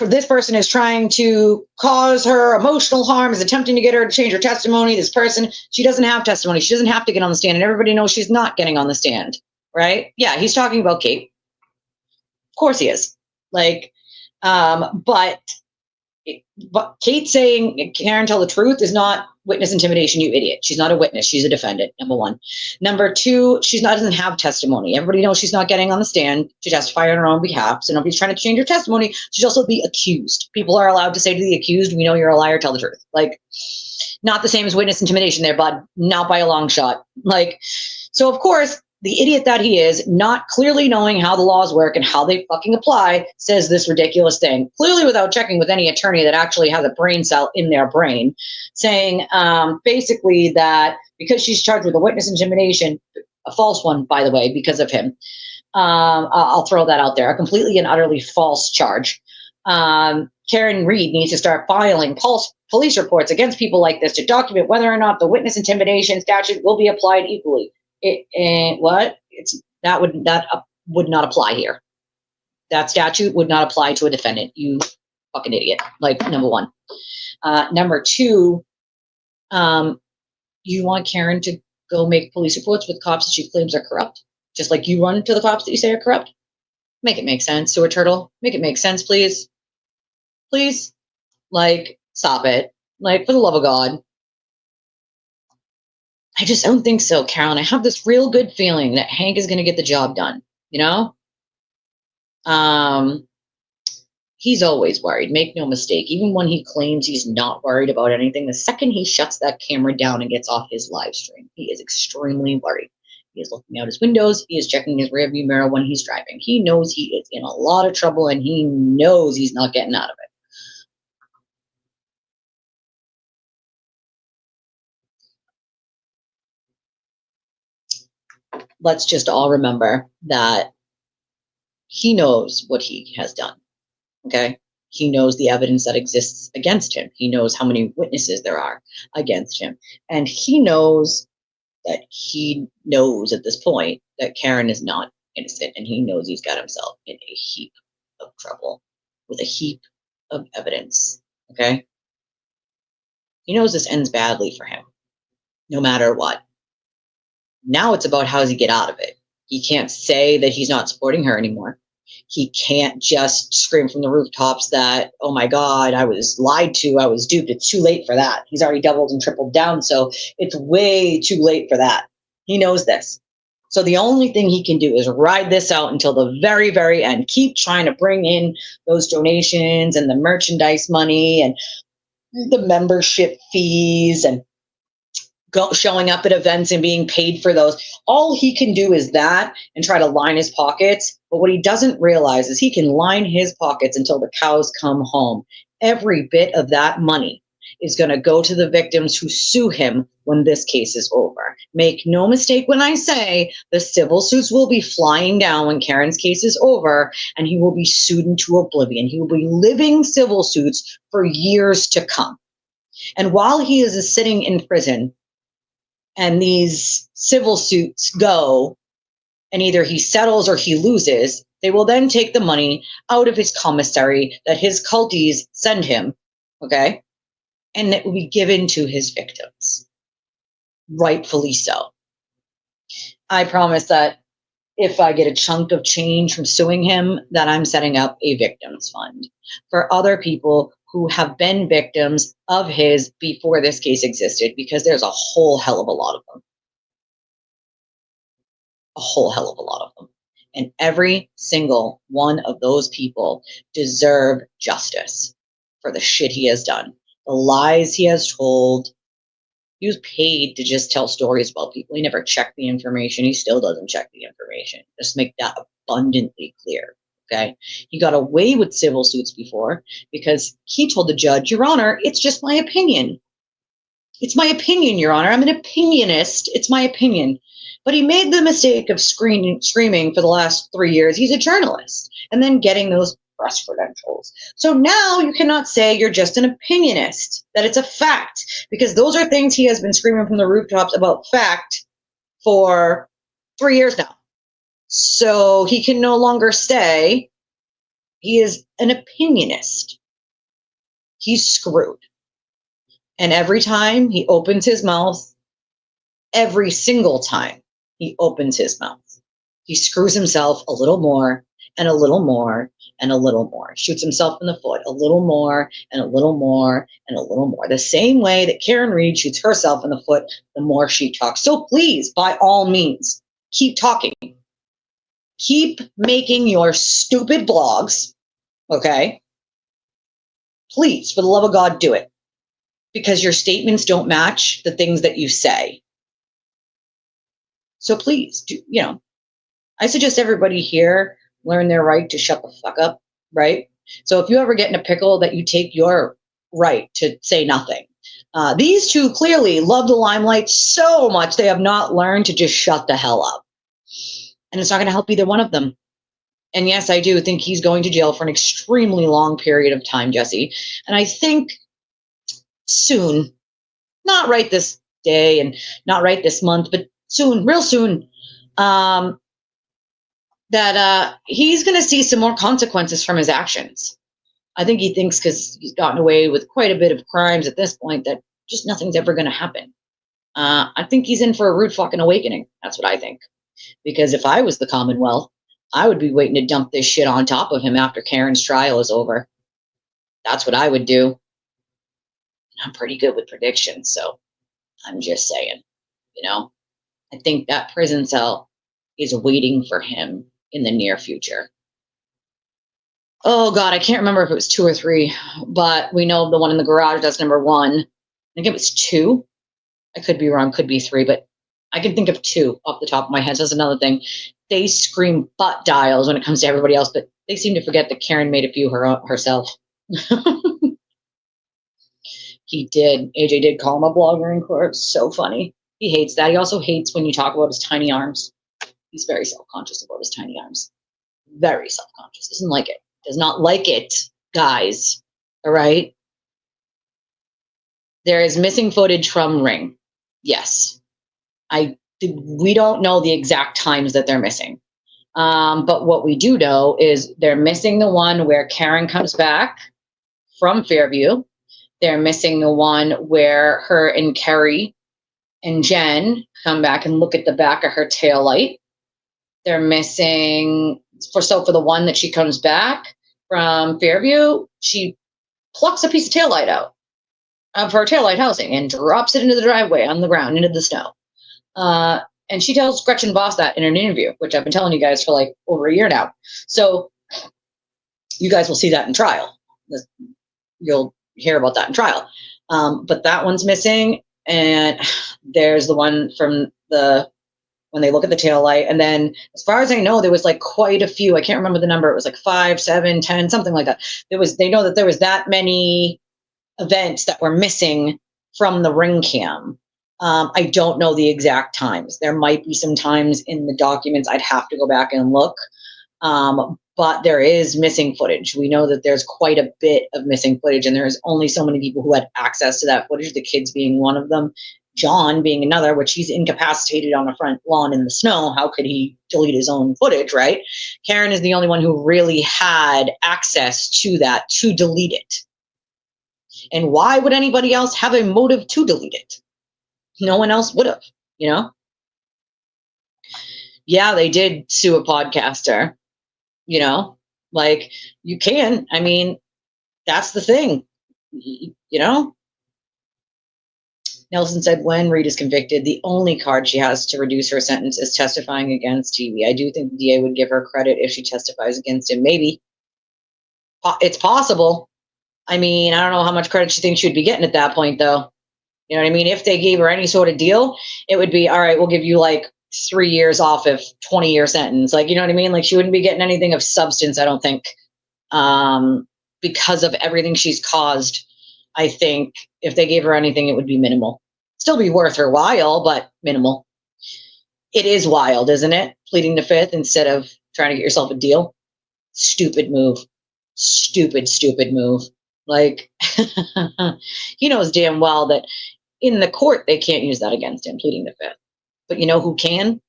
this person is trying to cause her emotional harm, is attempting to get her to change her testimony. This person, she doesn't have testimony. She doesn't have to get on the stand, and everybody knows she's not getting on the stand, right? Yeah, he's talking about Kate. Of course he is. Like, but Kate saying Karen tell the truth is not witness intimidation, you idiot. She's not a witness. She's a defendant, number one. Number two, doesn't have testimony. Everybody knows she's not getting on the stand to testify on her own behalf. So nobody's trying to change her testimony. She's also the accused. People are allowed to say to the accused, we know you're a liar, tell the truth. Like, not the same as witness intimidation there, bud. Not by a long shot. Like, so of course, the idiot that he is, not clearly knowing how the laws work and how they fucking apply, says this ridiculous thing, clearly without checking with any attorney that actually has a brain cell in their brain, saying basically that because she's charged with a witness intimidation, a false one, by the way, because of him. I'll throw that out there, a completely and utterly false charge. Karen Read needs to start filing police reports against people like this to document whether or not the witness intimidation statute will be applied equally. That would not apply here. That statute would not apply to a defendant. You fucking idiot. Like, number one. Number two, you want Karen to go make police reports with cops that she claims are corrupt, just like you run to the cops that you say are corrupt. Make it make sense, Sewer Turtle. Make it make sense, please. Please. Like, stop it. Like, for the love of God. I just don't think so, Carolyn. I have this real good feeling that Hank is going to get the job done, you know? He's always worried, make no mistake. Even when he claims he's not worried about anything, the second he shuts that camera down and gets off his live stream, he is extremely worried. He is looking out his windows. He is checking his rearview mirror when he's driving. He knows he is in a lot of trouble, and he knows he's not getting out of it. Let's just all remember that he knows what he has done, okay? He knows the evidence that exists against him. He knows how many witnesses there are against him. And he knows that he knows at this point that Karen is not innocent, and he knows he's got himself in a heap of trouble with a heap of evidence, okay? He knows this ends badly for him, no matter what. Now it's about how does he get out of it. He can't say that he's not supporting her anymore. He can't just scream from the rooftops that, oh my God, I was lied to, I was duped. It's too late for that. He's already doubled and tripled down, so it's way too late for that. He knows this. So the only thing he can do is ride this out until the very, very end. Keep trying to bring in those donations and the merchandise money and the membership fees and showing up at events and being paid for those. All he can do is that and try to line his pockets. But what he doesn't realize is he can line his pockets until the cows come home. Every bit of that money is going to go to the victims who sue him when this case is over. Make no mistake when I say the civil suits will be flying down when Karen's case is over, and he will be sued into oblivion. He will be living civil suits for years to come. And while he is sitting in prison, and these civil suits go, and either he settles or he loses, they will then take the money out of his commissary that his culties send him, okay? And it will be given to his victims, rightfully so. I promise that if I get a chunk of change from suing him, that I'm setting up a victims fund for other people who have been victims of his before this case existed, because there's a whole hell of a lot of them. A whole hell of a lot of them. And every single one of those people deserve justice for the shit he has done, the lies he has told. He was paid to just tell stories about people. He never checked the information. He still doesn't check the information. Just make that abundantly clear. Okay. He got away with civil suits before because he told the judge, Your Honor, it's just my opinion. It's my opinion, Your Honor. I'm an opinionist. It's my opinion. But he made the mistake of screaming for the last 3 years. He's a journalist, and then getting those press credentials. So now you cannot say you're just an opinionist, that it's a fact, because those are things he has been screaming from the rooftops about fact for 3 years now. So he can no longer say he is an opinionist. He's screwed. And every time he opens his mouth, every single time he opens his mouth, he screws himself a little more and a little more and a little more, shoots himself in the foot a little more and a little more and a little more. The same way that Karen Reed shoots herself in the foot the more she talks. So please, by all means, keep talking. Keep making your stupid blogs, okay? Please, for the love of God, do it. Because your statements don't match the things that you say. So please, I suggest everybody here learn their right to shut the fuck up, right? So if you ever get in a pickle, that you take your right to say nothing. These two clearly love the limelight so much they have not learned to just shut the hell up. And it's not going to help either one of them. And yes, I do think he's going to jail for an extremely long period of time, Jesse. And I think soon, not right this day and not right this month, but soon, real soon, that he's going to see some more consequences from his actions. I think he thinks because he's gotten away with quite a bit of crimes at this point that just nothing's ever going to happen. I think he's in for a rude fucking awakening. That's what I think. Because if I was the Commonwealth, I would be waiting to dump this shit on top of him after Karen's trial is over. That's what I would do. I'm pretty good with predictions, so I'm just saying. I think that prison cell is waiting for him in the near future. Oh God, I can't remember if it was 2 or 3, but we know the one in the garage, that's number 1. I think it was 2. I could be wrong, could be 3, but I can think of 2 off the top of my head. So that's another thing. They scream butt dials when it comes to everybody else, but they seem to forget that Karen made a few herself. He did. AJ did call him a blogger in court. So funny. He hates that. He also hates when you talk about his tiny arms. He's very self-conscious about his tiny arms. Very self-conscious. Doesn't like it. Does not like it, guys. All right? There is missing footage from Ring. Yes. We don't know the exact times that they're missing. But what we do know is they're missing the one where Karen comes back from Fairview. They're missing the one where her and Kerry and Jen come back and look at the back of her taillight. They're missing, for the one that she comes back from Fairview, she plucks a piece of taillight out of her taillight housing and drops it into the driveway on the ground, into the snow. And she tells Gretchen Voss that in an interview, which I've been telling you guys for like over a year now. So you guys will see that in trial. You'll hear about that in trial. But that one's missing. And there's the one from when they look at the taillight. And then as far as I know, there was like quite a few. I can't remember the number. It was like 5, 7, 10, something like that. They know that there was that many events that were missing from the Ring cam. I don't know the exact times. There might be some times in the documents. I'd have to go back and look. But there is missing footage. We know that there's quite a bit of missing footage, and there's only so many people who had access to that footage, the kids being one of them, John being another, which he's incapacitated on a front lawn in the snow. How could he delete his own footage, right? Karen is the only one who really had access to that, to delete it. And why would anybody else have a motive to delete it? No one else would have, Yeah, they did sue a podcaster, like you can. I mean, that's the thing, Nelson said when Reed is convicted, the only card she has to reduce her sentence is testifying against TV. I do think the DA would give her credit if she testifies against him. Maybe. It's possible. I mean, I don't know how much credit she thinks she would be getting at that point, though. You know what I mean? If they gave her any sort of deal, it would be, all right, we'll give you like 3 years off of 20-year sentence. Like, you know what I mean? Like, she wouldn't be getting anything of substance, I don't think, because of everything she's caused. I think if they gave her anything, it would be minimal. Still be worth her while, but minimal. It is wild, isn't it? Pleading the fifth instead of trying to get yourself a deal. Stupid move. Stupid move. Like, he knows damn well that in the court, they can't use that against him, pleading the fifth. But you know who can?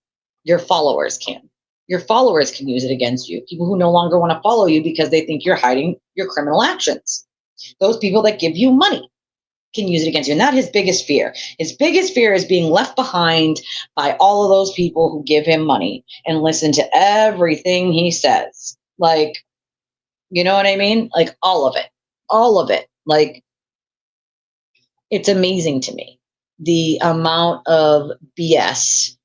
Your followers can. Your followers can use it against you. People who no longer want to follow you because they think you're hiding your criminal actions. Those people that give you money can use it against you. And that's his biggest fear. His biggest fear is being left behind by all of those people who give him money and listen to everything he says. Like, you know what I mean? Like all of it. All of it. Like, it's amazing to me the amount of BS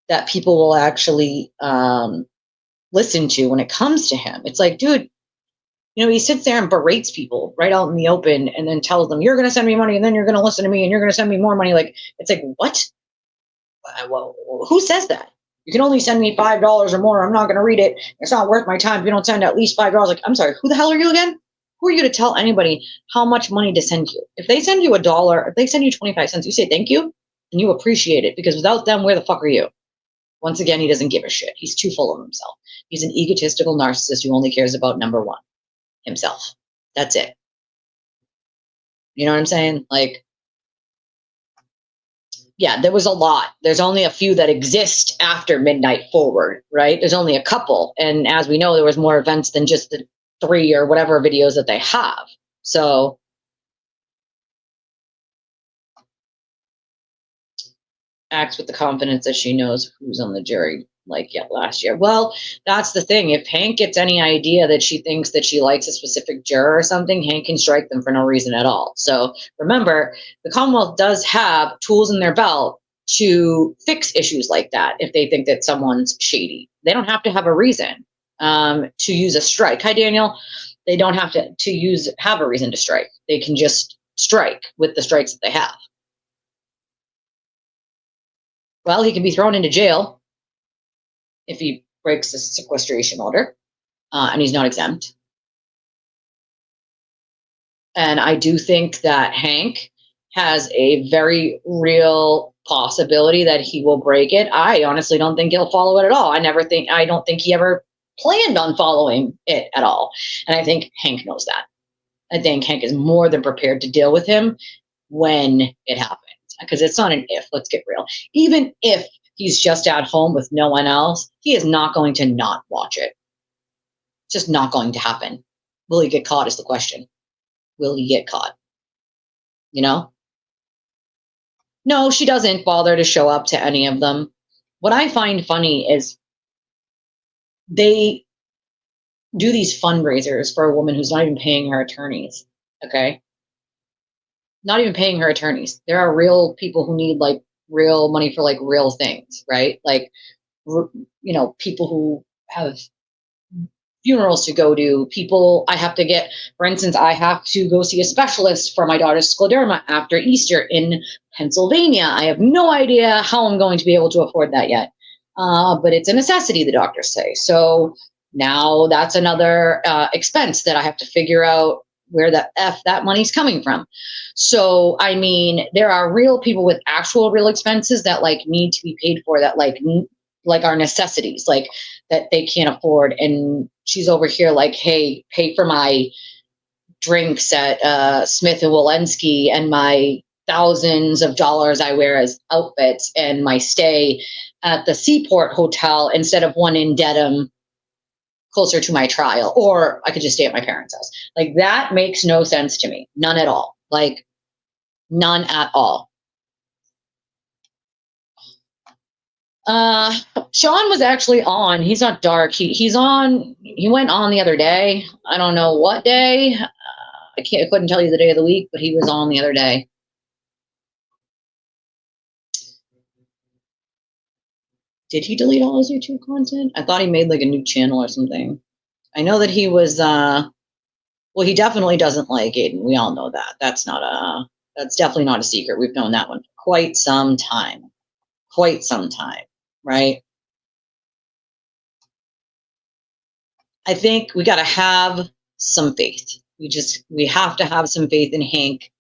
that people will actually listen to when it comes to him. It's like, dude, he sits there and berates people right out in the open and then tells them, you're going to send me money and then you're going to listen to me and you're going to send me more money. Like, it's like, what? Well, who says that? You can only send me $5 or more. I'm not going to read it. It's not worth my time if you don't send at least $5. Like, I'm sorry, who the hell are you again? Who are you to tell anybody how much money to send you? If they send you $1, if they send you 25 cents, you say thank you and you appreciate it, because without them, where the fuck are you? Once again, he doesn't give a shit. He's too full of himself. He's an egotistical narcissist who only cares about number one, himself. That's it. You know what I'm saying? Like, yeah, there was a lot. There's only a few that exist after midnight forward, right? There's only a couple. And as we know, there was more events than just the 3 or whatever videos that they have. So acts with the confidence that she knows who's on the jury, like last year. Well, that's the thing. If Hank gets any idea that she thinks that she likes a specific juror or something, Hank can strike them for no reason at all. So remember, the Commonwealth does have tools in their belt to fix issues like that if they think that someone's shady. They don't have to have a reason to use a strike. Hi, Daniel. They don't have to have a reason to strike. They can just strike with the strikes that they have. Well, he can be thrown into jail if he breaks the sequestration order, and he's not exempt. And I do think that Hank has a very real possibility that he will break it. I honestly don't think he'll follow it at all. I don't think he ever planned on following it at all. And I think Hank knows that. I think Hank is more than prepared to deal with him when it happens. Because it's not an if, let's get real. Even if he's just at home with no one else, he is not going to not watch it. It's just not going to happen. Will he get caught is the question. Will he get caught? You know? No, she doesn't bother to show up to any of them. What I find funny is they do these fundraisers for a woman who's not even paying her attorneys. Okay? Not even paying her attorneys. There are real people who need like real money for like real things, right? Like, you know, people who have funerals to go to, people I have to get, for instance, I have to go see a specialist for my daughter's scleroderma after Easter in Pennsylvania. I have no idea how I'm going to be able to afford that yet. But it's a necessity, the doctors say. So now that's another expense that I have to figure out where the F that money's coming from. So, I mean, there are real people with actual real expenses that like need to be paid for, that like are necessities, like that they can't afford. And she's over here like, hey, pay for my drinks at Smith and Walensky and my thousands of dollars I wear as outfits and my stay at the Seaport Hotel instead of one in Dedham closer to my trial, or I could just stay at my parents' house. Like, that makes no sense to me. None at all. Like, none at all. Sean was actually on. He's not dark. He's on. He went on the other day. I don't know what day. I couldn't tell you the day of the week, but he was on the other day. Did he delete all his YouTube content? I thought he made like a new channel or something. I know that he was, well, he definitely doesn't like Aiden. We all know that. That's definitely not a secret. We've known that one for quite some time. Quite some time, right? I think we got to have some faith. We have to have some faith in Hank.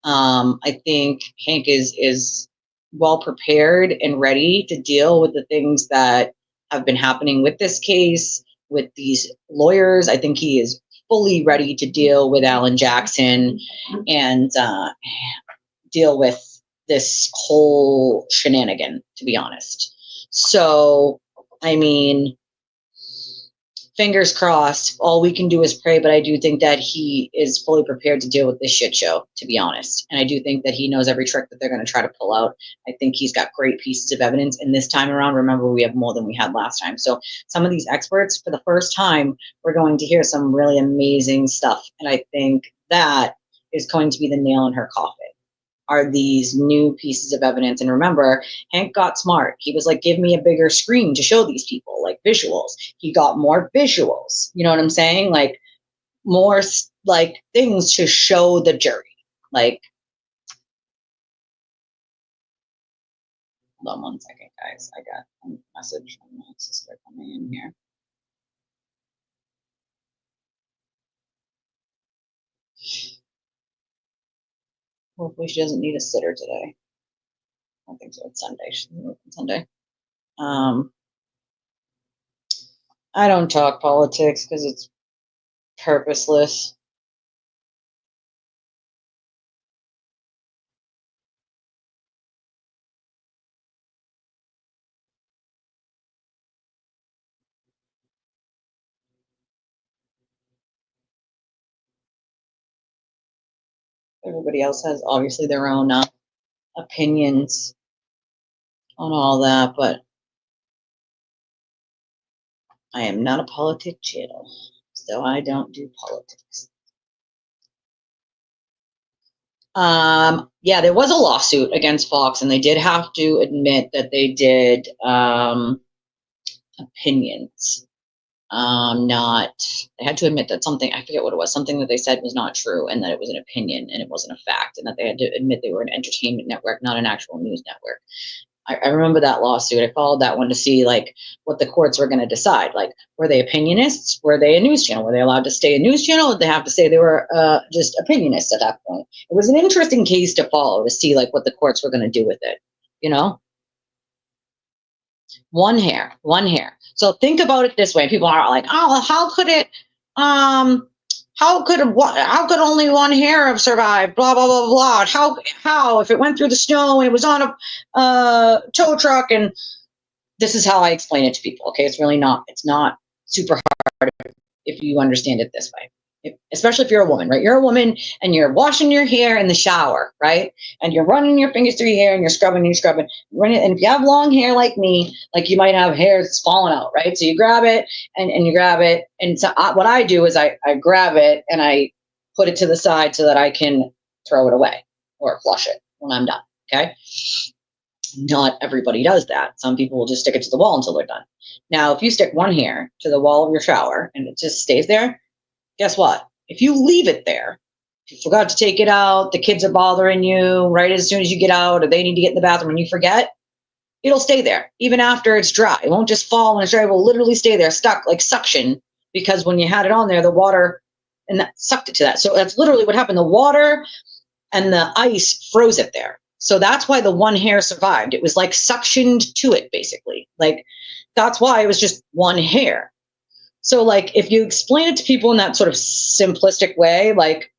I think Hank is well prepared and ready to deal with the things that have been happening with this case, with these lawyers. I think he is fully ready to deal with Alan Jackson and deal with this whole shenanigan, to be honest. So, I mean, fingers crossed. All we can do is pray, but I do think that he is fully prepared to deal with this shit show, to be honest. And I do think that he knows every trick that they're going to try to pull out. I think he's got great pieces of evidence. And this time around, remember, we have more than we had last time. So some of these experts, for the first time, we're going to hear some really amazing stuff. And I think that is going to be the nail in her coffin, are these new pieces of evidence. And remember, Hank got smart. He was like, give me a bigger screen to show these people, like visuals. He got more visuals. You know what I'm saying? Like, more like things to show the jury. Like, hold on one second, guys. I got a message from my sister coming in here. Hopefully she doesn't need a sitter today. I don't think so. It's Sunday. She's working Sunday. I don't talk politics because it's purposeless. Everybody else has obviously their own opinions on all that, but I am not a politic channel, so I don't do politics. Yeah, there was a lawsuit against Fox, and they did have to admit that they did opinions. They had to admit that something, I forget what it was, something that they said was not true, and that it was an opinion and it wasn't a fact, and that they had to admit they were an entertainment network, not an actual news network. I remember that lawsuit. I followed that one to see like what the courts were going to decide. Like, were they opinionists? Were they a news channel? Were they allowed to stay a news channel? Or did they have to say they were just opinionists at that point? It was an interesting case to follow to see like what the courts were going to do with it. You know, one hair. So think about it this way. People are like, oh, how could it? How could only one hair have survived? Blah blah blah blah. How if it went through the snow and it was on a tow truck? And this is how I explain it to people. Okay, it's not super hard if you understand it this way. Especially if you're a woman, right? You're a woman and you're washing your hair in the shower, right? And you're running your fingers through your hair and you're scrubbing. And if you have long hair like me, like you might have hair that's falling out, right? So you grab it and you grab it. And so what I do is I grab it and I put it to the side so that I can throw it away or flush it when I'm done, okay? Not everybody does that. Some people will just stick it to the wall until they're done. Now, if you stick one hair to the wall of your shower and it just stays there, guess what? If you leave it there, if you forgot to take it out, the kids are bothering you right as soon as you get out, or they need to get in the bathroom and you forget, it'll stay there even after it's dry. It won't just fall when it's dry. It will literally stay there, stuck like suction, because when you had it on there, the water and that sucked it to that. So that's literally what happened. The water and the ice froze it there. So that's why the one hair survived. It was like suctioned to it, basically. Like, that's why it was just one hair. So, like, if you explain it to people in that sort of simplistic way, like,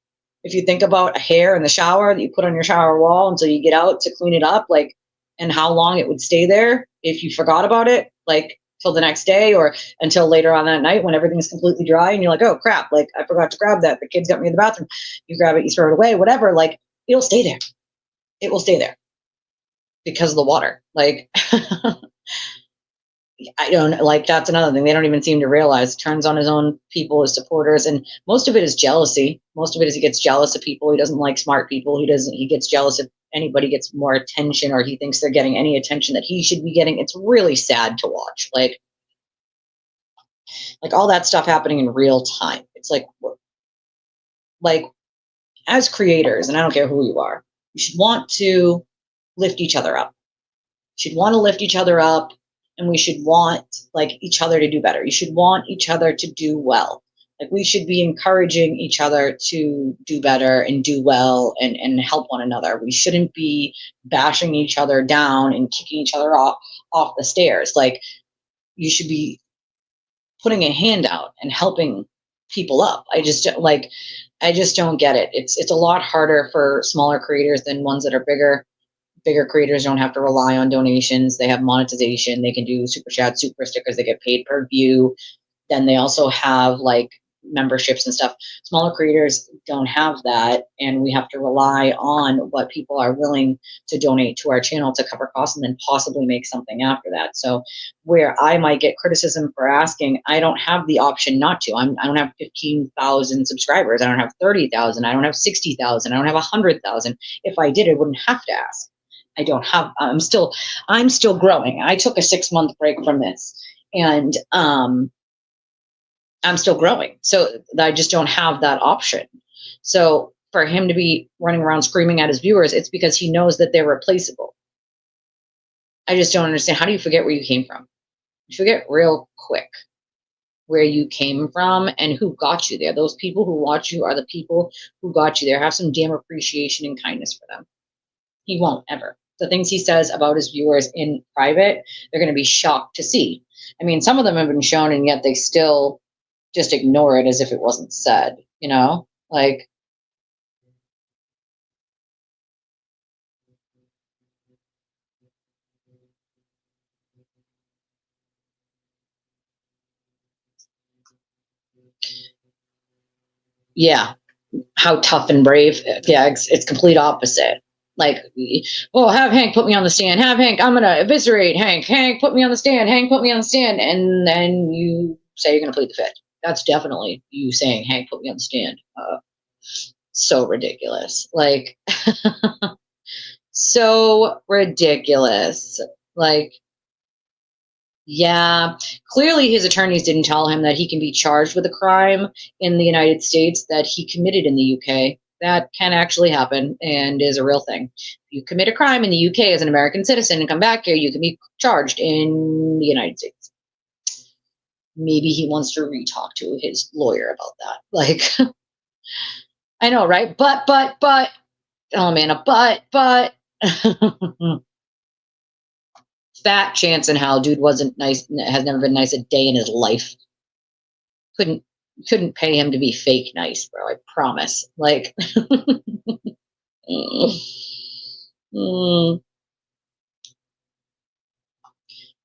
if you think about a hair in the shower that you put on your shower wall until you get out to clean it up, like, and how long it would stay there if you forgot about it, like, till the next day or until later on that night when everything's completely dry and you're like, oh, crap, like, I forgot to grab that. The kids got me in the bathroom. You grab it, you throw it away, whatever. Like, it'll stay there. It will stay there because of the water. Like, I don't like, that's another thing they don't even seem to realize. Turns on his own people, his supporters, and most of it is jealousy. Most of it is he gets jealous of people. He doesn't like smart people. He gets jealous if anybody gets more attention or he thinks they're getting any attention that he should be getting. It's really sad to watch. Like all that stuff happening in real time. It's like as creators, and I don't care who you are, you should want to lift each other up. You should want to lift each other up. And we should want like each other to do better. You should want each other to do well. Like, we should be encouraging each other to do better and do well and help one another. We shouldn't be bashing each other down and kicking each other off the stairs. Like, you should be putting a hand out and helping people up. I just don't get it. It's a lot harder for smaller creators than ones that are bigger. Bigger creators don't have to rely on donations. They have monetization. They can do super chats, super stickers. They get paid per view. Then they also have like memberships and stuff. Smaller creators don't have that, and we have to rely on what people are willing to donate to our channel to cover costs and then possibly make something after that. So where I might get criticism for asking, I don't have the option not to. I don't have 15,000 subscribers. I don't have 30,000. I don't have 60,000. I don't have 100,000. If I did, I wouldn't have to ask. I don't have, I'm still growing. I took a 6-month break from this, and I'm still growing. So I just don't have that option. So for him to be running around screaming at his viewers, it's because he knows that they're replaceable. I just don't understand. How do you forget where you came from? You forget real quick where you came from and who got you there. Those people who watch you are the people who got you there. Have some damn appreciation and kindness for them. He won't ever. The things he says about his viewers in private, they're going to be shocked to see. I mean, some of them have been shown and yet they still just ignore it as if it wasn't said, you know? Like, yeah, how tough and brave. Yeah, it's complete opposite. Like, well, have Hank put me on the stand. Have Hank, I'm going to eviscerate Hank. Hank, put me on the stand. Hank, put me on the stand. And then you say you're going to plead the fifth. That's definitely you saying, Hank, put me on the stand. so ridiculous. Like, so ridiculous. Like, yeah, clearly his attorneys didn't tell him that he can be charged with a crime in the United States that he committed in the UK. That can actually happen and is a real thing. If you commit a crime in the UK as an American citizen and come back here, you can be charged in the United States. Maybe he wants to re-talk to his lawyer about that. Like, I know, right? But, oh man, but. Fat chance in hell, dude wasn't nice, has never been nice a day in his life. Couldn't pay him to be fake nice, bro. I promise. Like,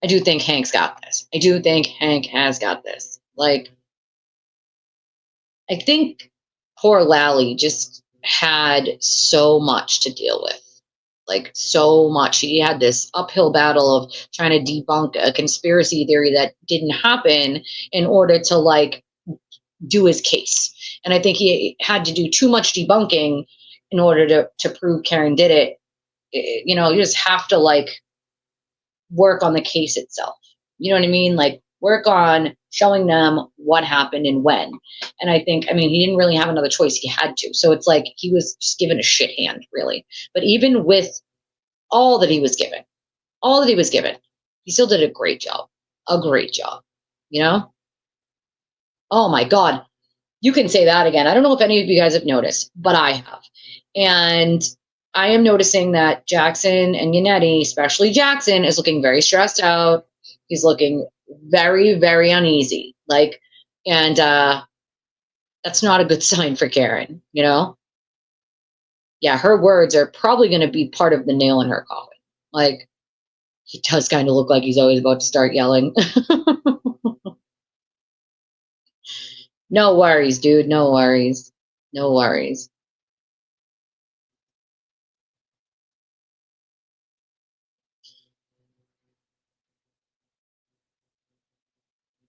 I do think Hank's got this. I do think Hank has got this. Like, I think poor Lally just had so much to deal with. Like, so much. He had this uphill battle of trying to debunk a conspiracy theory that didn't happen in order to, like, do his case. And I think he had to do too much debunking in order to prove Karen did it. You know, you just have to, like, work on the case itself. You know what I mean? Like, work on showing them what happened and when. And I think, I mean, he didn't really have another choice. He had to. So it's like he was just given a shit hand, really. But even with all that he was given, he still did a great job. A great job. You know? Oh my God. You can say that again. I don't know if any of you guys have noticed, but I have. And I am noticing that Jackson and Yannetti, especially Jackson, is looking very stressed out. He's looking very, very uneasy. Like, and that's not a good sign for Karen, you know? Yeah, her words are probably going to be part of the nail in her coffin. Like, he does kind of look like he's always about to start yelling. No worries, dude. No worries. No worries.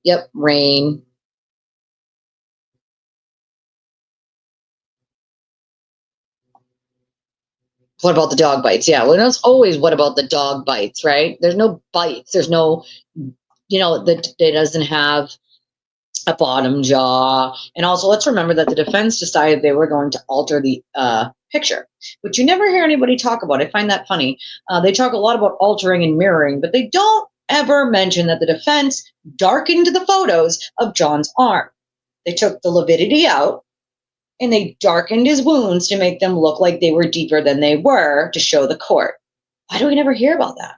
Yep, rain. What about the dog bites? Yeah, well, that's always what about the dog bites, right? There's no bites. There's no, you know, that it doesn't have a bottom jaw. And also, let's remember that the defense decided they were going to alter the picture, which you never hear anybody talk about. I find that funny. They talk a lot about altering and mirroring, but they don't ever mention that the defense darkened the photos of John's arm. They took the lividity out and they darkened his wounds to make them look like they were deeper than they were to show the court. Why do we never hear about that?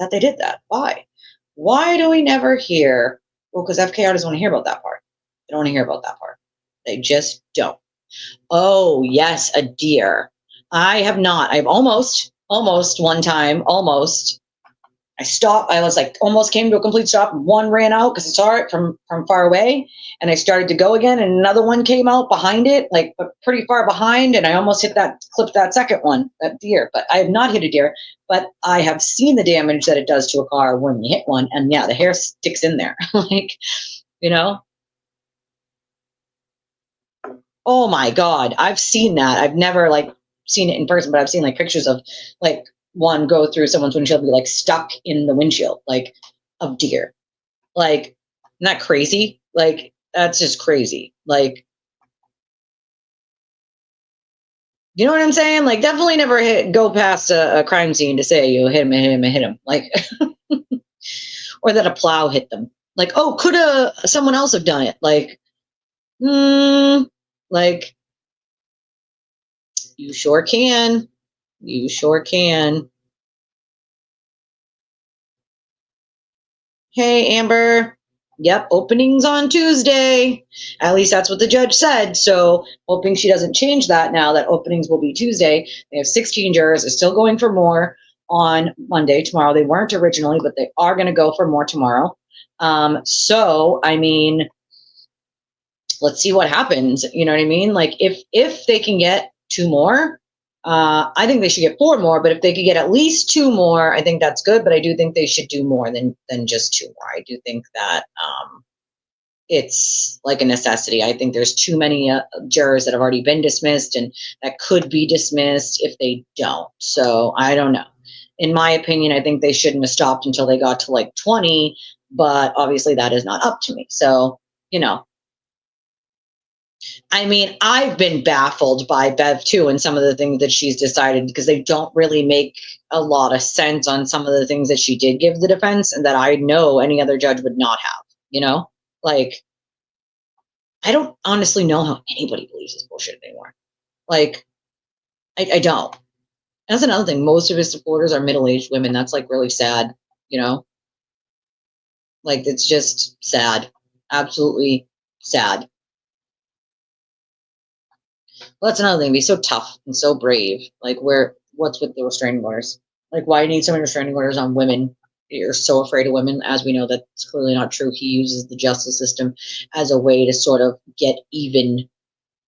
That they did that? Why? Why do we never hear? Well, because FKR doesn't want to hear about that part. They don't want to hear about that part. They just don't. Oh, yes, a deer. I have not. I've almost one time, almost. I stopped. I was like, almost came to a complete stop. One ran out because I saw it from far away. And I started to go again. And another one came out behind it, like, but pretty far behind. And I almost clipped that second one, that deer. But I have not hit a deer. But I have seen the damage that it does to a car when you hit one. And yeah, the hair sticks in there. Like, you know? Oh my God. I've seen that. I've never, like, seen it in person, but I've seen, like, pictures of, like, one go through someone's windshield and be, like, stuck in the windshield, like, of deer. Like, isn't that crazy? Like, that's just crazy. Like, you know what I'm saying? Like, definitely never go past a crime scene to say you hit him. Like, or that a plow hit them. Like, oh, could someone else have done it? Like, like, you sure can. You sure can. Hey, Amber. Yep, openings on Tuesday. At least that's what the judge said. So, hoping she doesn't change that now, that openings will be Tuesday. They have 16 jurors. They're still going for more on Monday, tomorrow. They weren't originally, but they are going to go for more tomorrow. So, I mean, let's see what happens. You know what I mean? Like, if they can get 2 more, I think they should get 4 more, but if they could get at least 2 more, I think that's good. But I do think they should do more than just 2 more. I do think that it's like a necessity. I think there's too many jurors that have already been dismissed and that could be dismissed if they don't. So I don't know. In my opinion, I think they shouldn't have stopped until they got to like 20, but obviously that is not up to me. So, you know, I mean, I've been baffled by Bev too and some of the things that she's decided, because they don't really make a lot of sense on some of the things that she did give the defense and that I know any other judge would not have, you know? Like, I don't honestly know how anybody believes this bullshit anymore. Like, I don't. That's another thing. Most of his supporters are middle-aged women. That's like really sad, you know? Like, it's just sad. Absolutely sad. Well, that's another thing. Be so tough and so brave. Like, what's with the restraining orders? Like, why do you need so many restraining orders on women? You're so afraid of women. As we know, that's clearly not true. He uses the justice system as a way to sort of get even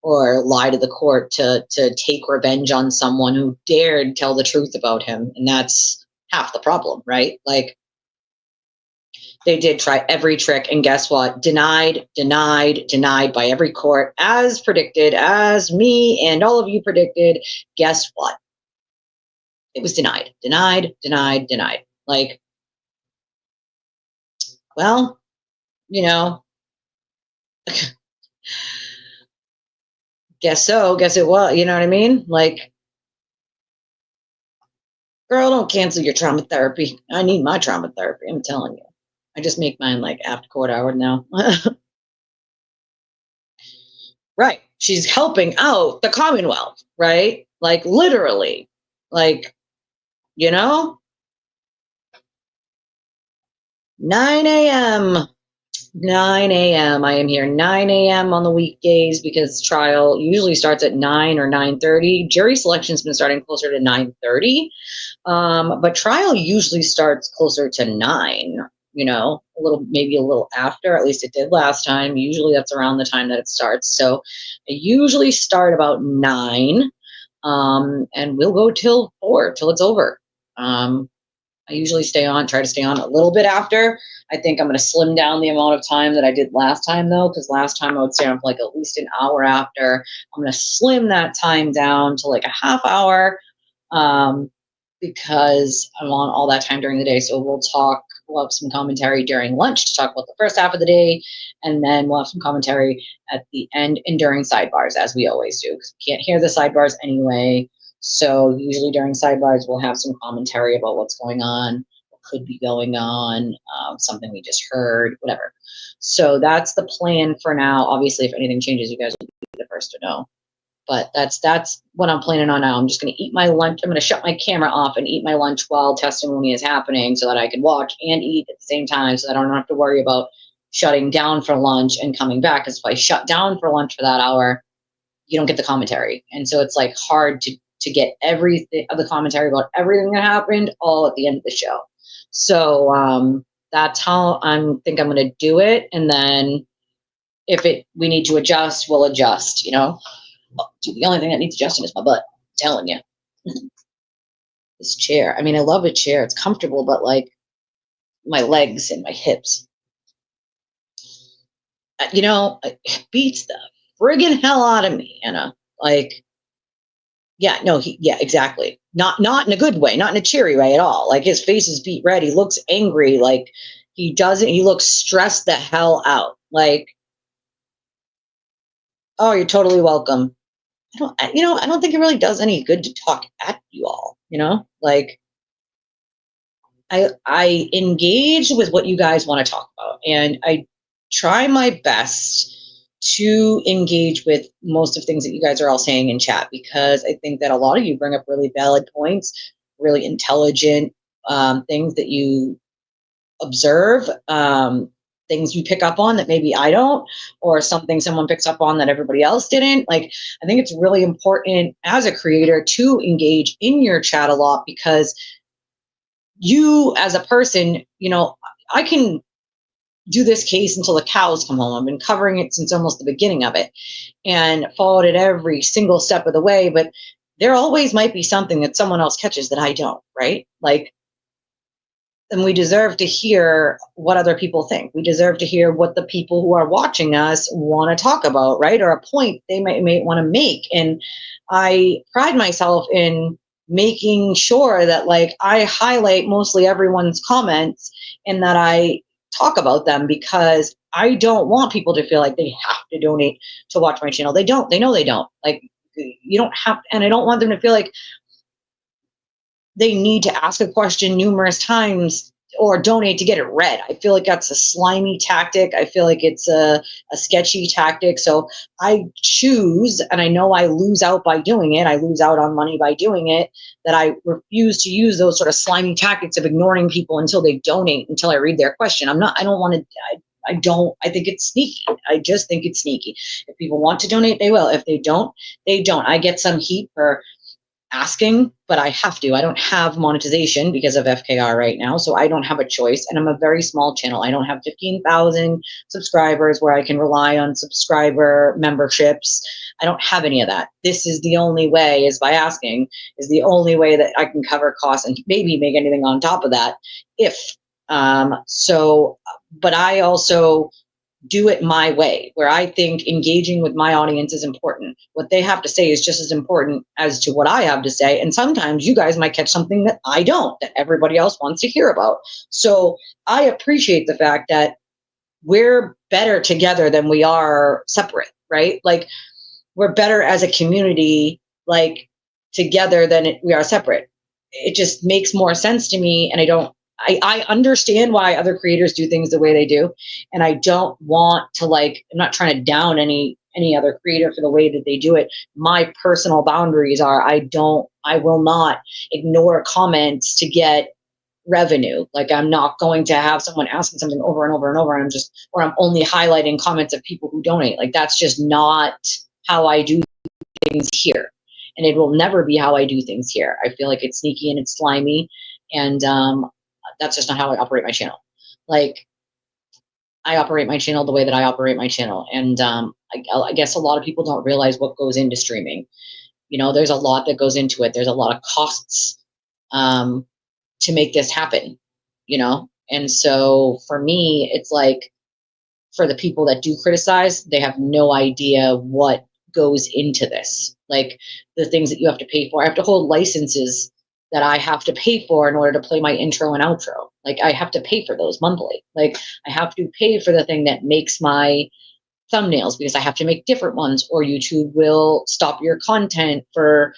or lie to the court to take revenge on someone who dared tell the truth about him. And that's half the problem, right? Like, they did try every trick, and guess what? Denied by every court, as predicted, as me and all of you predicted. Guess what? It was denied. Like, well, you know, guess so, guess it was, you know what I mean? Like, girl, don't cancel your trauma therapy. I need my trauma therapy, I'm telling you. I just make mine like after court hour now. Right. She's helping out the Commonwealth, right? Like, literally. Like, you know? 9 a.m. 9 a.m. I am here 9 a.m. on the weekdays because trial usually starts at 9 or 9:30. Jury selection's been starting closer to 9:30. But trial usually starts closer to 9, you know, maybe a little after, at least it did last time. Usually that's around the time that it starts. So I usually start about 9, and we'll go till 4, till it's over. I usually try to stay on a little bit after. I think I'm going to slim down the amount of time that I did last time, though, because last time I would stay on for like at least an hour after. I'm going to slim that time down to like a half hour, because I'm on all that time during the day. So we'll have some commentary during lunch to talk about the first half of the day, and then we'll have some commentary at the end and during sidebars, as we always do, because we can't hear the sidebars anyway. So usually during sidebars, we'll have some commentary about what's going on, what could be going on, something we just heard, whatever. So that's the plan for now. Obviously, if anything changes, you guys will be the first to know. But that's what I'm planning on now. I'm just going to eat my lunch. I'm going to shut my camera off and eat my lunch while testimony is happening so that I can watch and eat at the same time, so that I don't have to worry about shutting down for lunch and coming back. Because if I shut down for lunch for that hour, you don't get the commentary. And so it's like hard to get everything of the commentary about everything that happened all at the end of the show. So that's how think I'm going to do it. And then if we need to adjust, we'll adjust, you know. The only thing that needs adjusting is my butt. I'm telling you. This chair. I mean, I love a chair. It's comfortable, but like my legs and my hips, you know, it beats the friggin' hell out of me, Anna. Like, yeah, no, yeah, exactly. Not in a good way, not in a cheery way at all. Like, his face is beat red. He looks angry. Like, he looks stressed the hell out. Like, oh, you're totally welcome. I don't think it really does any good to talk at you all, you know? Like, I engage with what you guys want to talk about, and I try my best to engage with most of things that you guys are all saying in chat, because I think that a lot of you bring up really valid points, really intelligent things that you observe, things you pick up on that maybe I don't, or something someone picks up on that everybody else didn't. Like, I think it's really important as a creator to engage in your chat a lot, because you as a person, you know, I can do this case until the cows come home. I've been covering it since almost the beginning of it and followed it every single step of the way, but there always might be something that someone else catches that I don't, right? Like, and we deserve to hear what other people think. We deserve to hear what the people who are watching us want to talk about, right? Or a point they may want to make. And I pride myself in making sure that like I highlight mostly everyone's comments and that I talk about them, because I don't want people to feel like they have to donate to watch my channel. They don't. They know they don't. Like, you don't have, and I don't want them to feel like they need to ask a question numerous times or donate to get it read. I feel like that's a slimy tactic. I feel like it's a sketchy tactic. So I choose, and I know I lose out by doing it. I lose out on money by doing it, that I refuse to use those sort of slimy tactics of ignoring people until they donate, until I read their question. I don't want to, I think it's sneaky. I just think it's sneaky. If people want to donate, they will. If they don't, they don't. I get some heat for asking, but I have to. I don't have monetization because of FKR right now, so I don't have a choice. And I'm a very small channel. I don't have 15,000 subscribers where I can rely on subscriber memberships. I don't have any of that. This is the only way, is by asking, is the only way that I can cover costs and maybe make anything on top of that. But I also do it my way, where I think engaging with my audience is important. What they have to say is just as important as to what I have to say. And sometimes you guys might catch something that I don't, that everybody else wants to hear about. So I appreciate the fact that we're better together than we are separate, right? Like, we're better as a community, like, together than we are separate. It just makes more sense to me. And I understand why other creators do things the way they do. And I don't want to, like, I'm not trying to down any other creator for the way that they do it. My personal boundaries are, I will not ignore comments to get revenue. Like, I'm not going to have someone asking something over and over and over, and I'm only highlighting comments of people who donate. Like, that's just not how I do things here. And it will never be how I do things here. I feel like it's sneaky and it's slimy. And, that's just not how I operate my channel. Like, I operate my channel the way that I operate my channel. And I guess a lot of people don't realize what goes into streaming. You know, there's a lot that goes into it. There's a lot of costs to make this happen, you know? And so for me, it's like, for the people that do criticize, they have no idea what goes into this. Like, the things that you have to pay for. I have to hold licenses that I have to pay for in order to play my intro and outro. Like, I have to pay for those monthly. Like, I have to pay for the thing that makes my thumbnails, because I have to make different ones, or YouTube will stop your content for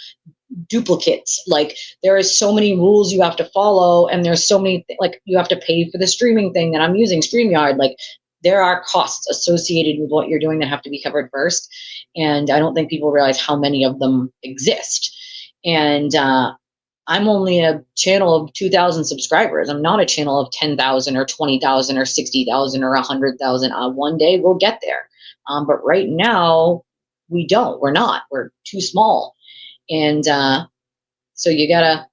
duplicates. Like, there is so many rules you have to follow, and there's so many, like, you have to pay for the streaming thing that I'm using, StreamYard. Like, there are costs associated with what you're doing that have to be covered first. And I don't think people realize how many of them exist. And I'm only a channel of 2,000 subscribers. I'm not a channel of 10,000 or 20,000 or 60,000 or 100,000. One day we'll get there. But right now we don't. We're not. We're too small. And so you gotta,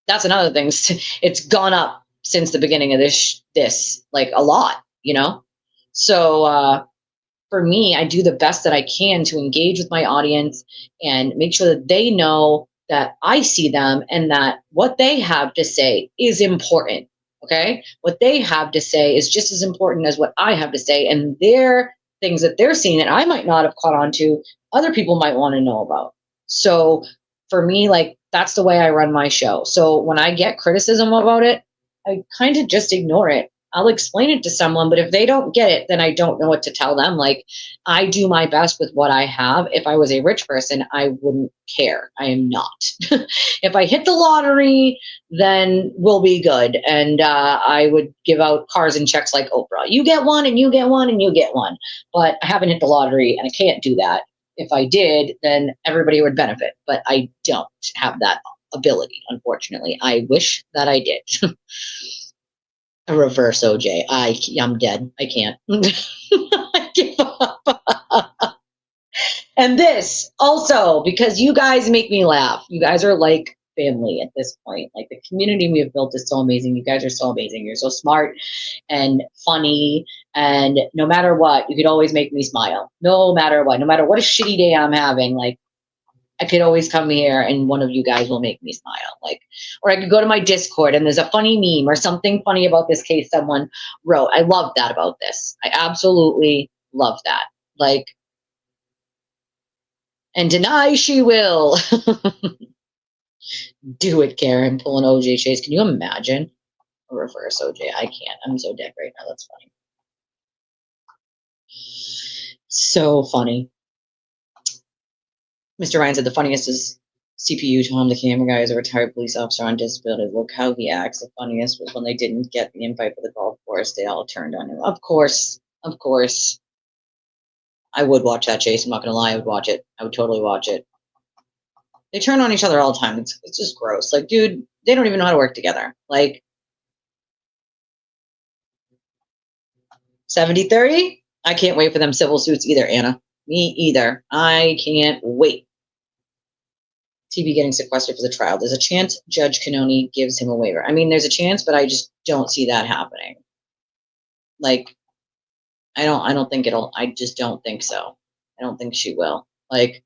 that's another thing. It's gone up since the beginning of this like a lot, you know? So for me, I do the best that I can to engage with my audience and make sure that they know that I see them and that what they have to say is important. Okay? What they have to say is just as important as what I have to say, and their things that they're seeing that I might not have caught on to, other people might want to know about. So for me, like, that's the way I run my show. So when I get criticism about it, I kind of just ignore it. I'll explain it to someone, but if they don't get it, then I don't know what to tell them. Like, I do my best with what I have. If I was a rich person, I wouldn't care. I am not. If I hit the lottery, then we'll be good. And I would give out cars and checks like Oprah. You get one, and you get one, and you get one. But I haven't hit the lottery, and I can't do that. If I did, then everybody would benefit. But I don't have that ability, unfortunately. I wish that I did. A reverse OJ. I'm dead. I can't. I give up. And this also, because you guys make me laugh. You guys are like family at this point. Like, the community we have built is so amazing. You guys are so amazing. You're so smart and funny. And no matter what, you could always make me smile. No matter what. No matter what a shitty day I'm having, like, I could always come here and one of you guys will make me smile. Like, or I could go to my Discord and there's a funny meme or something funny about this case someone wrote. I love that about this. I absolutely love that. Like, and deny she will. Do it, Karen. Pull an OJ Chase. Can you imagine? A reverse OJ. I can't. I'm so dead right now. That's funny. So funny. Mr. Ryan said the funniest is CPU Tom, the camera guy, is a retired police officer on disability. Look how he acts. The funniest was when they didn't get the invite for the golf course. They all turned on him. Of course. Of course. I would watch that, Chase. I'm not going to lie. I would watch it. I would totally watch it. They turn on each other all the time. It's just gross. Like, dude, they don't even know how to work together. Like, 70-30? I can't wait for them civil suits either, Anna. Me either. I can't wait. TV getting sequestered for the trial. There's a chance Judge Cannoni gives him a waiver. I mean, there's a chance, but I just don't see that happening. Like, I don't think it'll, I just don't think so. I don't think she will. Like,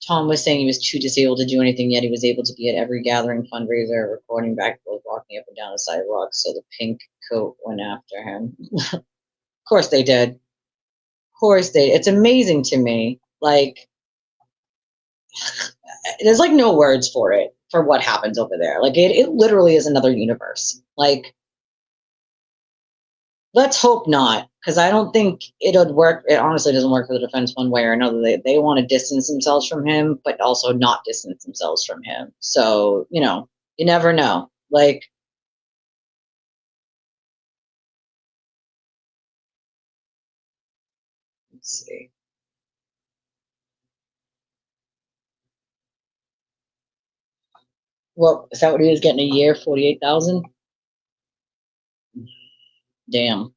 Tom was saying he was too disabled to do anything, yet he was able to be at every gathering, fundraiser, recording back, walking up and down the sidewalk, so the pink coat went after him. Of course they did. Of course they, it's amazing to me. Like, there's like no words for it, for what happens over there. Like, it literally is another universe. Like, let's hope not, because I don't think it'll work. It honestly doesn't work for the defense one way or another. They want to distance themselves from him, but also not distance themselves from him. So, you know, you never know. Like, let's see. Well, is that what he was getting a year? 48,000? Damn.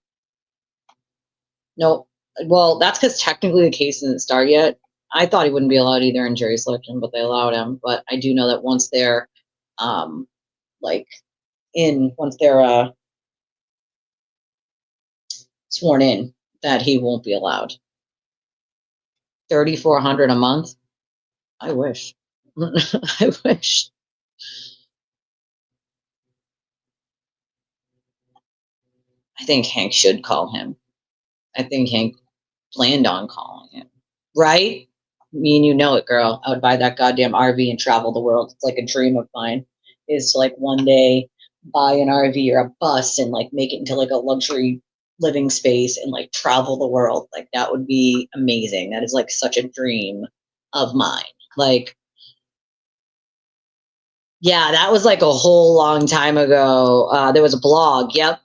No. Well, that's because technically the case didn't start yet. I thought he wouldn't be allowed either in jury selection, but they allowed him. But I do know that once they're, like, once they're sworn in, that he won't be allowed. 3,400 a month. I wish. I wish. I think Hank should call him. I think Hank planned on calling him. Right? Me and you know it, girl. I would buy that goddamn RV and travel the world. It's like a dream of mine, is to like one day buy an RV or a bus and like make it into like a luxury living space and like travel the world. Like, that would be amazing. That is like such a dream of mine. Like, yeah, that was like a whole long time ago. There was a blog. Yep.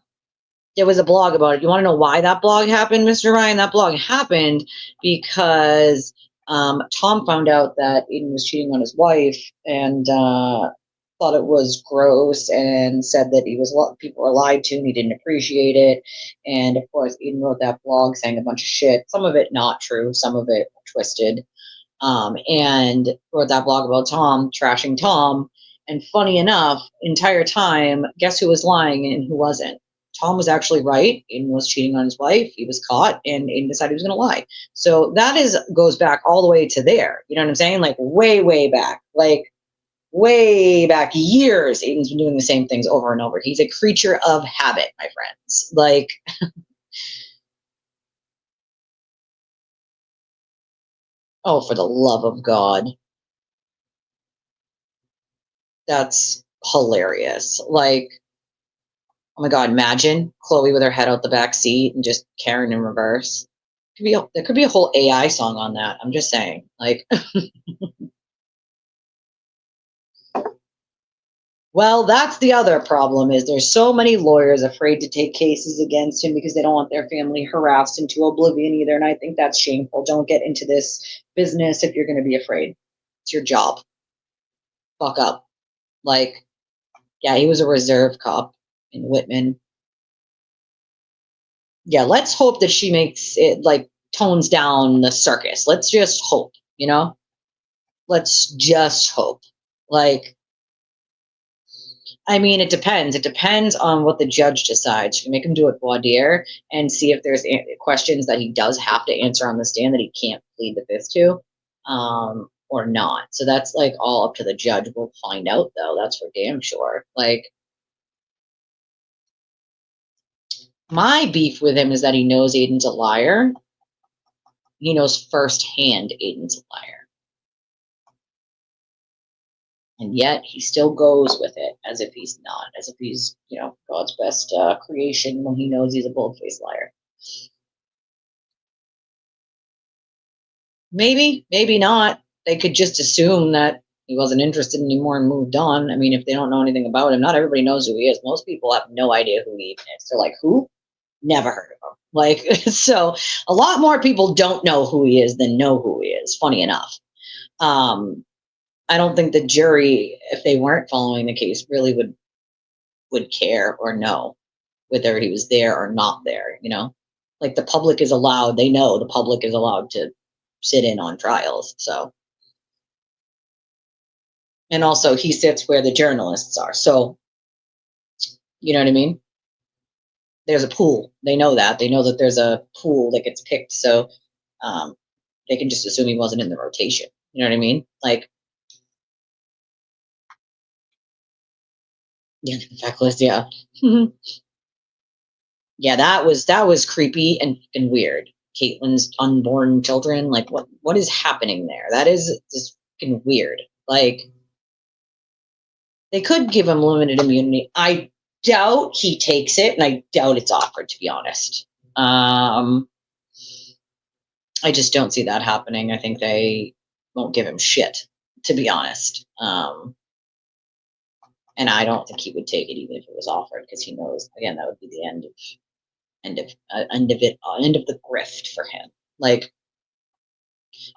There was a blog about it. You want to know why that blog happened, Mr. Ryan? That blog happened because Tom found out that Aiden was cheating on his wife and thought it was gross and said that people were lied to and he didn't appreciate it. And of course, Aiden wrote that blog saying a bunch of shit. Some of it not true, some of it twisted. And wrote that blog about Tom, trashing Tom. And funny enough, entire time, guess who was lying and who wasn't? Tom was actually right. Aiden was cheating on his wife. He was caught, and Aiden decided he was going to lie. So that goes back all the way to there. You know what I'm saying? Like, way, way back. Like, way back years, Aiden's been doing the same things over and over. He's a creature of habit, my friends. Like, oh, for the love of God. That's hilarious. Like, oh my God, imagine Chloe with her head out the back seat and just Karen in reverse. There could be a whole AI song on that. I'm just saying. Like, well, that's the other problem, is there's so many lawyers afraid to take cases against him because they don't want their family harassed into oblivion either. And I think that's shameful. Don't get into this business if you're going to be afraid. It's your job. Fuck up. Like, yeah, he was a reserve cop in Whitman. Yeah, let's hope that she makes it, like, tones down the circus. Let's just hope, you know? Let's just hope. Like, I mean, it depends. It depends on what the judge decides. You can make him do it voir dire and see if there's questions that he does have to answer on the stand that he can't plead the fifth to. or not. So that's like all up to the judge. We'll find out though. That's for damn sure. Like, my beef with him is that he knows Aiden's a liar. He knows firsthand Aiden's a liar. And yet he still goes with it as if he's not, as if he's, you know, God's best creation when he knows he's a bold-faced liar. Maybe, maybe not. They could just assume that he wasn't interested anymore and moved on. I mean, if they don't know anything about him, not everybody knows who he is. Most people have no idea who he even is. They're like, who? Never heard of him. Like, so a lot more people don't know who he is than know who he is, funny enough. I don't think the jury, if they weren't following the case, really would care or know whether he was there or not there, you know? Like, the public is allowed, they know the public is allowed to sit in on trials, so. And also, he sits where the journalists are, so, you know what I mean? There's a pool. They know that. They know that there's a pool that gets picked, so they can just assume he wasn't in the rotation. You know what I mean? Like, yeah, the fact list, yeah. Yeah, that was creepy and weird. Caitlin's unborn children, like what is happening there? That is just fucking weird. Like, they could give him limited immunity. I doubt he takes it, and I doubt it's offered, to be honest. I just don't see that happening. I think they won't give him shit, to be honest. And I don't think he would take it even if it was offered, because he knows, again, that would be the end of the grift for him. Like,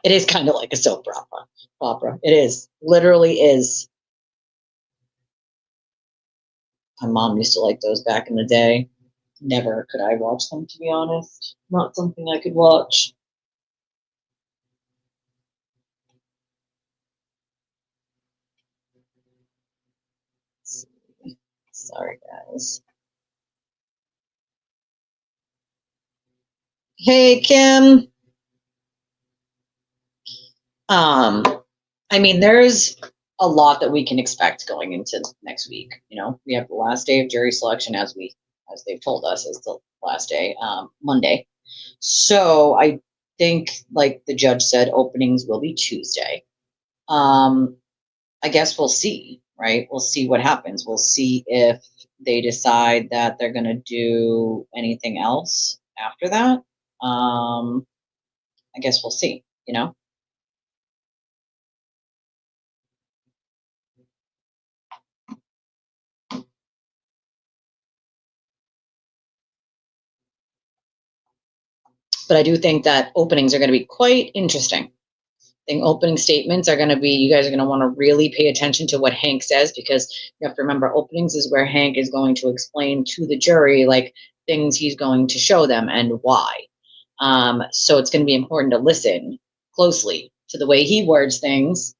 it is kind of like a soap opera. It is, literally is. My mom used to like those back in the day. Never could I watch them, to be honest. Not something I could watch. Sorry, guys. Hey, Kim. I mean, there's a lot that we can expect going into next week. You know, we have the last day of jury selection, as they've told us, is the last day, Monday. So I think, like the judge said, openings will be Tuesday. I guess we'll see, right? We'll see what happens. We'll see if they decide that they're going to do anything else after that. I guess we'll see, you know? But I do think that openings are going to be quite interesting. I think opening statements are going to be, you guys are going to want to really pay attention to what Hank says, because you have to remember, openings is where Hank is going to explain to the jury, like, things he's going to show them and why. So it's going to be important to listen closely to the way he words things,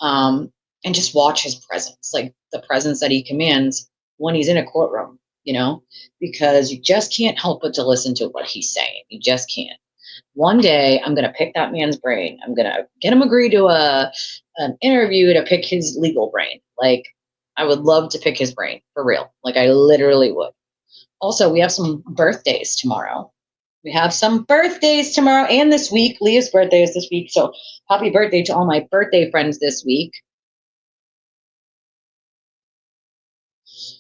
and just watch his presence, like the presence that he commands when he's in a courtroom, you know, because you just can't help but to listen to what he's saying. You just can't. One day I'm going to pick that man's brain. I'm going to get him agree to an interview to pick his legal brain. Like, I would love to pick his brain, for real. Like, I literally would. Also, we have some birthdays tomorrow. We have some birthdays tomorrow and this week. Leah's birthday is this week, so happy birthday to all my birthday friends this week.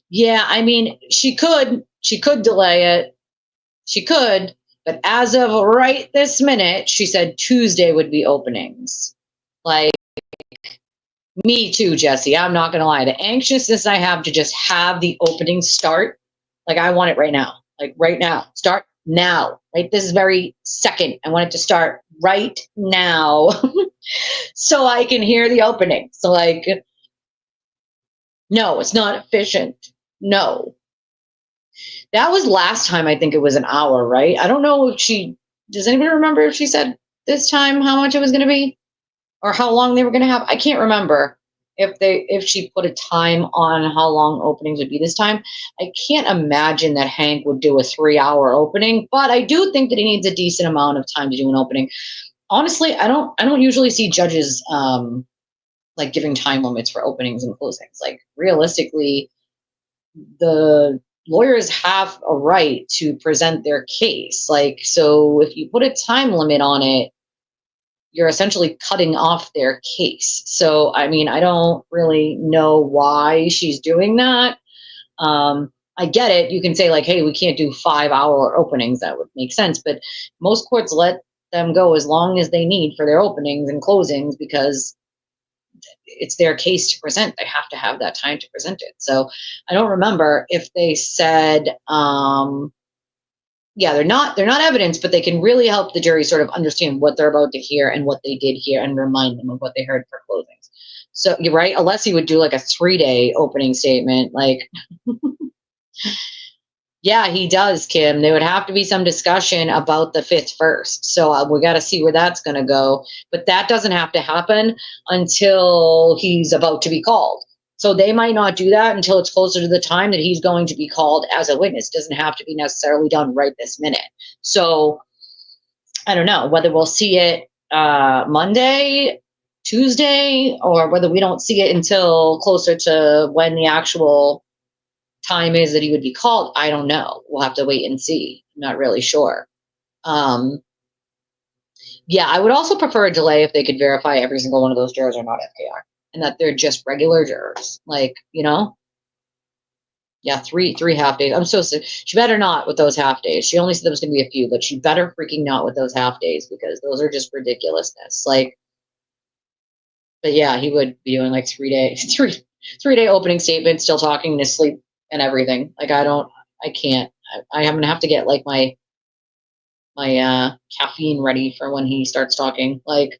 Yeah, I mean, she could delay it. She could, but as of right this minute, she said Tuesday would be openings. Like, me too, Jesse. I'm not going to lie. The anxiousness I have to just have the opening start, like, I want it right now. Like, right now. Start now. Right this very second. I want it to start right now so I can hear the opening. So, like, no, it's not efficient. No. That was last time, I think it was an hour, right? I don't know if does anybody remember if she said this time how much it was going to be or how long they were going to have? I can't remember if she put a time on how long openings would be this time. I can't imagine that Hank would do a 3-hour opening, but I do think that he needs a decent amount of time to do an opening. honestly, I don't usually see judges like giving time limits for openings and closings. Like realistically, the lawyers have a right to present their case. Like, so if you put a time limit on it, you're essentially cutting off their case. So, I mean, I don't really know why she's doing that. I get it. You can say like, hey, we can't do 5-hour openings. That would make sense. But most courts let them go as long as they need for their openings and closings because it's their case to present. They have to have that time to present it. So I don't remember if they said, yeah, they're not evidence, but they can really help the jury sort of understand what they're about to hear and what they did hear and remind them of what they heard for closings. So you're right, unless he would do like a 3-day opening statement, like yeah, he does, Kim. There would have to be some discussion about the fifth first. So we got to see where that's going to go. But that doesn't have to happen until he's about to be called. So they might not do that until it's closer to the time that he's going to be called as a witness. It doesn't have to be necessarily done right this minute. So I don't know whether we'll see it Monday, Tuesday, or whether we don't see it until closer to when the actual time is that he would be called. I don't know. We'll have to wait and see. I'm not really sure. Yeah, I would also prefer a delay if they could verify every single one of those jurors are not FKR and that they're just regular jurors. Like, yeah, three half days. I'm so sick. She better not with those half days. She only said there was going to be a few, but she better freaking not with those half days because those are just ridiculousness. Like, but yeah, he would be doing like 3-day opening statement, still talking in his sleep and everything. Like, I can't. I'm gonna have to get like my caffeine ready for when he starts talking. Like,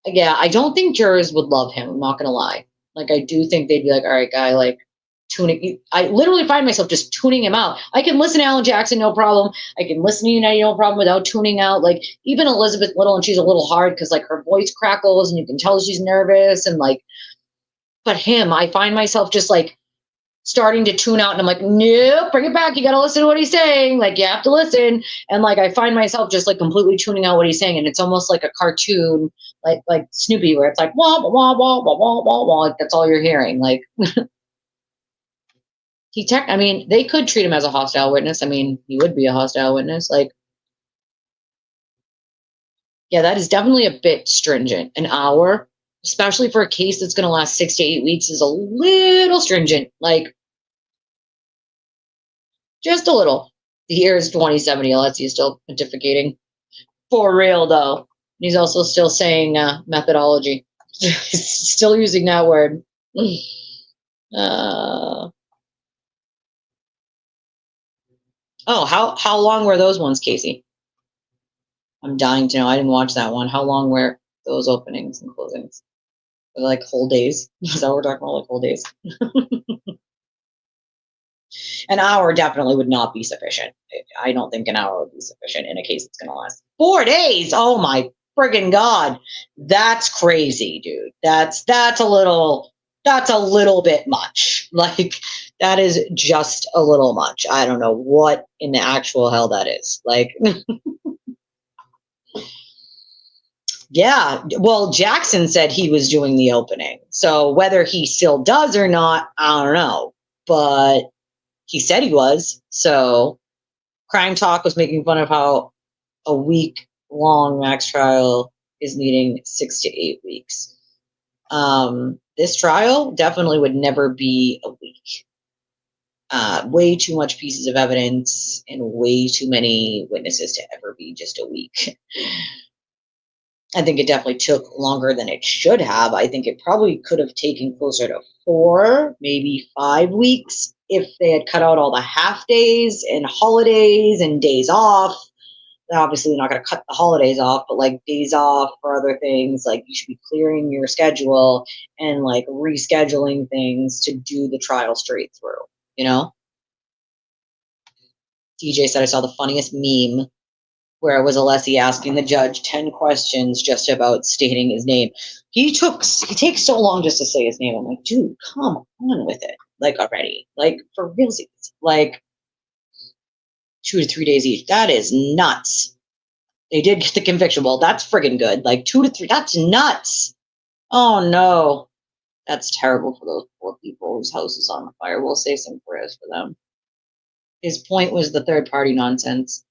yeah, I don't think jurors would love him. I'm not gonna lie. Like, I do think they'd be like, all right, guy, like tuning. I literally find myself just tuning him out. I can listen to Alan Jackson, no problem. I can listen to United, no problem, without tuning out. Like even Elizabeth Little, and she's a little hard because like her voice crackles and you can tell she's nervous and like. But him, I find myself just like starting to tune out and I'm like, nope, bring it back. You got to listen to what he's saying. Like you have to listen. And like, I find myself just like completely tuning out what he's saying. And it's almost like a cartoon, like Snoopy, where it's like, wah, wah, wah, wah, wah, wah, wah, wah. Like, that's all you're hearing. Like I mean, they could treat him as a hostile witness. I mean, he would be a hostile witness. Like, yeah, that is definitely a bit stringent. An hour, especially for a case that's going to last 6 to 8 weeks, is a little stringent. Like, just a little. The year is 2070. Alexi's still pontificating. For real, though. He's also still saying methodology. He's still using that word. Oh, how long were those ones, Casey? I'm dying to know. I didn't watch that one. How long were those openings and closings? Were they like whole days? Is that what we're talking about? Like whole days? An hour definitely would not be sufficient. I don't think an hour would be sufficient in a case that's going to last 4 days. Oh my friggin' God. That's crazy, dude. That's a little bit much. Like that is just a little much. I don't know what in the actual hell that is. Like yeah, well, Jackson said he was doing the opening. So whether he still does or not, I don't know. But he said he was. So Crime Talk was making fun of how a week-long max trial is needing 6 to 8 weeks. This trial definitely would never be a week. Way too much pieces of evidence and way too many witnesses to ever be just a week. I think it definitely took longer than it should have. I think it probably could have taken closer to 4, maybe 5 weeks if they had cut out all the half days and holidays and days off. Now, obviously, they're not going to cut the holidays off, but like days off for other things, like you should be clearing your schedule and like rescheduling things to do the trial straight through, DJ said I saw the funniest meme where it was Alessi asking the judge 10 questions just about stating his name. He takes so long just to say his name. I'm like, dude, come on with it. Like already. Like for realsies. Like 2 to 3 days each. That is nuts. They did get the conviction. Well, that's friggin' good. Like 2 to 3, that's nuts. Oh no. That's terrible for those poor people whose house is on fire. We'll say some prayers for them. His point was the third party nonsense,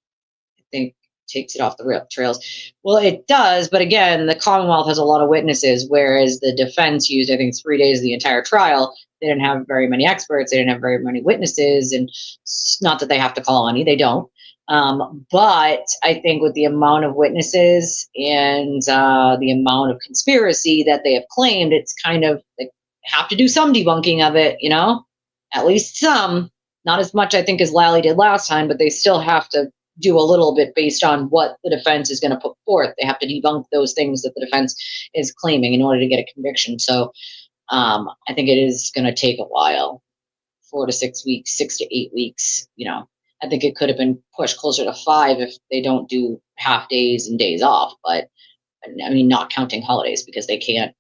I think, takes it off the real trails. Well, it does, but again, the Commonwealth has a lot of witnesses, whereas the defense used, I think, 3 days of the entire trial. They didn't have very many experts. They didn't have very many witnesses, and not that they have to call any, they don't. But I think with the amount of witnesses and the amount of conspiracy that they have claimed, it's kind of like have to do some debunking of it, you know, at least some. Not as much, I think, as Lally did last time, but they still have to do a little bit based on what the defense is going to put forth. They have to debunk those things that the defense is claiming in order to get a conviction. So I think it is going to take a while, 4 to 6 weeks, 6 to 8 weeks. You know, I think it could have been pushed closer to 5 if they don't do half days and days off. But I mean, not counting holidays, because they can't,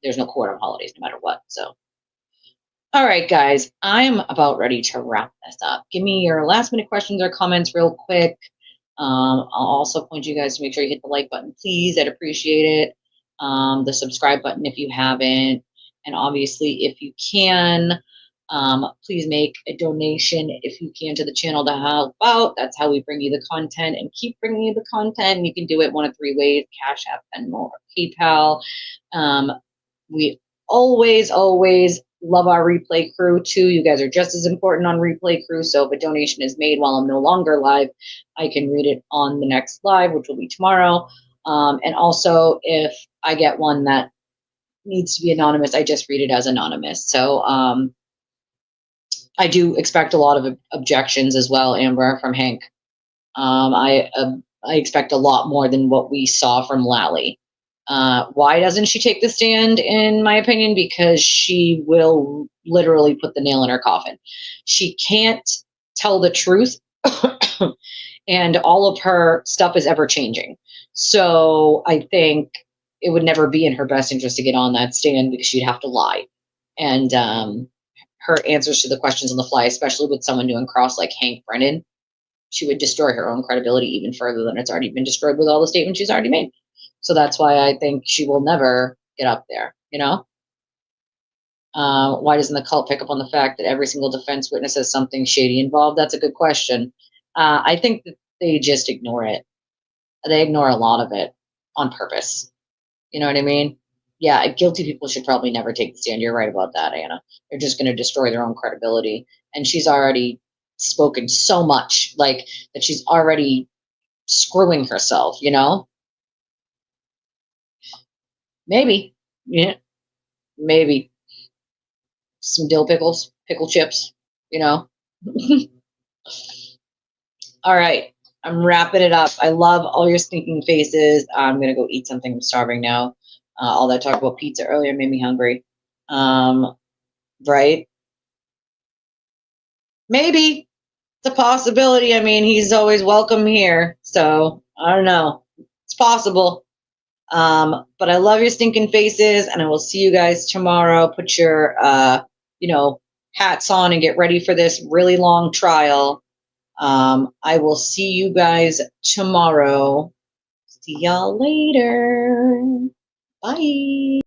there's no court on holidays no matter what. So. All right, guys, I'm about ready to wrap this up. Give me your last minute questions or comments real quick. I'll also point you guys to make sure you hit the like button, please. I'd appreciate it. The subscribe button if you haven't. And obviously, if you can, please make a donation if you can to the channel to help out. That's how we bring you the content and keep bringing you the content. You can do it one of 3 ways: Cashapp, Venmo, or PayPal. We always love our replay crew too. You guys are just as important on replay crew. So if a donation is made while I'm no longer live, I can read it on the next live, which will be tomorrow. And also, if I get one that needs to be anonymous, I just read it as anonymous. So I do expect a lot of objections as well, Amber, from Hank. I expect a lot more than what we saw from Lally. Why doesn't she take the stand, in my opinion? Because she will literally put the nail in her coffin. She can't tell the truth, and all of her stuff is ever changing. So I think it would never be in her best interest to get on that stand, because she'd have to lie. And her answers to the questions on the fly, especially with someone doing cross like Hank Brennan, she would destroy her own credibility even further than it's already been destroyed with all the statements she's already made. So that's why I think she will never get up there, you know? Why doesn't the cult pick up on the fact that every single defense witness has something shady involved? That's a good question. I think that they just ignore it. They ignore a lot of it on purpose. You know what I mean? Yeah, guilty people should probably never take the stand. You're right about that, Anna. They're just going to destroy their own credibility. And she's already spoken so much, like, that she's already screwing herself, you know? Maybe. Yeah, maybe. Some dill pickles, pickle chips, you know? All right. I'm wrapping it up. I love all your stinking faces. I'm going to go eat something. I'm starving now. All that talk about pizza earlier made me hungry. Right? Maybe. It's a possibility. I mean, he's always welcome here. So, I don't know. It's possible. But I love your stinking faces, and I will see you guys tomorrow. Put your, hats on and get ready for this really long trial. I will see you guys tomorrow. See y'all later. Bye.